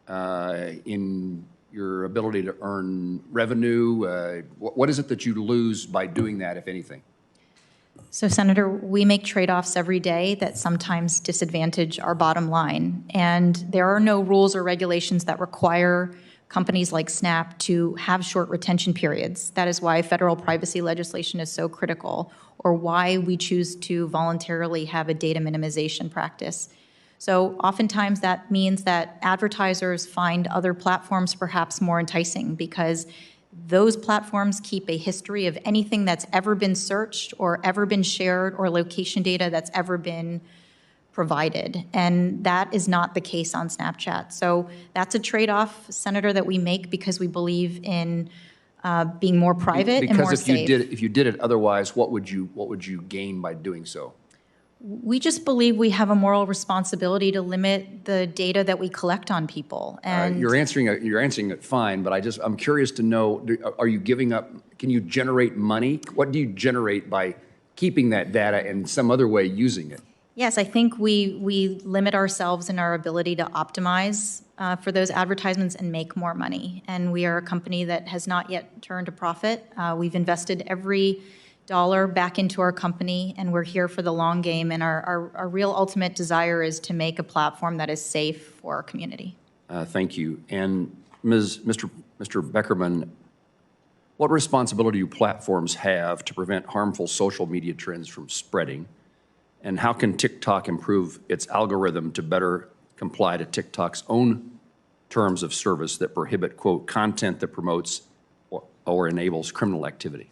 in your ability to earn revenue. What is it that you lose by doing that, if anything? So, Senator, we make trade-offs every day that sometimes disadvantage our bottom line. And there are no rules or regulations that require companies like Snap to have short retention periods. That is why federal privacy legislation is so critical, or why we choose to voluntarily have a data minimization practice. So oftentimes that means that advertisers find other platforms perhaps more enticing because those platforms keep a history of anything that's ever been searched or ever been shared or location data that's ever been provided. And that is not the case on Snapchat. So that's a trade-off, Senator, that we make because we believe in being more private and more safe. Because if you did it otherwise, what would you gain by doing so? We just believe we have a moral responsibility to limit the data that we collect on people. And you're answering it fine, but I'm curious to know, are you giving up, can you generate money? What do you generate by keeping that data and some other way using it? Yes, I think we limit ourselves in our ability to optimize for those advertisements and make more money. And we are a company that has not yet turned a profit. We've invested every dollar back into our company, and we're here for the long game. And our real ultimate desire is to make a platform that is safe for our community. Thank you. And Mr. Beckerman, what responsibility do platforms have to prevent harmful social media trends from spreading? And how can TikTok improve its algorithm to better comply to TikTok's own terms of service that prohibit, quote, content that promotes or enables criminal activity?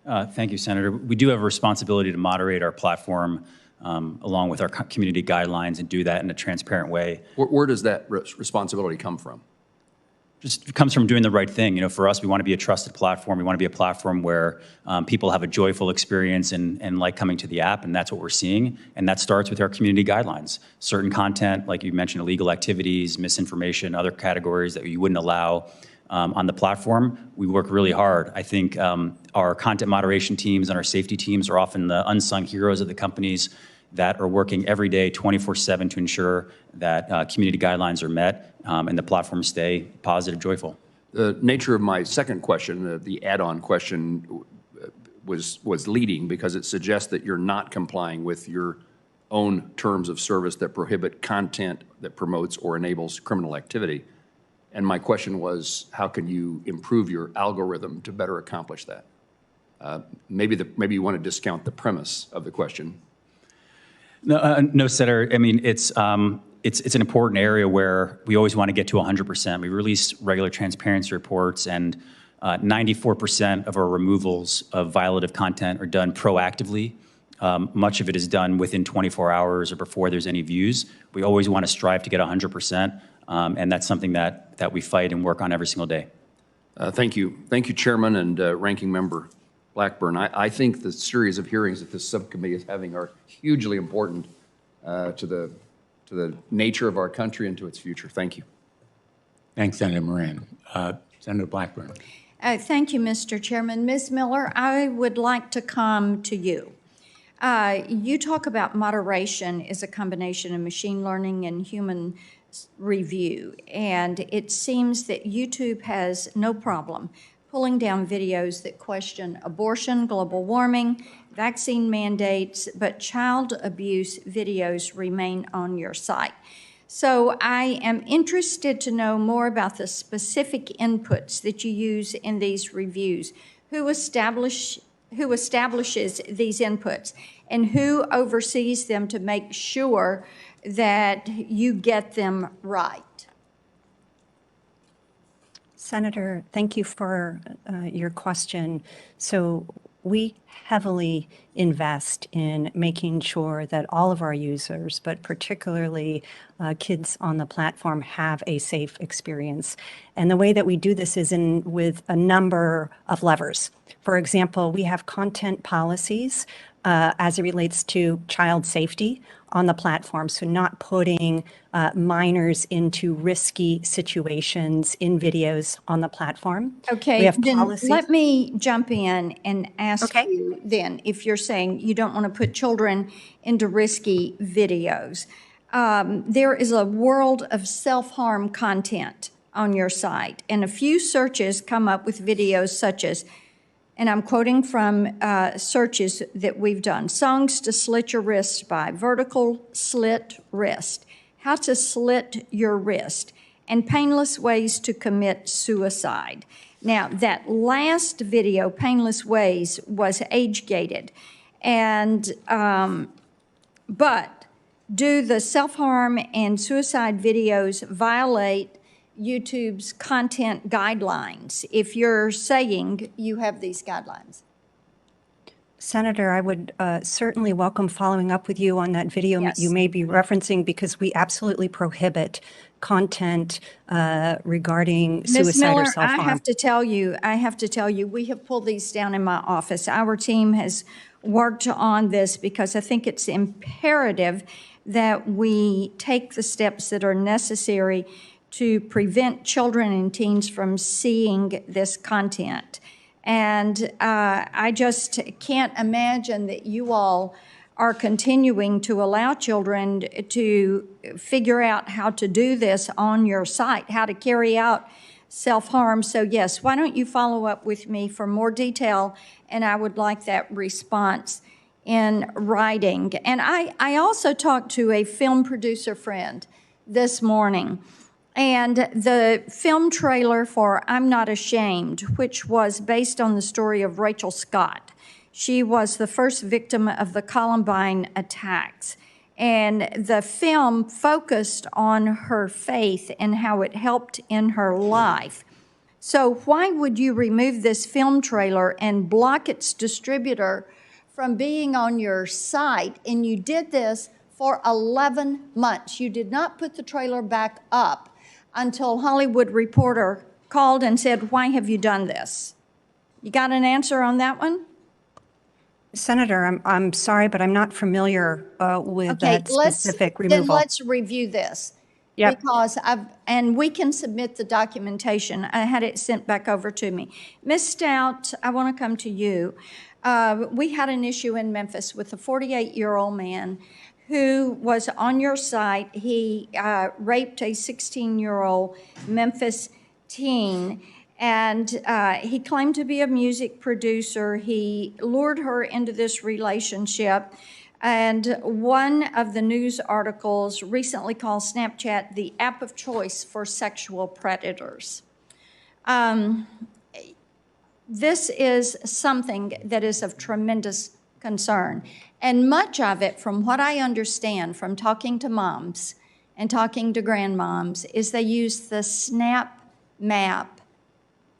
Thank you, Senator. We do have a responsibility to moderate our platform along with our community guidelines and do that in a transparent way. Where does that responsibility come from? Just comes from doing the right thing. You know, for us, we want to be a trusted platform. We want to be a platform where people have a joyful experience and like coming to the app, and that's what we're seeing. And that starts with our community guidelines. Certain content, like you mentioned, illegal activities, misinformation, other categories that you wouldn't allow on the platform, we work really hard. I think our content moderation teams and our safety teams are often the unsung heroes of the companies that are working every day 24/7 to ensure that community guidelines are met and the platforms stay positive, joyful. The nature of my second question, the add-on question, was leading because it suggests that you're not complying with your own terms of service that prohibit content that promotes or enables criminal activity. And my question was, how can you improve your algorithm to better accomplish that? Maybe you want to discount the premise of the question. No, Senator. I mean, it's an important area where we always want to get to 100%. We release regular transparency reports, and 94% of our removals of violative content are done proactively. Much of it is done within 24 hours or before there's any views. We always want to strive to get 100%, and that's something that we fight and work on every single day. Thank you. Thank you, Chairman and Ranking Member Blackburn. I think the series of hearings that this subcommittee is having are hugely important to the nature of our country and to its future. Thank you. Thanks, Senator Moran. Senator Blackburn. Thank you, Mr. Chairman. Ms. Miller, I would like to come to you. You talk about moderation as a combination of machine learning and human review, and it seems that YouTube has no problem pulling down videos that question abortion, global warming, vaccine mandates, but child abuse videos remain on your site. So I am interested to know more about the specific inputs that you use in these reviews. Who establishes these inputs, and who oversees them to make sure that you get them right? Senator, thank you for your question. So we heavily invest in making sure that all of our users, but particularly kids on the platform, have a safe experience. And the way that we do this is with a number of levers. For example, we have content policies as it relates to child safety on the platform, so not putting minors into risky situations in videos on the platform. Okay, we have then policies. let me jump in and ask you then, if you're saying you don't want to put children into risky videos. There is a world of self-harm content on your site, and a few searches come up with videos such as, and I'm quoting from searches that we've done, songs to slit your wrist by, vertical slit wrist, how to slit your wrist, and painless ways to commit suicide. Now, that last video, Painless Ways, was age-gated, and but do the self-harm and suicide videos violate YouTube's content guidelines, if you're saying you have these guidelines? Senator, I would certainly welcome following up with you on that video you may be referencing, because we absolutely prohibit content regarding suicide or self-harm. I have to tell you, we have pulled these down in my office. Our team has worked on this because I think it's imperative that we take the steps that are necessary to prevent children and teens from seeing this content. And I just can't imagine that you all are continuing to allow children to figure out how to do this on your site, how to carry out self-harm. So yes, why don't you follow up with me for more detail, and I would like that response in writing. And I also talked to a film producer friend this morning, and the film trailer for I'm Not Ashamed, which was based on the story of Rachel Scott. She was the first victim of the Columbine attacks. And the film focused on her faith and how it helped in her life. So why would you remove this film trailer and block its distributor from being on your site? And you did this for 11 months. You did not put the trailer back up until Hollywood Reporter called and said, why have you done this? You got an answer on that one? Senator, I'm sorry, but I'm not familiar with that specific removal. Then let's review this. Yep. Because and we can submit the documentation. I had it sent back over to me. Ms. Stout, I want to come to you. We had an issue in Memphis with a 48-year-old man who was on your site. He raped a 16-year-old Memphis teen. And he claimed to be a music producer. He lured her into this relationship. And one of the news articles recently called Snapchat the app of choice for sexual predators. This is something that is of tremendous concern. And much of it, from what I understand from talking to moms and talking to grandmoms, is they use the Snap Map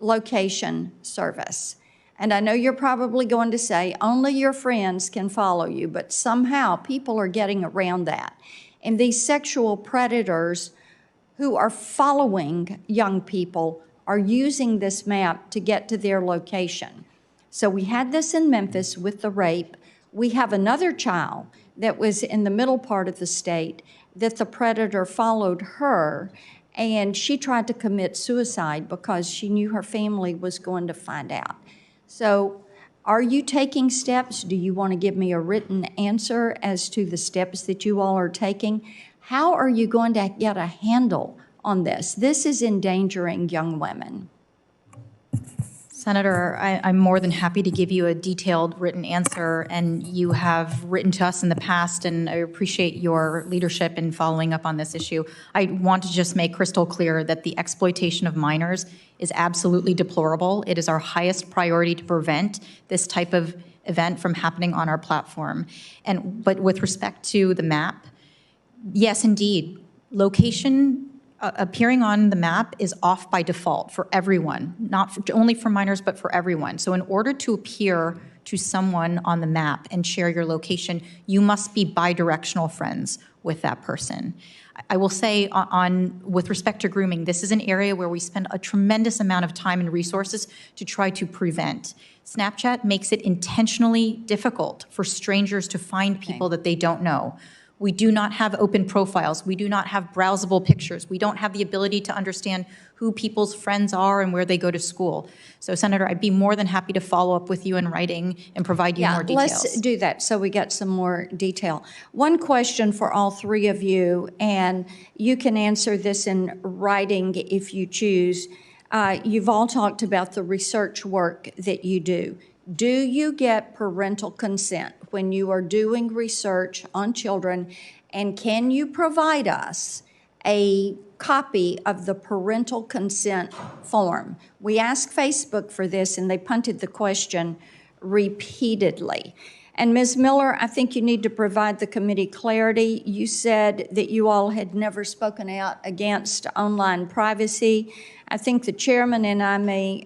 location service. And I know you're probably going to say only your friends can follow you, but somehow people are getting around that. And these sexual predators who are following young people are using this map to get to their location. So we had this in Memphis with the rape. We have another child that was in the middle part of the state that the predator followed her, and she tried to commit suicide because she knew her family was going to find out. So are you taking steps? Do you want to give me a written answer as to the steps that you all are taking? How are you going to get a handle on this? This is endangering young women. Senator, I'm more than happy to give you a detailed written answer, and you have written to us in the past, and I appreciate your leadership in following up on this issue. I want to just make crystal clear that the exploitation of minors is absolutely deplorable. It is our highest priority to prevent this type of event from happening on our platform. But with respect to the map, yes, indeed, location appearing on the map is off by default for everyone, not only for minors, but for everyone. So in order to appear to someone on the map and share your location, you must be bi-directional friends with that person. I will say with respect to grooming, this is an area where we spend a tremendous amount of time and resources to try to prevent. Snapchat makes it intentionally difficult for strangers to find people that they don't know. We do not have open profiles. We do not have browsable pictures. We don't have the ability to understand who people's friends are and where they go to school. So, Senator, I'd be more than happy to follow up with you in writing and provide you more details. Let's do that so we get some more detail. One question for all three of you, and you can answer this in writing if you choose. You've all talked about the research work that you do. Do you get parental consent when you are doing research on children, and can you provide us a copy of the parental consent form? We asked Facebook for this, and they punted the question repeatedly. And Ms. Miller, I think you need to provide the committee clarity. You said that you all had never spoken out against online privacy. I think the chairman and I may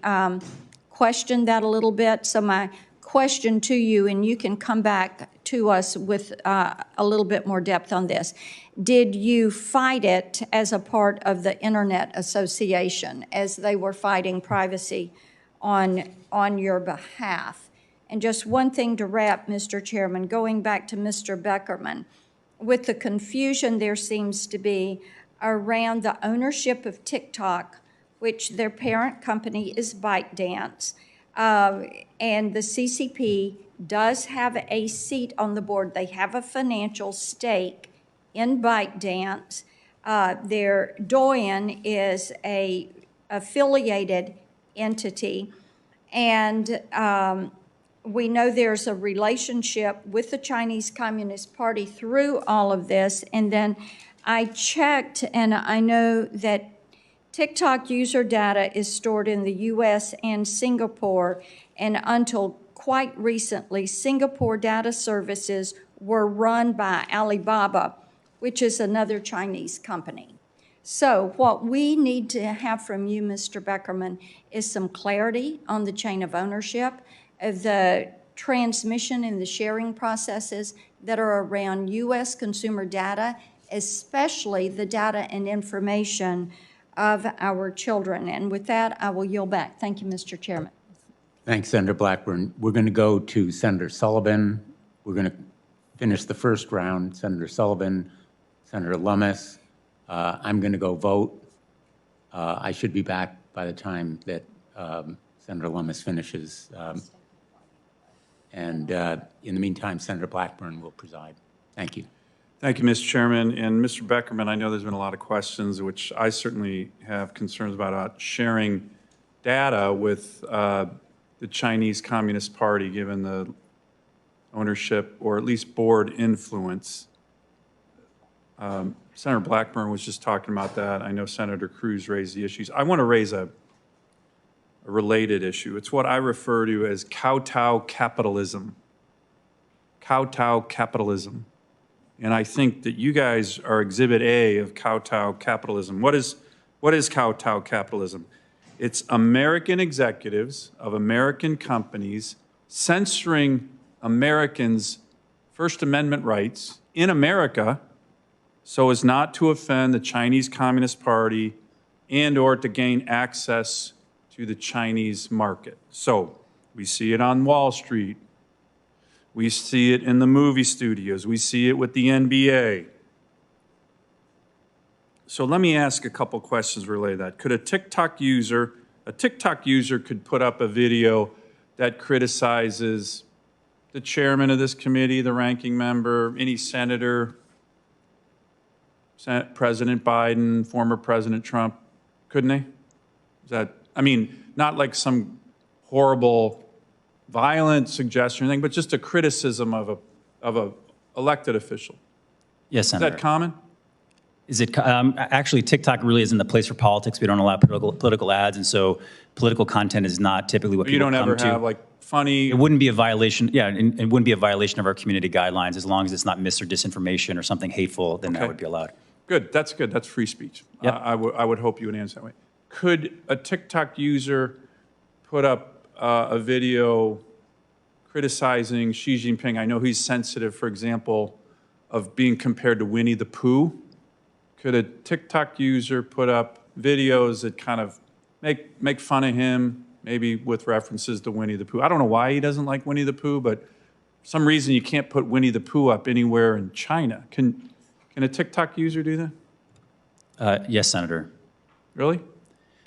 question that a little bit. So my question to you, and you can come back to us with a little bit more depth on this. Did you fight it as a part of the Internet Association as they were fighting privacy on your behalf? And just one thing to wrap, Mr. Chairman, going back to Mr. Beckerman, with the confusion there seems to be around the ownership of TikTok, which their parent company is ByteDance. And the CCP does have a seat on the board. They have a financial stake in ByteDance. Their doyen is a affiliated entity, and we know there's a relationship with the Chinese Communist Party through all of this. And then I checked, and I know that TikTok user data is stored in the US and Singapore, and until quite recently, Singapore data services were run by Alibaba, which is another Chinese company. So what we need to have from you, Mr. Beckerman, is some clarity on the chain of ownership of the transmission and the sharing processes that are around U.S. consumer data, especially the data and information of our children. And with that, I will yield back. Thank you, Mr. Chairman. Thanks, Senator Blackburn. We're going to go to Senator Sullivan. We're going to finish the first round. Senator Sullivan, Senator Lummis. I'm going to go vote. I should be back by the time that Senator Lummis finishes. And in the meantime, Senator Blackburn will preside. Thank you. Thank you, Mr. Chairman. And Mr. Beckerman, I know there's been a lot of questions, which I certainly have concerns about sharing data with the Chinese Communist Party, given the ownership or at least board influence. Senator Blackburn was just talking about that. I know Senator Cruz raised the issues. I want to raise a related issue. It's what I refer to as kowtow capitalism. Kowtow capitalism. And I think that you guys are exhibit A of kowtow capitalism. What is kowtow capitalism? It's American executives of American companies censoring Americans' First Amendment rights in America so as not to offend the Chinese Communist Party and or to gain access to the Chinese market. So we see it on Wall Street. We see it in the movie studios. We see it with the NBA. So let me ask a couple questions related to that. Could a TikTok user could put up a video that criticizes the chairman of this committee, the ranking member, any senator, President Biden, former President Trump, couldn't they? Is that, I mean, not like some horrible, violent suggestion or anything, but just a criticism of a elected official. Yes, Senator. Is that common? Is it actually TikTok really isn't the place for politics. We don't allow political ads, and so political content is not typically what people come to. You don't ever have like funny. It wouldn't be a violation. Yeah, and it wouldn't be a violation of our community guidelines as long as it's not mis or disinformation or something hateful. Then that would be allowed. Good. That's good. That's free speech. Yep. I would hope you would answer that way. Could a TikTok user put up a video criticizing Xi Jinping? I know he's sensitive, for example, of being compared to Winnie the Pooh. Could a TikTok user put up videos that kind of make fun of him, maybe with references to Winnie the Pooh? I don't know why he doesn't like Winnie the Pooh, but for some reason you can't put Winnie the Pooh up anywhere in China. Can a TikTok user do that? Yes, Senator. Really?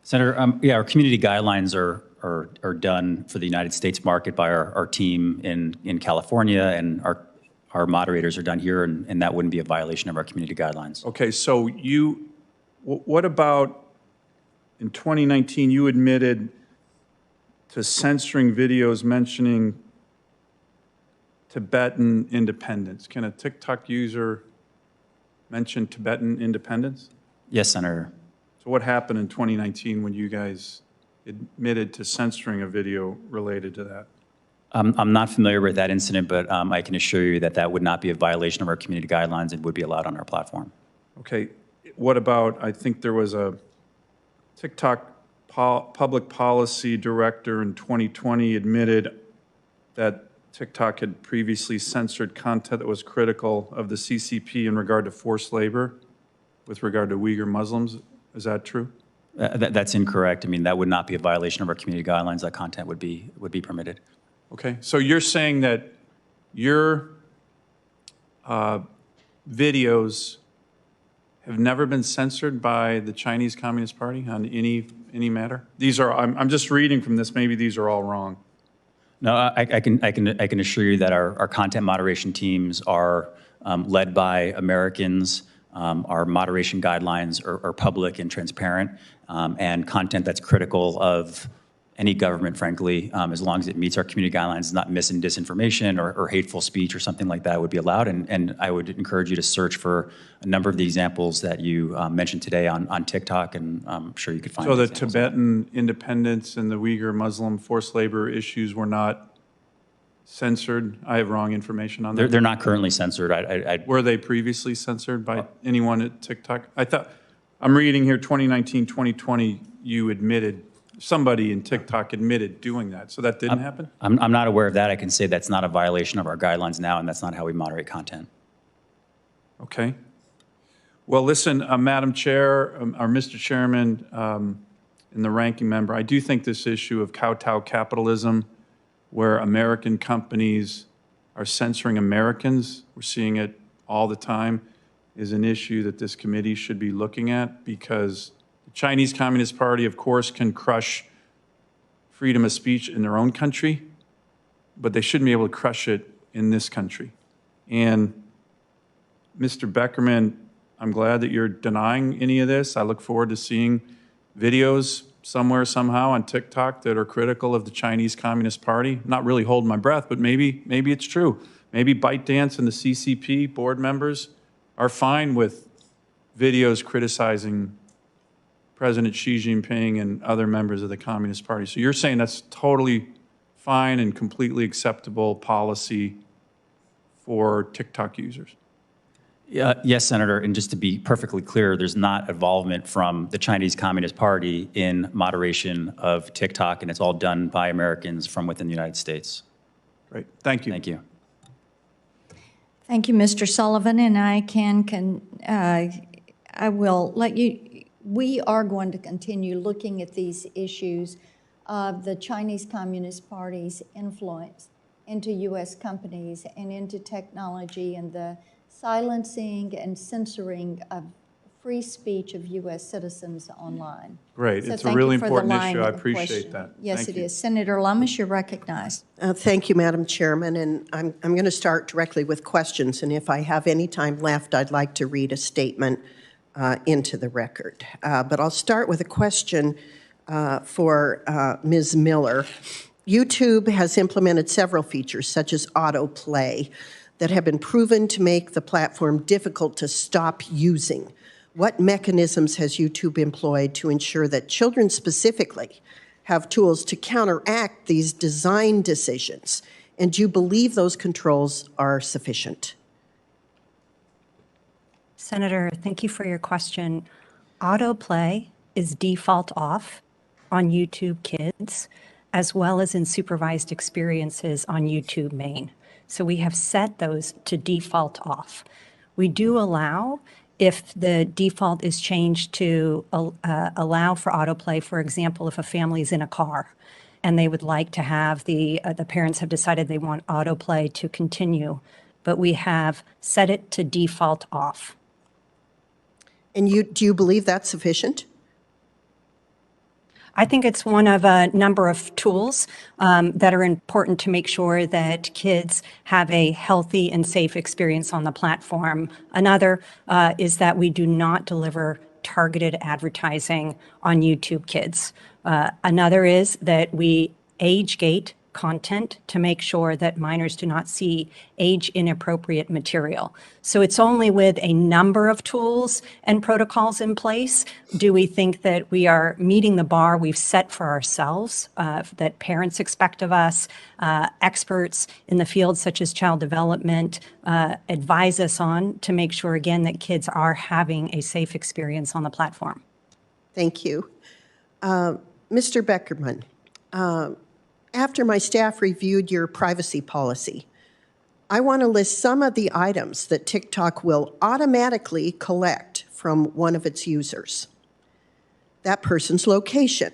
Senator, yeah, our community guidelines are done for the United States market by our team in California, and our moderators are done here, and that wouldn't be a violation of our community guidelines. Okay, so what about in 2019, you admitted to censoring videos mentioning Tibetan independence. Can a TikTok user mention Tibetan independence? Yes, Senator. So what happened in 2019 when you guys admitted to censoring a video related to that? I'm not familiar with that incident, but I can assure you that that would not be a violation of our community guidelines and would be allowed on our platform. Okay, what about, I think there was a TikTok public policy director in 2020 admitted that TikTok had previously censored content that was critical of the CCP in regard to forced labor with regard to Uyghur Muslims. Is that true? That's incorrect. I mean, that would not be a violation of our community guidelines. That content would be permitted. Okay, so you're saying that your videos have never been censored by the Chinese Communist Party on any matter? These are, I'm just reading from this, maybe these are all wrong. No, I can assure you that our content moderation teams are led by Americans. Our moderation guidelines are public and transparent, and content that's critical of any government, frankly, as long as it meets our community guidelines, not mis and disinformation or hateful speech or something like that would be allowed. And I would encourage you to search for a number of the examples that you mentioned today on TikTok, and I'm sure you could find. So the Tibetan independence and the Uyghur Muslim forced labor issues were not censored? I have wrong information on that. They're not currently censored. Were they previously censored by anyone at TikTok? I'm reading here 2019, 2020, you admitted, somebody in TikTok admitted doing that. So that didn't happen? I'm not aware of that. I can say that's not a violation of our guidelines now, and that's not how we moderate content. Okay. Well, listen, Madam Chair, or Mr. Chairman, and the ranking member, I do think this issue of kowtow capitalism, where American companies are censoring Americans, we're seeing it all the time, is an issue that this committee should be looking at, because the Chinese Communist Party, of course, can crush freedom of speech in their own country, but they shouldn't be able to crush it in this country. And Mr. Beckerman, I'm glad that you're denying any of this. I look forward to seeing videos somewhere, somehow on TikTok that are critical of the Chinese Communist Party. I'm not really holding my breath, but maybe it's true. Maybe ByteDance and the CCP board members are fine with videos criticizing President Xi Jinping and other members of the Communist Party. So you're saying that's totally fine and completely acceptable policy for TikTok users? Yes, Senator, and just to be perfectly clear, there's not involvement from the Chinese Communist Party in moderation of TikTok, and it's all done by Americans from within the United States. Great, thank you. Thank you. Thank you, Mr. Sullivan, and I will let you, we are going to continue looking at these issues of the Chinese Communist Party's influence into U.S. companies and into technology and the silencing and censoring of free speech of U.S. citizens online. Great. So It's a really thank you for the important line issue. I of appreciate question. that. Yes, Thank it you. is. Senator Lummis, you're recognized. Thank you, Madam Chairman, and I'm going to start directly with questions, and if I have any time left, I'd like to read a statement into the record. But I'll start with a question for Ms. Miller. YouTube has implemented several features, such as autoplay, that have been proven to make the platform difficult to stop using. What mechanisms has YouTube employed to ensure that children specifically have tools to counteract these design decisions? And do you believe those controls are sufficient? Senator, thank you for your question. Autoplay is default off on YouTube Kids, as well as in supervised experiences on YouTube Main. So we have set those to default off. We do allow, if the default is changed to allow for autoplay, for example, if a family is in a car and they would like to have the parents have decided they want autoplay to continue, but we have set it to default off. And do you believe that's sufficient? I think it's one of a number of tools that are important to make sure that kids have a healthy and safe experience on the platform. Another is that we do not deliver targeted advertising on YouTube Kids. Another is that we age gate content to make sure that minors do not see age-inappropriate material. So it's only with a number of tools and protocols in place do we think that we are meeting the bar we've set for ourselves, that parents expect of us, experts in the field such as child development advise us on to make sure, again, that kids are having a safe experience on the platform. Thank you. Mr. Beckerman, after my staff reviewed your privacy policy, I want to list some of the items that TikTok will automatically collect from one of its users. That person's location,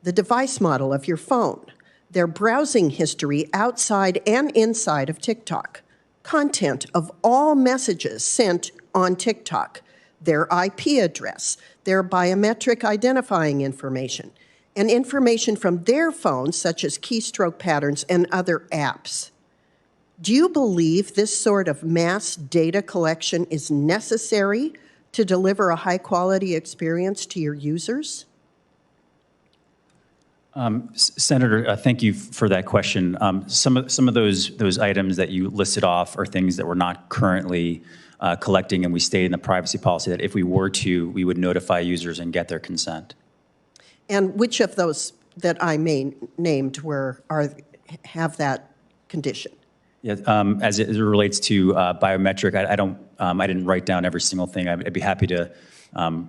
the device model of your phone, their browsing history outside and inside of TikTok, content of all messages sent on TikTok, their IP address, their biometric identifying information, and information from their phones, such as keystroke patterns and other apps. Do you believe this sort of mass data collection is necessary to deliver a high-quality experience to your users? Senator, thank you for that question. Some of those items that you listed off are things that we're not currently collecting, and we state in the privacy policy that if we were to, we would notify users and get their consent. And which of those that I named have that condition? Yeah, as it relates to biometric, I didn't write down every single thing. I'd be happy to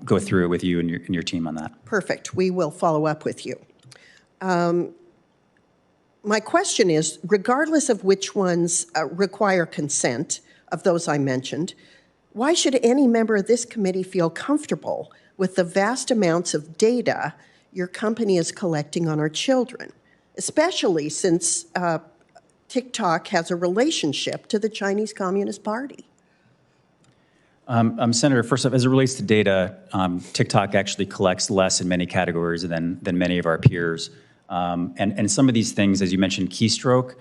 go through it with you and your team on that. Perfect. We will follow up with you. My question is, regardless of which ones require consent of those I mentioned, why should any member of this committee feel comfortable with the vast amounts of data your company is collecting on our children, especially since TikTok has a relationship to the Chinese Communist Party? Senator, first off, as it relates to data, TikTok actually collects less in many categories than many of our peers. And some of these things, as you mentioned, keystroke,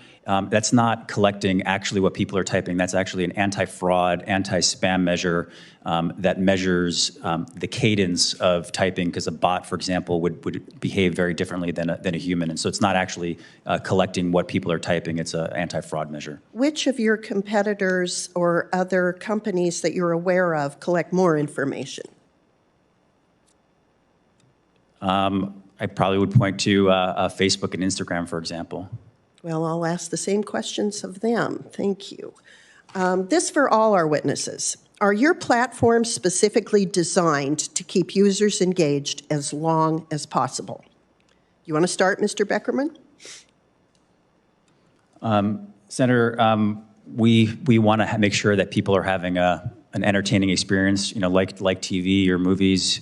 that's not collecting actually what people are typing. That's actually an anti-fraud, anti-spam measure that measures the cadence of typing, because a bot, for example, would behave very differently than a human. And so it's not actually collecting what people are typing. It's an anti-fraud measure. Which of your competitors or other companies that you're aware of collect more information? I probably would point to Facebook and Instagram, for example. Well, I'll ask the same questions of them. Thank you. This for all our witnesses. Are your platforms specifically designed to keep users engaged as long as possible? You want to start, Mr. Beckerman? Senator, we want to make sure that people are having an entertaining experience, like TV or movies.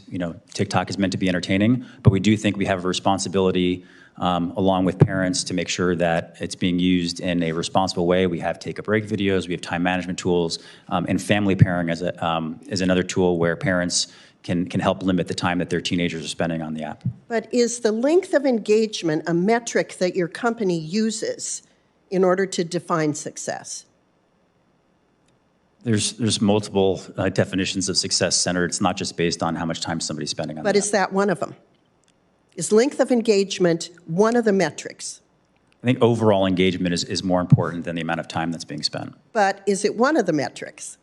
TikTok is meant to be entertaining, but we do think we have a responsibility along with parents to make sure that it's being used in a responsible way. We have take-a-break videos, we have time management tools, and family pairing as another tool where parents can help limit the time that their teenagers are spending on the app. But is the length of engagement a metric that your company uses in order to define success? There's multiple definitions of success, Senator. It's not just based on how much time somebody's spending on the app. But is that one of them? Is length of engagement one of the metrics? I think overall engagement is more important than the amount of time that's being spent. But is it one of the metrics?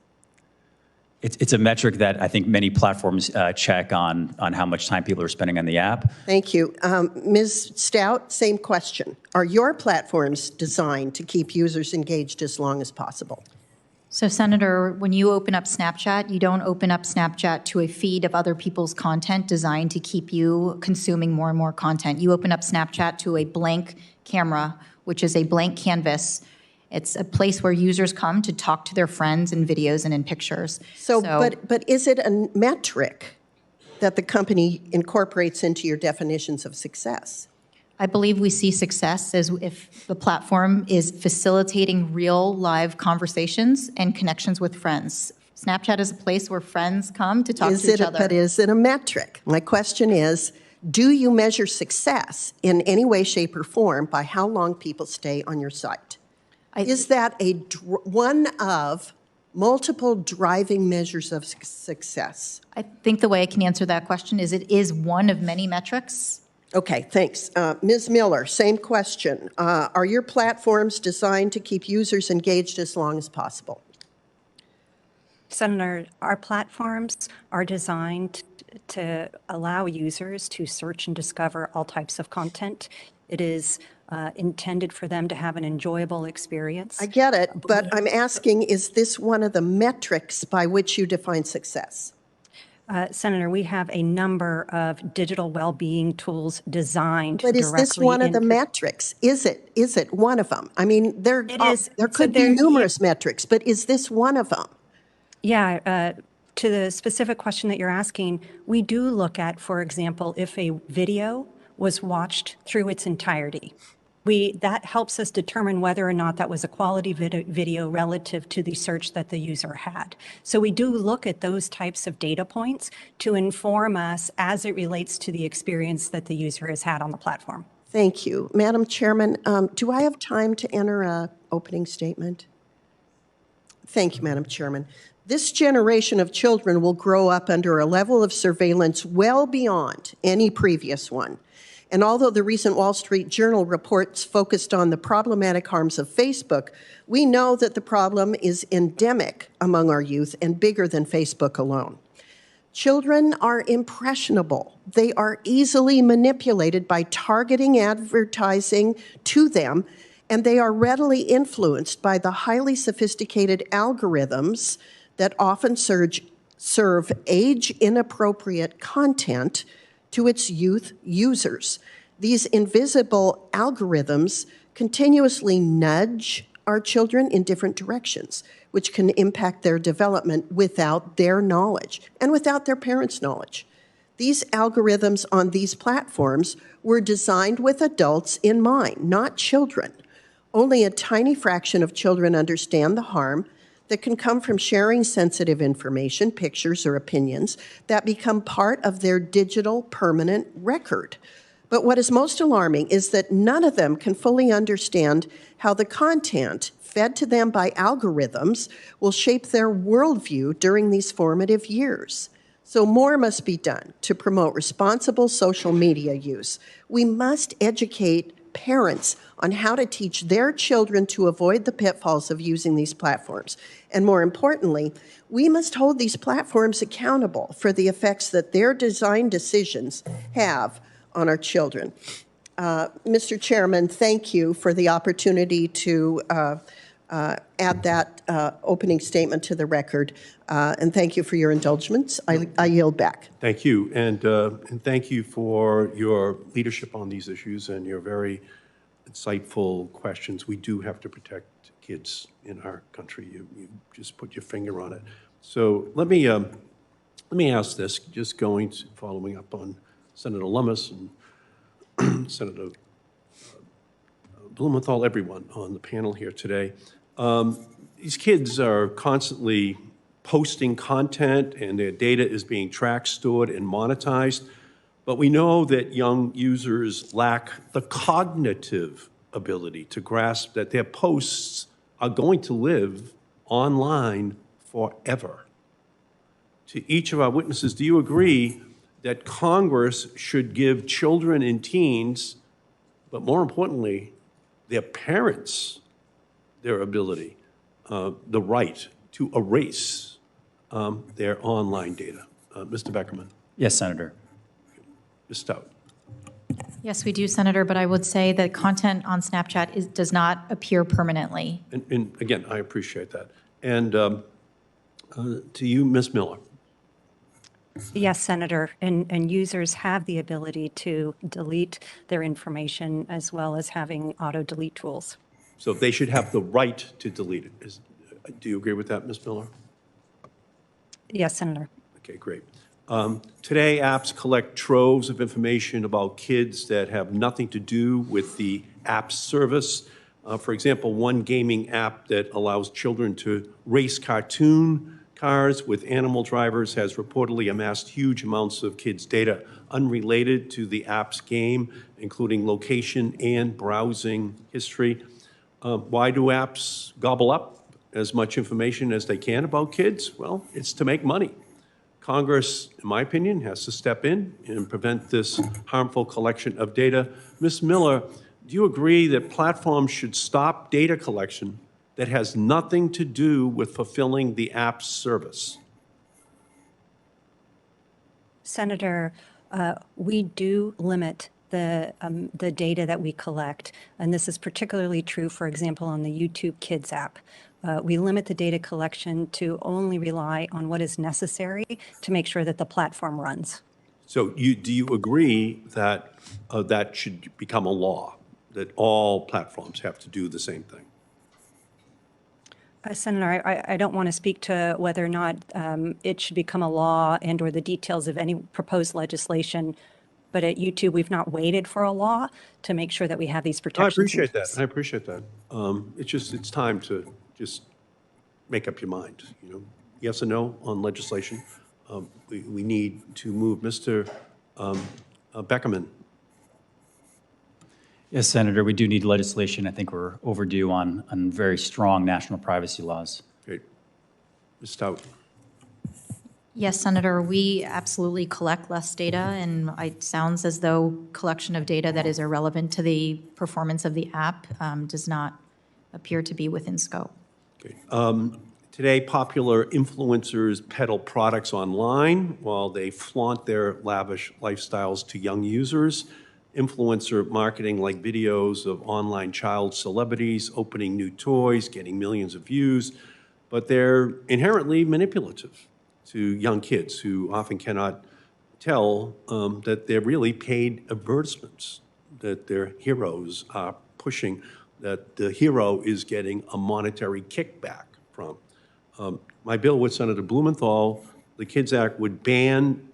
It's a metric that I think many platforms check on how much time people are spending on the app. Thank you. Ms. Stout, same question. Are your platforms designed to keep users engaged as long as possible? So, Senator, when you open up Snapchat, you don't open up Snapchat to a feed of other people's content designed to keep you consuming more and more content. You open up Snapchat to a blank camera, which is a blank canvas. It's a place where users come to talk to their friends in videos and in pictures. But is it a metric that the company incorporates into your definitions of success? I believe we see success as if the platform is facilitating real live conversations and connections with friends. Snapchat is a place where friends come to talk to each other. But is it a metric? My question is, do you measure success in any way, shape, or form by how long people stay on your site? Is that one of multiple driving measures of success? I think the way I can answer that question is it is one of many metrics. Okay, thanks. Ms. Miller, same question. Are your platforms designed to keep users engaged as long as possible? Senator, our platforms are designed to allow users to search and discover all types of content. It is intended for them to have an enjoyable experience. I get it, but I'm asking, is this one of the metrics by which you define success? Senator, we have a number of digital well-being tools designed But is this one of the metrics? Is it one of them? I mean, there could be numerous metrics, but is this one of them? Yeah, to the specific question that you're asking, we do look at, for example, if a video was watched through its entirety. That helps us determine whether or not that was a quality video relative to the search that the user had. So we do look at those types of data points to inform us as it relates to the experience that the user has had on the platform. Thank you. Madam Chairman, do I have time to enter an opening statement? Thank you, Madam Chairman. This generation of children will grow up under a level of surveillance well beyond any previous one. And although the recent Wall Street Journal reports focused on the problematic harms of Facebook, we know that the problem is endemic among our youth and bigger than Facebook alone. Children are impressionable. They are easily manipulated by targeting advertising to them, and they are readily influenced by the highly sophisticated algorithms that often serve age-inappropriate content to its youth users. These invisible algorithms continuously nudge our children in different directions, which can impact their development without their knowledge and without their parents' knowledge. These algorithms on these platforms were designed with adults in mind, not children. Only a tiny fraction of children understand the harm that can come from sharing sensitive information, pictures, or opinions that become part of their digital permanent record. But what is most alarming is that none of them can fully understand how the content fed to them by algorithms will shape their worldview during these formative years. So more must be done to promote responsible social media use. We must educate parents on how to teach their children to avoid the pitfalls of using these platforms. And more importantly, we must hold these platforms accountable for the effects that their design decisions have on our children. Mr. Chairman, thank you for the opportunity to add that opening statement to the record, and thank you for your indulgence. I yield back. Thank you, and thank you for your leadership on these issues and your very insightful questions. We do have to protect kids in our country. You just put your finger on it. So let me ask this, just following up on Senator Lummis and Senator Blumenthal, everyone on the panel here today. These kids are constantly posting content, and their data is being tracked, stored, and monetized. But we know that young users lack the cognitive ability to grasp that their posts are going to live online forever. To each of our witnesses, do you agree that Congress should give children and teens, but more importantly, their parents, their ability, the right to erase their online data? Mr. Beckerman. Yes, Senator. Ms. Stout. Yes, we do, Senator, but I would say that content on Snapchat does not appear permanently. And again, I appreciate that. And to you, Ms. Miller. Yes, Senator, and users have the ability to delete their information as well as having auto-delete tools. So they should have the right to delete it. Do you agree with that, Ms. Miller? Yes, Senator. Okay, great. Today, apps collect troves of information about kids that have nothing to do with the app service. For example, one gaming app that allows children to race cartoon cars with animal drivers has reportedly amassed huge amounts of kids' data unrelated to the app's game, including location and browsing history. Why do apps gobble up as much information as they can about kids? Well, it's to make money. Congress, in my opinion, has to step in and prevent this harmful collection of data. Ms. Miller, do you agree that platforms should stop data collection that has nothing to do with fulfilling the app's service? Senator, we do limit the data that we collect, and this is particularly true, for example, on the YouTube Kids app. We limit the data collection to only rely on what is necessary to make sure that the platform runs. So do you agree that that should become a law, that all platforms have to do the same thing? Senator, I don't want to speak to whether or not it should become a law and or the details of any proposed legislation, But at YouTube, we've not waited for a law to make sure that we have these I protections. appreciate that. I appreciate that. It's time to just make up your mind, you know, yes or no on legislation. We need to move. Mr. Beckerman. Yes, Senator, we do need legislation. I think we're overdue on very strong national privacy laws. Great. Ms. Stout. Yes, Senator, we absolutely collect less data, and it sounds as though collection of data that is irrelevant to the performance of the app does not appear to be within scope. Okay. Today, popular influencers peddle products online while they flaunt their lavish lifestyles to young users. Influencer marketing like videos of online child celebrities opening new toys, getting millions of views, but they're inherently manipulative to young kids who often cannot tell that they're really paid advertisements that their heroes are pushing, that the hero is getting a monetary kickback from. My bill with Senator Blumenthal, the Kids Act, would ban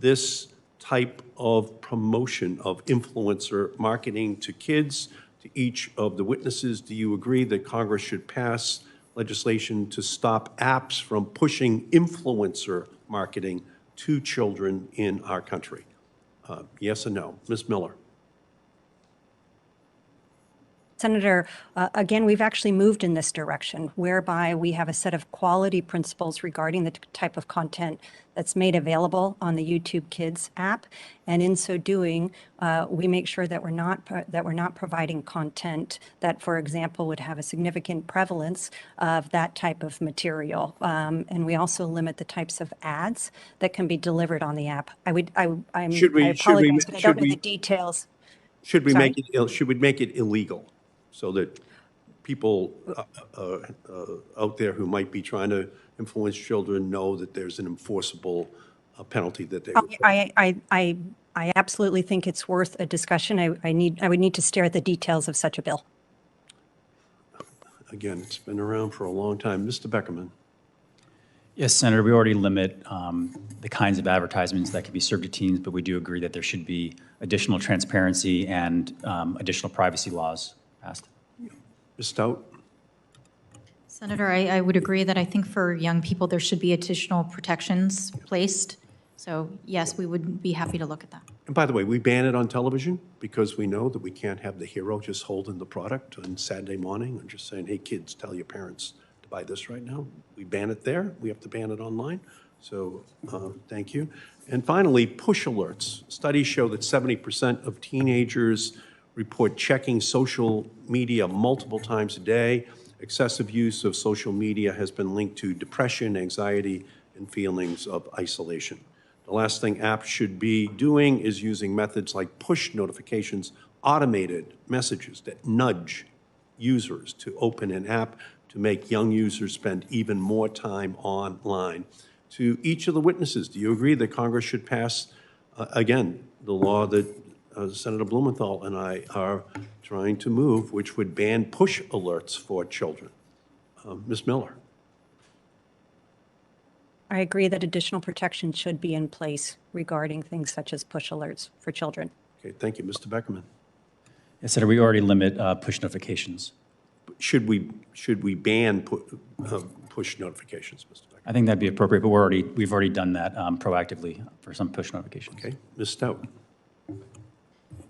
this type of promotion of influencer marketing to kids. To each of the witnesses, do you agree that Congress should pass legislation to stop apps from pushing influencer marketing to children in our country? Yes or no? Ms. Miller. Senator, again, we've actually moved in this direction, whereby we have a set of quality principles regarding the type of content that's made available on the YouTube Kids app, and in so doing, we make sure that we're not providing content that, for example, would have a significant prevalence of that type of material, and we also limit the types of ads that can be delivered on the app. I apologize, but I don't know the details. Should we make it illegal so that people out there who might be trying to influence children know that there's an enforceable penalty that they would pay? I absolutely think it's worth a discussion. I would need to stare at the details of such a bill. Again, it's been around for a long time. Mr. Beckerman. Yes, Senator, we already limit the kinds of advertisements that can be served to teens, but we do agree that there should be additional transparency and additional privacy laws passed. Ms. Stout. Senator, I would agree that I think for young people, there should be additional protections placed. So yes, we would be happy to look at that. And by the way, we ban it on television because we know that we can't have the hero just holding the product on Saturday morning and just saying, hey, kids, tell your parents to buy this right now. We ban it there. We have to ban it online. So thank you. And finally, push alerts. Studies show that 70% of teenagers report checking social media multiple times a day. Excessive use of social media has been linked to depression, anxiety, and feelings of isolation. The last thing apps should be doing is using methods like push notifications, automated messages that nudge users to open an app to make young users spend even more time online. To each of the witnesses, do you agree that Congress should pass, again, the law that Senator Blumenthal and I are trying to move, which would ban push alerts for children? Ms. Miller. I agree that additional protection should be in place regarding things such as push alerts for children. Okay, thank you. Mr. Beckerman. Yes, Senator, we already limit push notifications. Should we ban push notifications, Mr. Beckerman? I think that'd be appropriate, but we've already done that proactively for some push notifications. Okay, Ms. Stout.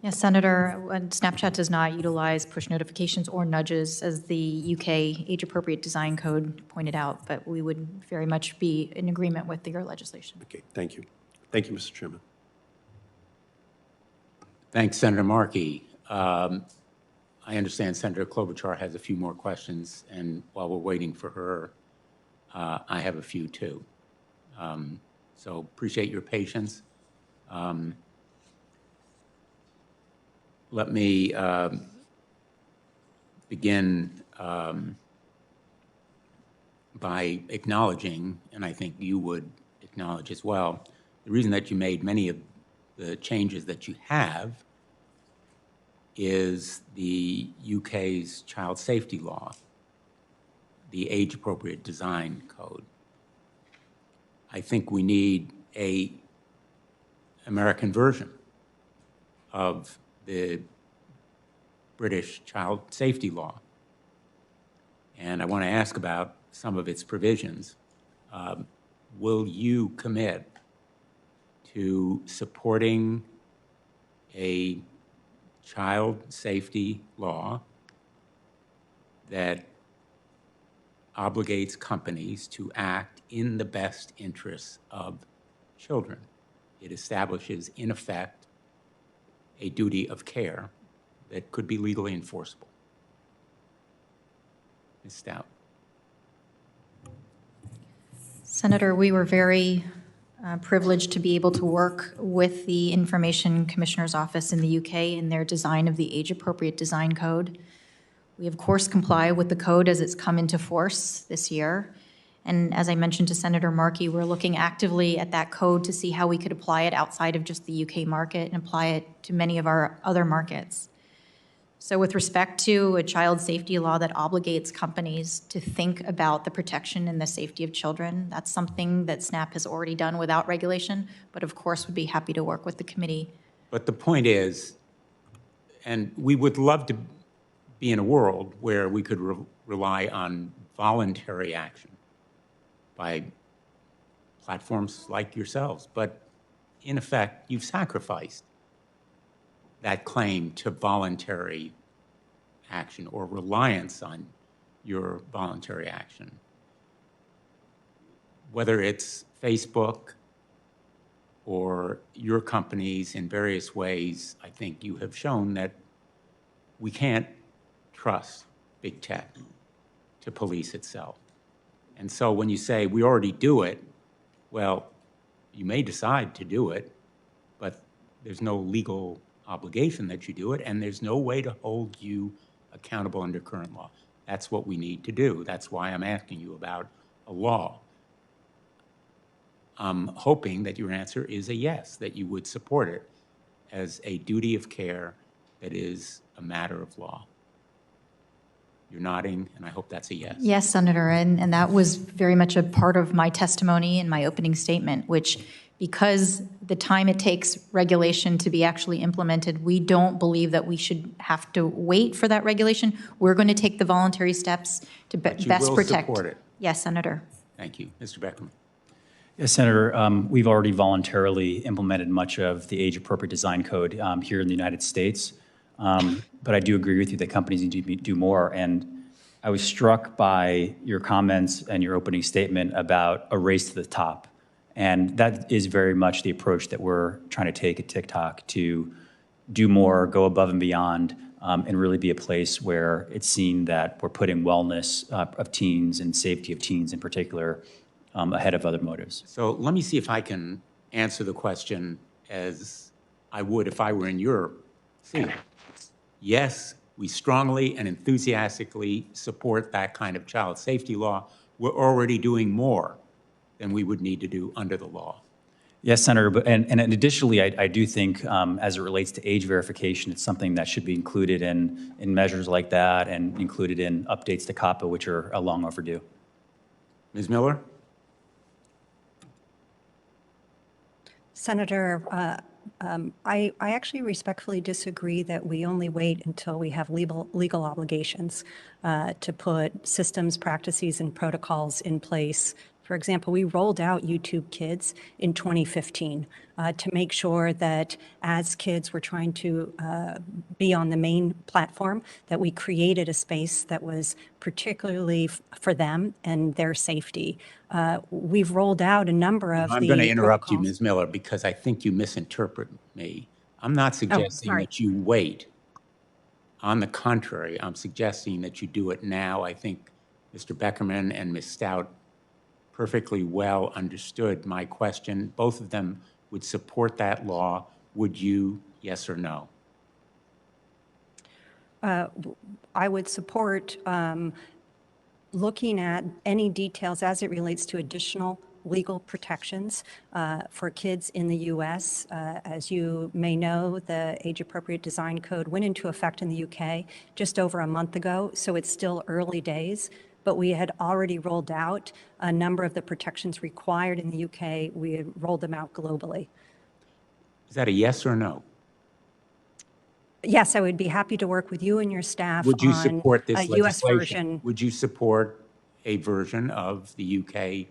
Yes, Senator, Snapchat does not utilize push notifications or nudges, as the UK age-appropriate design code pointed out, but we would very much be in agreement with your legislation. Okay, thank you. Thank you, Mr. Chairman. Thanks, Senator Markey. I understand Senator Klobuchar has a few more questions, and while we're waiting for her, I have a few too. So appreciate your patience. Let me begin by acknowledging, and I think you would acknowledge as well, the reason that you made many of the changes that you have is the UK's child safety law, the age-appropriate design code. I think we need an American version of the British child safety law. And I want to ask about some of its provisions. Will you commit to supporting a child safety law that obligates companies to act in the best interests of children? It establishes, in effect, a duty of care that could be legally enforceable. Ms. Stout. Senator, we were very privileged to be able to work with the Information Commissioner's Office in the UK in their design of the age-appropriate design code. We, of course, comply with the code as it's come into force this year. And as I mentioned to Senator Markey, we're looking actively at that code to see how we could apply it outside of just the UK market and apply it to many of our other markets. So with respect to a child safety law that obligates companies to think about the protection and the safety of children, that's something that SNAP has already done without regulation, but of course would be happy to work with the committee. But the point is, and we would love to be in a world where we could rely on voluntary action by platforms like yourselves, but in effect, you've sacrificed that claim to voluntary action or reliance on your voluntary action. Whether it's Facebook or your companies in various ways, I think you have shown that we can't trust big tech to police itself. And so when you say we already do it, well, you may decide to do it, but there's no legal obligation that you do it, and there's no way to hold you accountable under current law. That's what we need to do. That's why I'm asking you about a law. I'm hoping that your answer is a yes, that you would support it as a duty of care that is a matter of law. You're nodding, and I hope that's a yes. Yes, Senator, and that was very much a part of my testimony in my opening statement, which because the time it takes regulation to be actually implemented, we don't believe that we should have to wait for that regulation. We're going to take the voluntary steps to best protect. Support it. Yes, Senator. Thank you. Mr. Beckerman. Yes, Senator, we've already voluntarily implemented much of the age-appropriate design code here in the United States. But I do agree with you that companies need to do more. And I was struck by your comments and your opening statement about a race to the top. And that is very much the approach that we're trying to take at TikTok, to do more, go above and beyond, and really be a place where it's seen that we're putting wellness of teens and safety of teens in particular ahead of other motives. So let me see if I can answer the question as I would if I were in your seat. Yes, we strongly and enthusiastically support that kind of child safety law. We're already doing more than we would need to do under the law. Yes, Senator, but, and additionally, I do think as it relates to age verification, it's something that should be included in measures like that and included in updates to COPPA, which are long overdue. Ms. Miller? Senator, I actually respectfully disagree that we only wait until we have legal obligations to put systems, practices, and protocols in place. For example, we rolled out YouTube Kids in 2015 to make sure that as kids were trying to be on the main platform, that we created a space that was particularly for them and their safety. We've rolled out a number of I'm going to interrupt you, Ms. Miller, because I think you misinterpret me. I'm not suggesting that you wait. On the contrary, I'm suggesting that you do it now. I think Mr. Beckerman and Ms. Stout perfectly well understood my question. Both of them would support that law. Would you, yes or no? I would support looking at any details as it relates to additional legal protections for kids in the U.S. As you may know, the Age-Appropriate Design Code went into effect in the UK just over a month ago, so it's still early days. But we had already rolled out a number of the protections required in the UK. We had rolled them out globally. Is that a yes or no? Yes, I would be happy to work with you and your staff Would you on support a this U.S. legislation? version. Would you support a version of the UK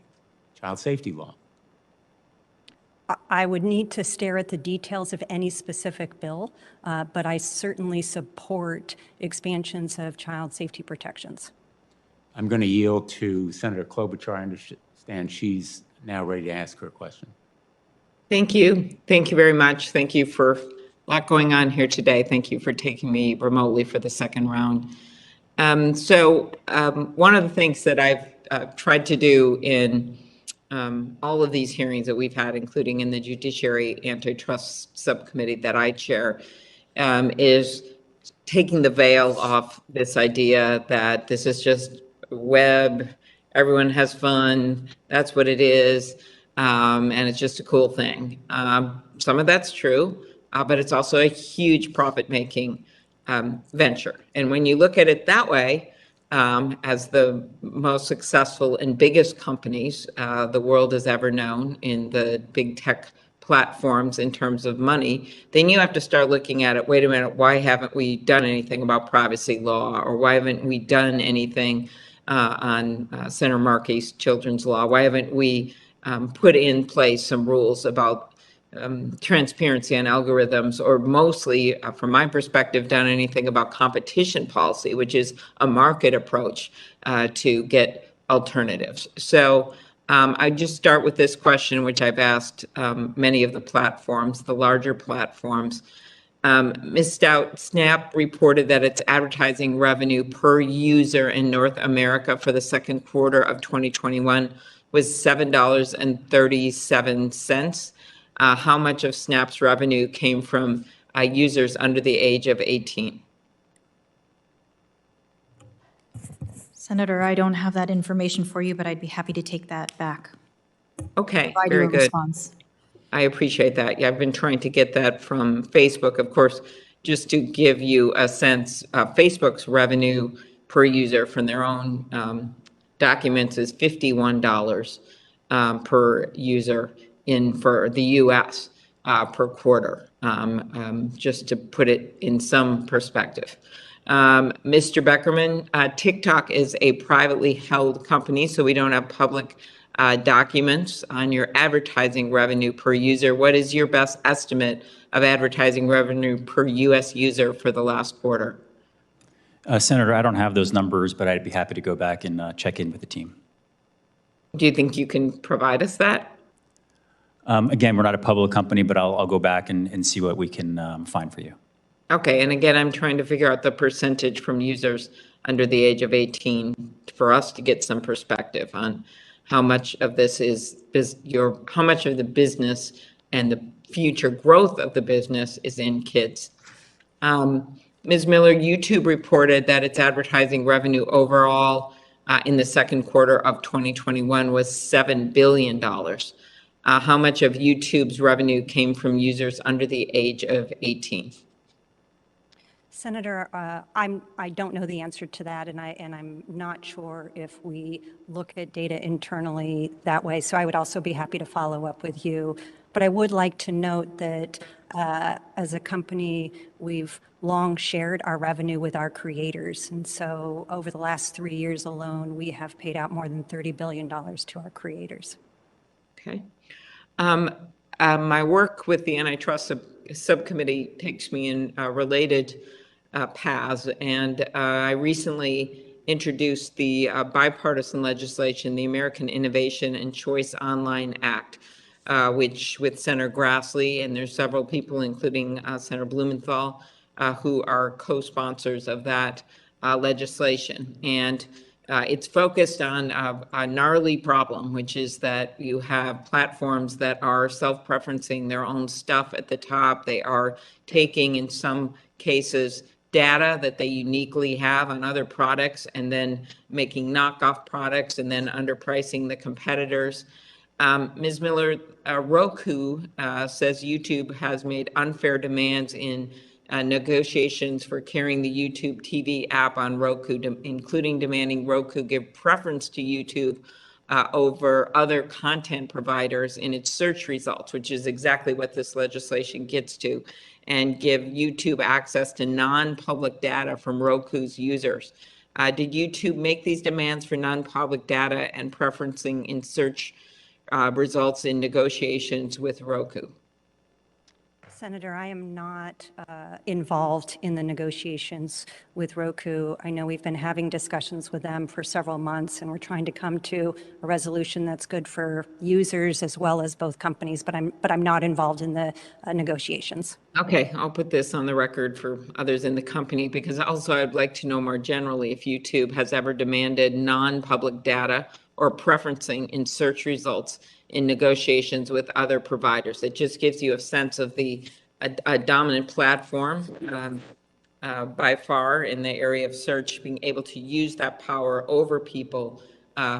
child safety law? I would need to stare at the details of any specific bill, but I certainly support expansions of child safety protections. I'm going to yield to Senator Klobuchar. I understand she's now ready to ask her question. Thank you. Thank you very much. Thank you for a lot going on here today. Thank you for taking me remotely for the second round. One of the things that I've tried to do in all of these hearings that we've had, including in the Judiciary Antitrust Subcommittee that I chair, is taking the veil off this idea that this is just web, everyone has fun, that's what it is, and it's just a cool thing. Some of that's true, but it's also a huge profit-making venture. And when you look at it that way, as the most successful and biggest companies the world has ever known in the big tech platforms in terms of money, then you have to start looking at it, wait a minute, why haven't we done anything about privacy law? Or why haven't we done anything on Senator Markey's children's law? Why haven't we put in place some rules about transparency on algorithms, or mostly, from my perspective, done anything about competition policy, which is a market approach to get alternatives. So I just start with this question, which I've asked many of the platforms, the larger platforms. Ms. Stout, Snap reported that its advertising revenue per user in North America for the second quarter of 2021 was $7.37. How much of Snap's revenue came from users under the age of 18? Senator, I don't have that information for you, but I'd be happy to take that back. Okay, Provide you very a good. response. I appreciate that. Yeah, I've been trying to get that from Facebook. Of course, just to give you a sense, Facebook's revenue per user from their own documents is $51 per user for the U.S. Per quarter, just to put it in some perspective. Mr. Beckerman, TikTok is a privately held company, so we don't have public documents on your advertising revenue per user. What is your best estimate of advertising revenue per U.S. user for the last quarter? Senator, I don't have those numbers, but I'd be happy to go back and check in with the team. Do you think you can provide us that? Again, we're not a public company, but I'll go back and see what we can find for you. Okay, and again, I'm trying to figure out the percentage from users under the age of 18 for us to get some perspective on how much of this is how much of the business and the future growth of the business is in kids. Ms. Miller, YouTube reported that its advertising revenue overall in the second quarter of 2021 was $7 billion. How much of YouTube's revenue came from users under the age of 18? Senator, I don't know the answer to that, and I'm not sure if we look at data internally that way. So I would also be happy to follow up with you. But I would like to note that as a company, we've long shared our revenue with our creators. And so over the last 3 years alone, we have paid out more than $30 billion to our creators. Okay. My work with the Antitrust Subcommittee takes me in related paths, and I recently introduced the bipartisan legislation, the American Innovation and Choice Online Act, which with Senator Grassley, and there's several people, including Senator Blumenthal, who are co-sponsors of that legislation. And it's focused on a gnarly problem, which is that you have platforms that are self-preferencing their own stuff at the top. They are taking, in some cases, data that they uniquely have on other products and then making knockoff products and then underpricing the competitors. Ms. Miller, Roku says YouTube has made unfair demands in negotiations for carrying the YouTube TV app on Roku, including demanding Roku give preference to YouTube over other content providers in its search results, which is exactly what this legislation gets to, and give YouTube access to non-public data from Roku's users. Did YouTube make these demands for non-public data and preferencing in search results in negotiations with Roku? Senator, I am not involved in the negotiations with Roku. I know we've been having discussions with them for several months, and we're trying to come to a resolution that's good for users as well as both companies, but I'm not involved in the negotiations. Okay, I'll put this on the record for others in the company, because also I'd like to know more generally if YouTube has ever demanded non-public data or preferencing in search results in negotiations with other providers. It just gives you a sense of a dominant platform by far in the area of search, being able to use that power over people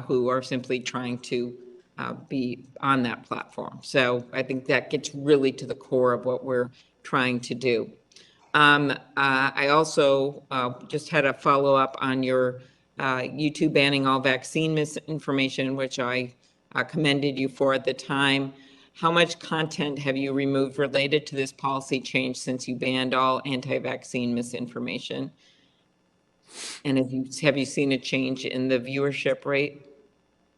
who are simply trying to be on that platform. So I think that gets really to the core of what we're trying to do. I also just had a follow-up on your YouTube banning all vaccine misinformation, which I commended you for at the time. How much content have you removed related to this policy change since you banned all anti-vaccine misinformation? And have you seen a change in the viewership rate?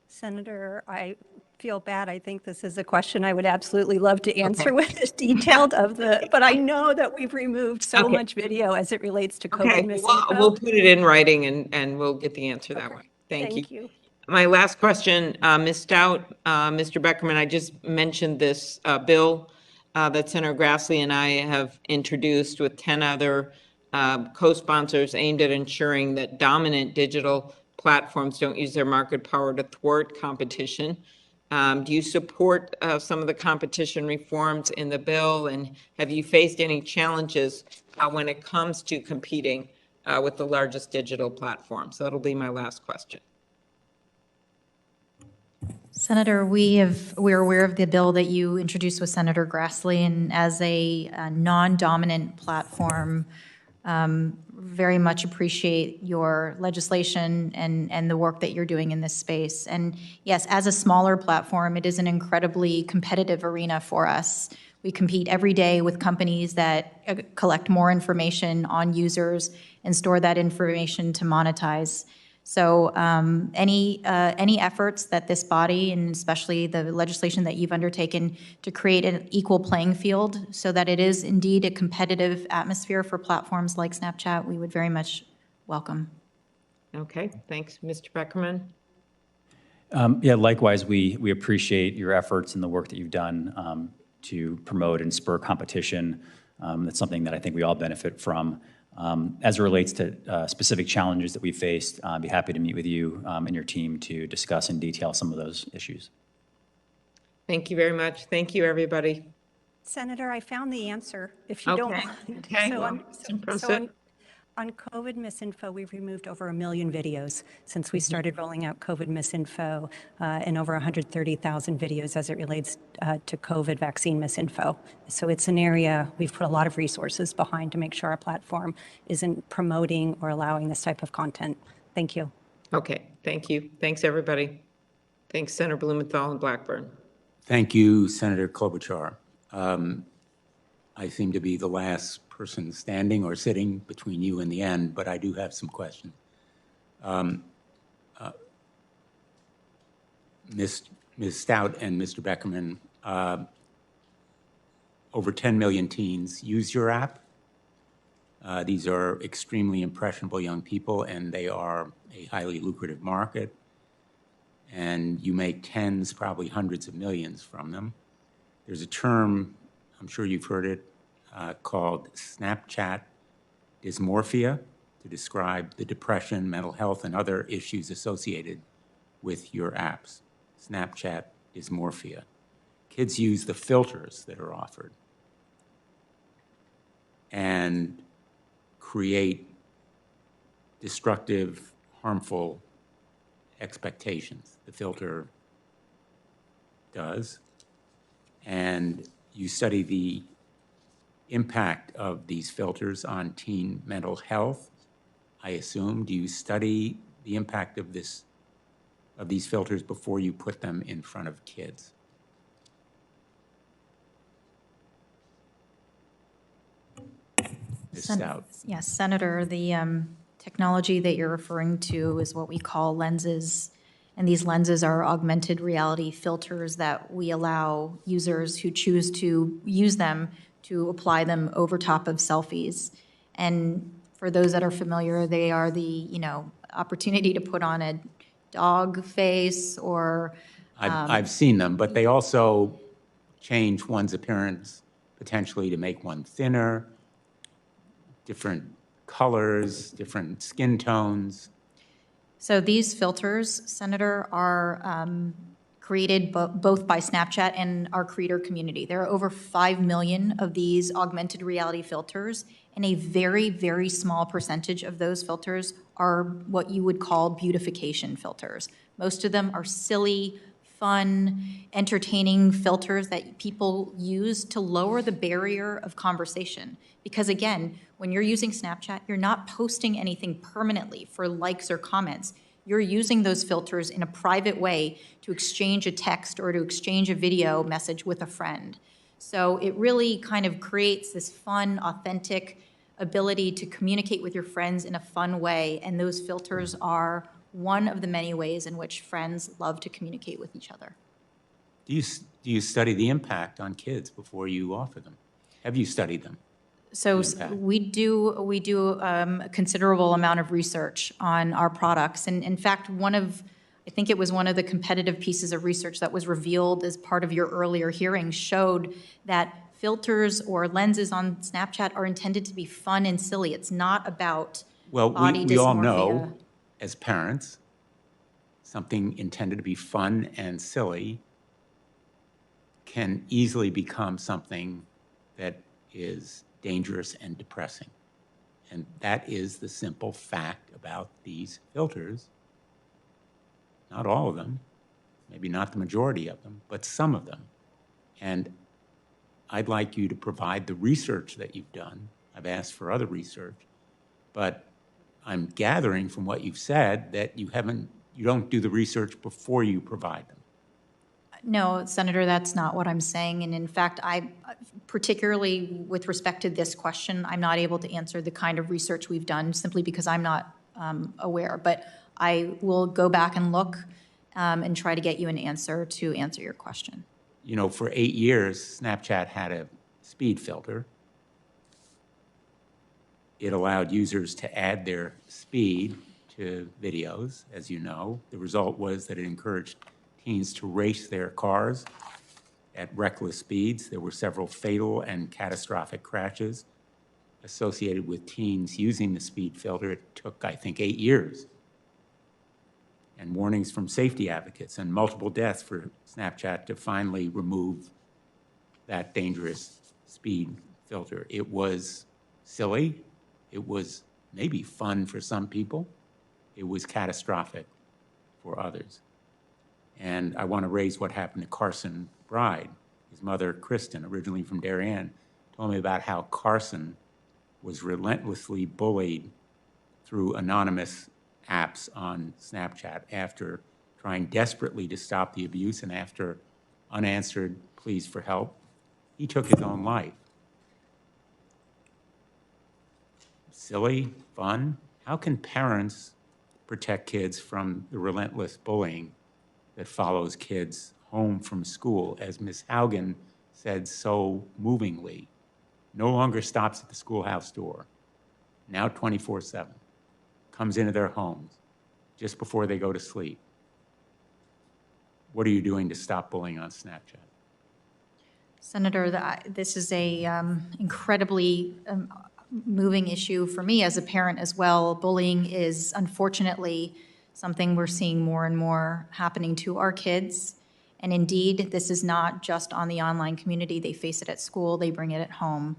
Senator, I feel bad. I think this is a question I would absolutely love to answer with as detailed but I know that we've removed so much video as it relates to COVID misinfo. We'll put it in writing and we'll get the answer that way. Thank you. My last question, Ms. Stout, Mr. Beckerman, I just mentioned this bill that Senator Grassley and I have introduced with 10 other co-sponsors aimed at ensuring that dominant digital platforms don't use their market power to thwart competition. Do you support some of the competition reforms in the bill, and have you faced any challenges when it comes to competing with the largest digital platforms? So that'll be my last question. Senator, we're aware of the bill that you introduced with Senator Grassley, and as a non-dominant platform, very much appreciate your legislation and the work that you're doing in this space. And yes, as a smaller platform, it is an incredibly competitive arena for us. We compete every day with companies that collect more information on users and store that information to monetize. So any efforts that this body, and especially the legislation that you've undertaken to create an equal playing field so that it is indeed a competitive atmosphere for platforms like Snapchat, we would very much welcome. Okay, thanks. Mr. Beckerman? Yeah, likewise, we appreciate your efforts and the work that you've done to promote and spur competition. That's something that I think we all benefit from. As it relates to specific challenges that we faced, I'd be happy to meet with you and your team to discuss in detail some of those issues. Thank you very much. Thank you, everybody. Senator, I found the answer, if you don't mind. Okay. On COVID misinfo, we've removed over 1 million videos since we started rolling out COVID misinfo, and over 130,000 videos as it relates to COVID vaccine misinfo. So it's an area we've put a lot of resources behind to make sure our platform isn't promoting or allowing this type of content. Thank you. Okay, thank you. Thanks, everybody. Thanks, Senator Blumenthal and Blackburn. Thank you, Senator Klobuchar. I seem to be the last person standing or sitting between you and the end, but I do have some questions. Ms. Stout and Mr. Beckerman, over 10 million teens use your app. These are extremely impressionable young people, and they are a highly lucrative market. And you make tens, probably hundreds of millions from them. There's a term, I'm sure you've heard it, called Snapchat dysmorphia, to describe the depression, mental health, and other issues associated with your apps. Snapchat dysmorphia. Kids use the filters that are offered and create destructive, harmful expectations. The filter does. And you study the impact of these filters on teen mental health, I assume. Do you study the impact of this, of these filters before you put them in front of kids? Ms. Stout. Yes, Senator, the technology that you're referring to is what we call lenses. And these lenses are augmented reality filters that we allow users who choose to use them to apply them over top of selfies. And for those that are familiar, they are the, opportunity to put on a dog face or. I've seen them, but they also change one's appearance potentially to make one thinner, different colors, different skin tones. So these filters, Senator, are created both by Snapchat and our creator community. There are over 5 million of these augmented reality filters, and a very, very small percentage of those filters are what you would call beautification filters. Most of them are silly, fun, entertaining filters that people use to lower the barrier of conversation. Because again, when you're using Snapchat, you're not posting anything permanently for likes or comments. You're using those filters in a private way to exchange a text or to exchange a video message with a friend. So it really kind of creates this fun, authentic ability to communicate with your friends in a fun way, and those filters are one of the many ways in which friends love to communicate with each other. Do you study the impact on kids before you offer them? Have you studied them? So we do a considerable amount of research on our products. And in fact, I think it was one of the competitive pieces of research that was revealed as part of your earlier hearing showed that filters or lenses on Snapchat are intended to be fun and silly. It's not about body dysmorphia. We all know, as parents, something intended to be fun and silly can easily become something that is dangerous and depressing. And that is the simple fact about these filters. Not all of them, maybe not the majority of them, but some of them. And I'd like you to provide the research that you've done. I've asked for other research, but I'm gathering from what you've said that you don't do the research before you provide them. No, Senator, that's not what I'm saying. And in fact, particularly with respect to this question, I'm not able to answer the kind of research we've done simply because I'm not aware. But I will go back and look and try to get you an answer to answer your question. For 8 years, Snapchat had a speed filter. It allowed users to add their speed to videos, as you know. The result was that it encouraged teens to race their cars at reckless speeds. There were several fatal and catastrophic crashes associated with teens using the speed filter. It took, I think, 8 years. And warnings from safety advocates and multiple deaths for Snapchat to finally remove that dangerous speed filter. It was silly. It was maybe fun for some people. It was catastrophic for others. And I want to raise what happened to Carson Bride. His mother, Kristen, originally from Darien, told me about how Carson was relentlessly bullied through anonymous apps on Snapchat after trying desperately to stop the abuse, and after unanswered pleas for help, he took his own life. Silly, fun. How can parents protect kids from the relentless bullying that follows kids home from school, as Ms. Haugen said so movingly? No longer stops at the schoolhouse door, now 24/7, comes into their homes just before they go to sleep. What are you doing to stop bullying on Snapchat? Senator, this is a incredibly moving issue for me as a parent as well. Bullying is unfortunately something we're seeing more and more happening to our kids. And indeed, this is not just on the online community. They face it at school, they bring it at home.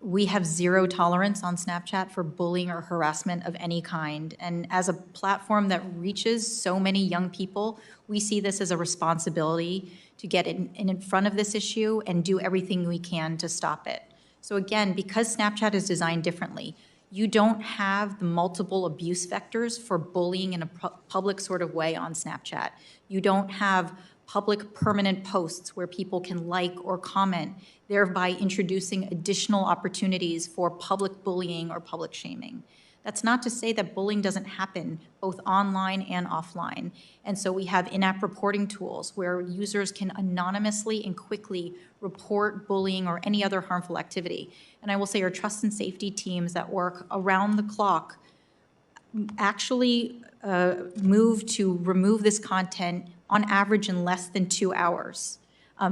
We have zero tolerance on Snapchat for bullying or harassment of any kind. And as a platform that reaches so many young people, we see this as a responsibility to get in front of this issue and do everything we can to stop it. So again, because Snapchat is designed differently, you don't have the multiple abuse vectors for bullying in a public sort of way on Snapchat. You don't have public permanent posts where people can like or comment, thereby introducing additional opportunities for public bullying or public shaming. That's not to say that bullying doesn't happen both online and offline. And so we have in-app reporting tools where users can anonymously and quickly report bullying or any other harmful activity. And I will say our trust and safety teams that work around the clock actually move to remove this content on average in less than 2 hours.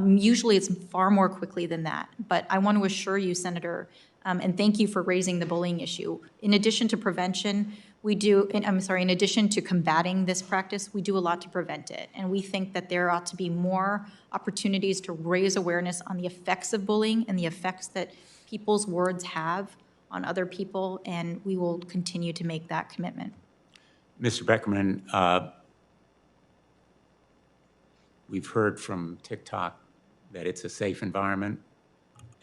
Usually it's far more quickly than that. But I want to assure you, Senator, and thank you for raising the bullying issue. In addition to prevention, in addition to combating this practice, we do a lot to prevent it. And we think that there ought to be more opportunities to raise awareness on the effects of bullying and the effects that people's words have on other people, and we will continue to make that commitment. Mr. Beckerman, we've heard from TikTok that it's a safe environment.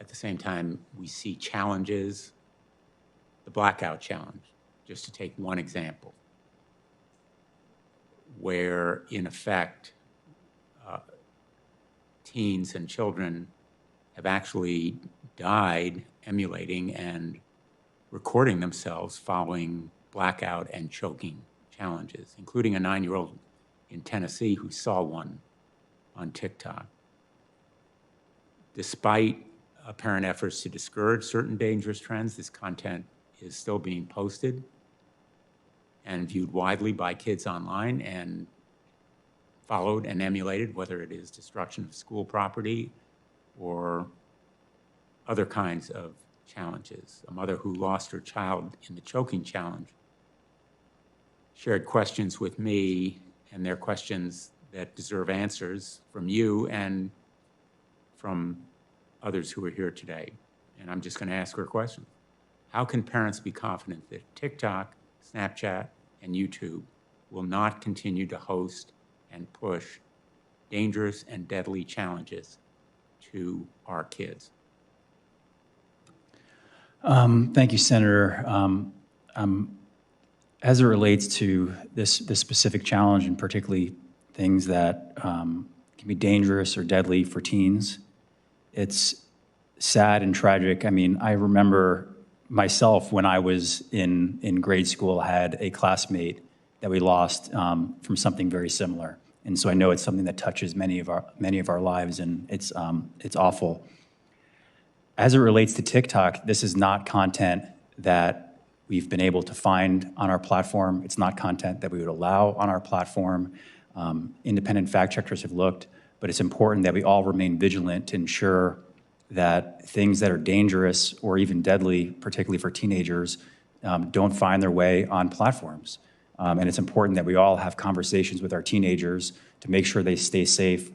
At the same time, we see challenges, the blackout challenge, just to take one example, where in effect, teens and children have actually died emulating and recording themselves following blackout and choking challenges, including a 9-year-old in Tennessee who saw one on TikTok. Despite apparent efforts to discourage certain dangerous trends, this content is still being posted and viewed widely by kids online and followed and emulated, whether it is destruction of school property or other kinds of challenges. A mother who lost her child in the choking challenge shared questions with me, and they're questions that deserve answers from you and from others who are here today. And I'm just going to ask her a question. How can parents be confident that TikTok, Snapchat, and YouTube will not continue to host and push dangerous and deadly challenges to our kids? Thank you, Senator. As it relates to this specific challenge, and particularly things that can be dangerous or deadly for teens, it's sad and tragic. I mean, I remember myself when I was in grade school, had a classmate that we lost from something very similar. And so I know it's something that touches many of our lives, and it's awful. As it relates to TikTok, this is not content that we've been able to find on our platform. It's not content that we would allow on our platform. Independent fact checkers have looked, but it's important that we all remain vigilant to ensure that things that are dangerous or even deadly, particularly for teenagers, don't find their way on platforms. And it's important that we all have conversations with our teenagers to make sure they stay safe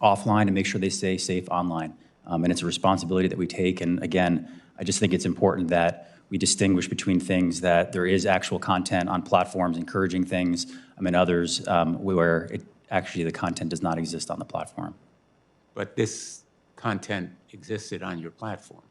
offline and make sure they stay safe online. And it's a responsibility that we take. And again, I just think it's important that we distinguish between things that there is actual content on platforms encouraging things, and others where actually the content does not exist on the platform. But this content existed on your platform.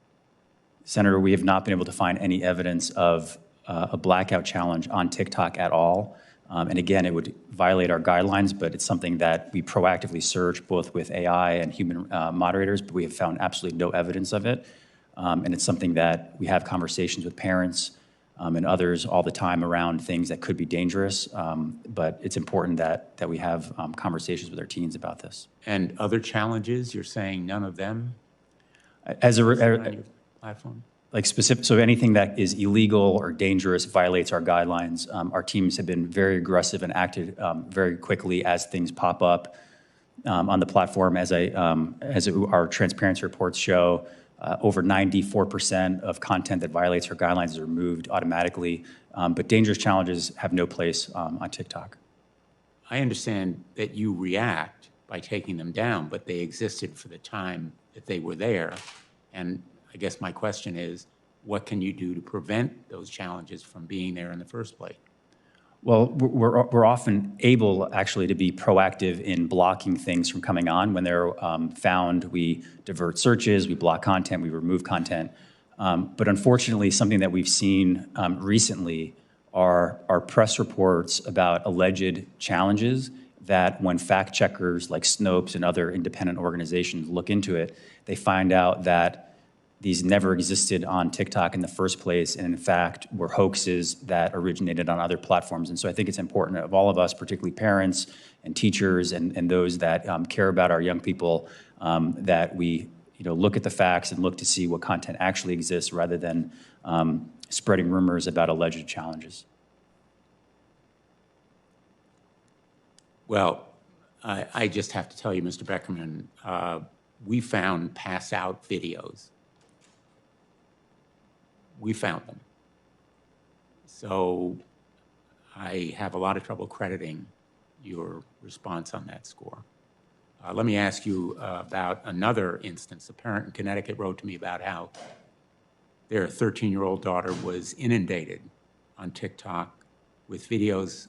Senator, we have not been able to find any evidence of a blackout challenge on TikTok at all. And again, it would violate our guidelines, but it's something that we proactively search both with AI and human moderators, but we have found absolutely no evidence of it. And it's something that we have conversations with parents and others all the time around things that could be dangerous. But it's important that we have conversations with our teens about this. And other challenges, you're saying none of them? As a on your platform? Like specific, so anything that is illegal or dangerous violates our guidelines. Our teams have been very aggressive and acted very quickly as things pop up on the platform. As our transparency reports show, over 94% of content that violates our guidelines is removed automatically. But dangerous challenges have no place on TikTok. I understand that you react by taking them down, but they existed for the time that they were there. And I guess my question is, what can you do to prevent those challenges from being there in the first place? Well, we're often able actually to be proactive in blocking things from coming on. When they're found, we divert searches, we block content, we remove content. But unfortunately, something that we've seen recently are press reports about alleged challenges that when fact checkers like Snopes and other independent organizations look into it, they find out that these never existed on TikTok in the first place, and in fact were hoaxes that originated on other platforms. And so I think it's important of all of us, particularly parents and teachers and those that care about our young people, that we look at the facts and look to see what content actually exists rather than spreading rumors about alleged challenges. Well, I just have to tell you, Mr. Beckerman, we found pass-out videos. We found them. So I have a lot of trouble crediting your response on that score. Let me ask you about another instance. A parent in Connecticut wrote to me about how their 13-year-old daughter was inundated on TikTok with videos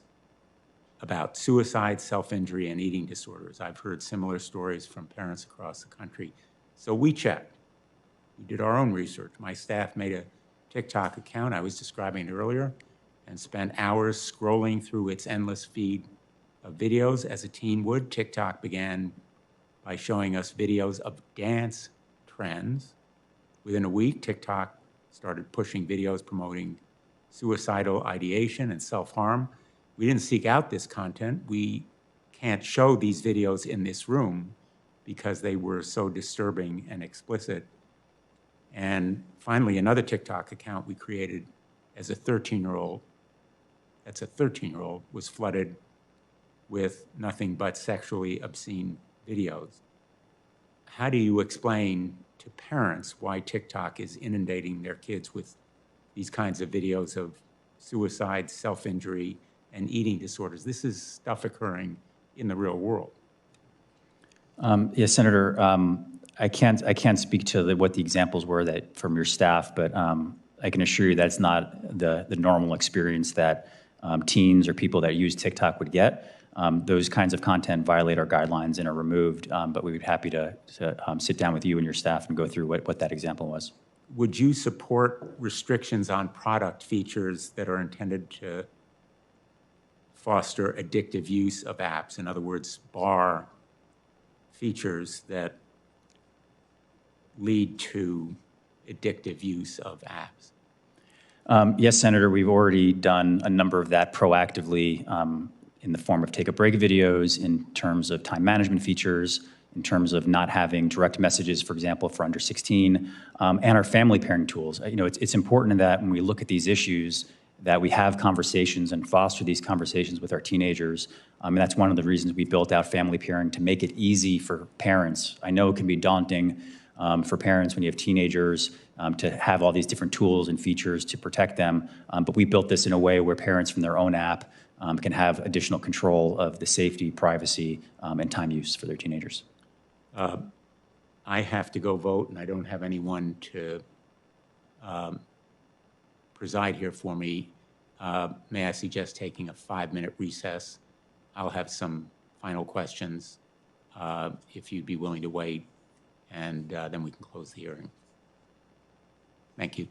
about suicide, self-injury, and eating disorders. I've heard similar stories from parents across the country. So we checked. We did our own research. My staff made a TikTok account, I was describing it earlier, and spent hours scrolling through its endless feed of videos. As a teen would, TikTok began by showing us videos of dance trends. Within a week, TikTok started pushing videos promoting suicidal ideation and self-harm. We didn't seek out this content. We can't show these videos in this room because they were so disturbing and explicit. And finally, another TikTok account we created as a 13-year-old, that's a 13-year-old, was flooded with nothing but sexually obscene videos. How do you explain to parents why TikTok is inundating their kids with these kinds of videos of suicide, self-injury, and eating disorders? This is stuff occurring in the real world. Yes, Senator, I can't speak to what the examples were that from your staff, but I can assure you that's not the normal experience that teens or people that use TikTok would get. Those kinds of content violate our guidelines and are removed, but we would be happy to sit down with you and your staff and go through what that example was. Would you support restrictions on product features that are intended to foster addictive use of apps? In other words, bar features that lead to addictive use of apps? Yes, Senator, we've already done a number of that proactively in the form of take a break videos, in terms of time management features, in terms of not having direct messages, for example, for under 16, and our family pairing tools. It's important that when we look at these issues that we have conversations and foster these conversations with our teenagers. And that's one of the reasons we built out family pairing, to make it easy for parents. I know it can be daunting for parents when you have teenagers to have all these different tools and features to protect them, but we built this in a way where parents from their own app can have additional control of the safety, privacy, and time use for their teenagers. I have to go vote, and I don't have anyone to preside here for me. May I suggest taking a 5-minute recess? I'll have some final questions if you'd be willing to wait, and then we can close the hearing. Thank you.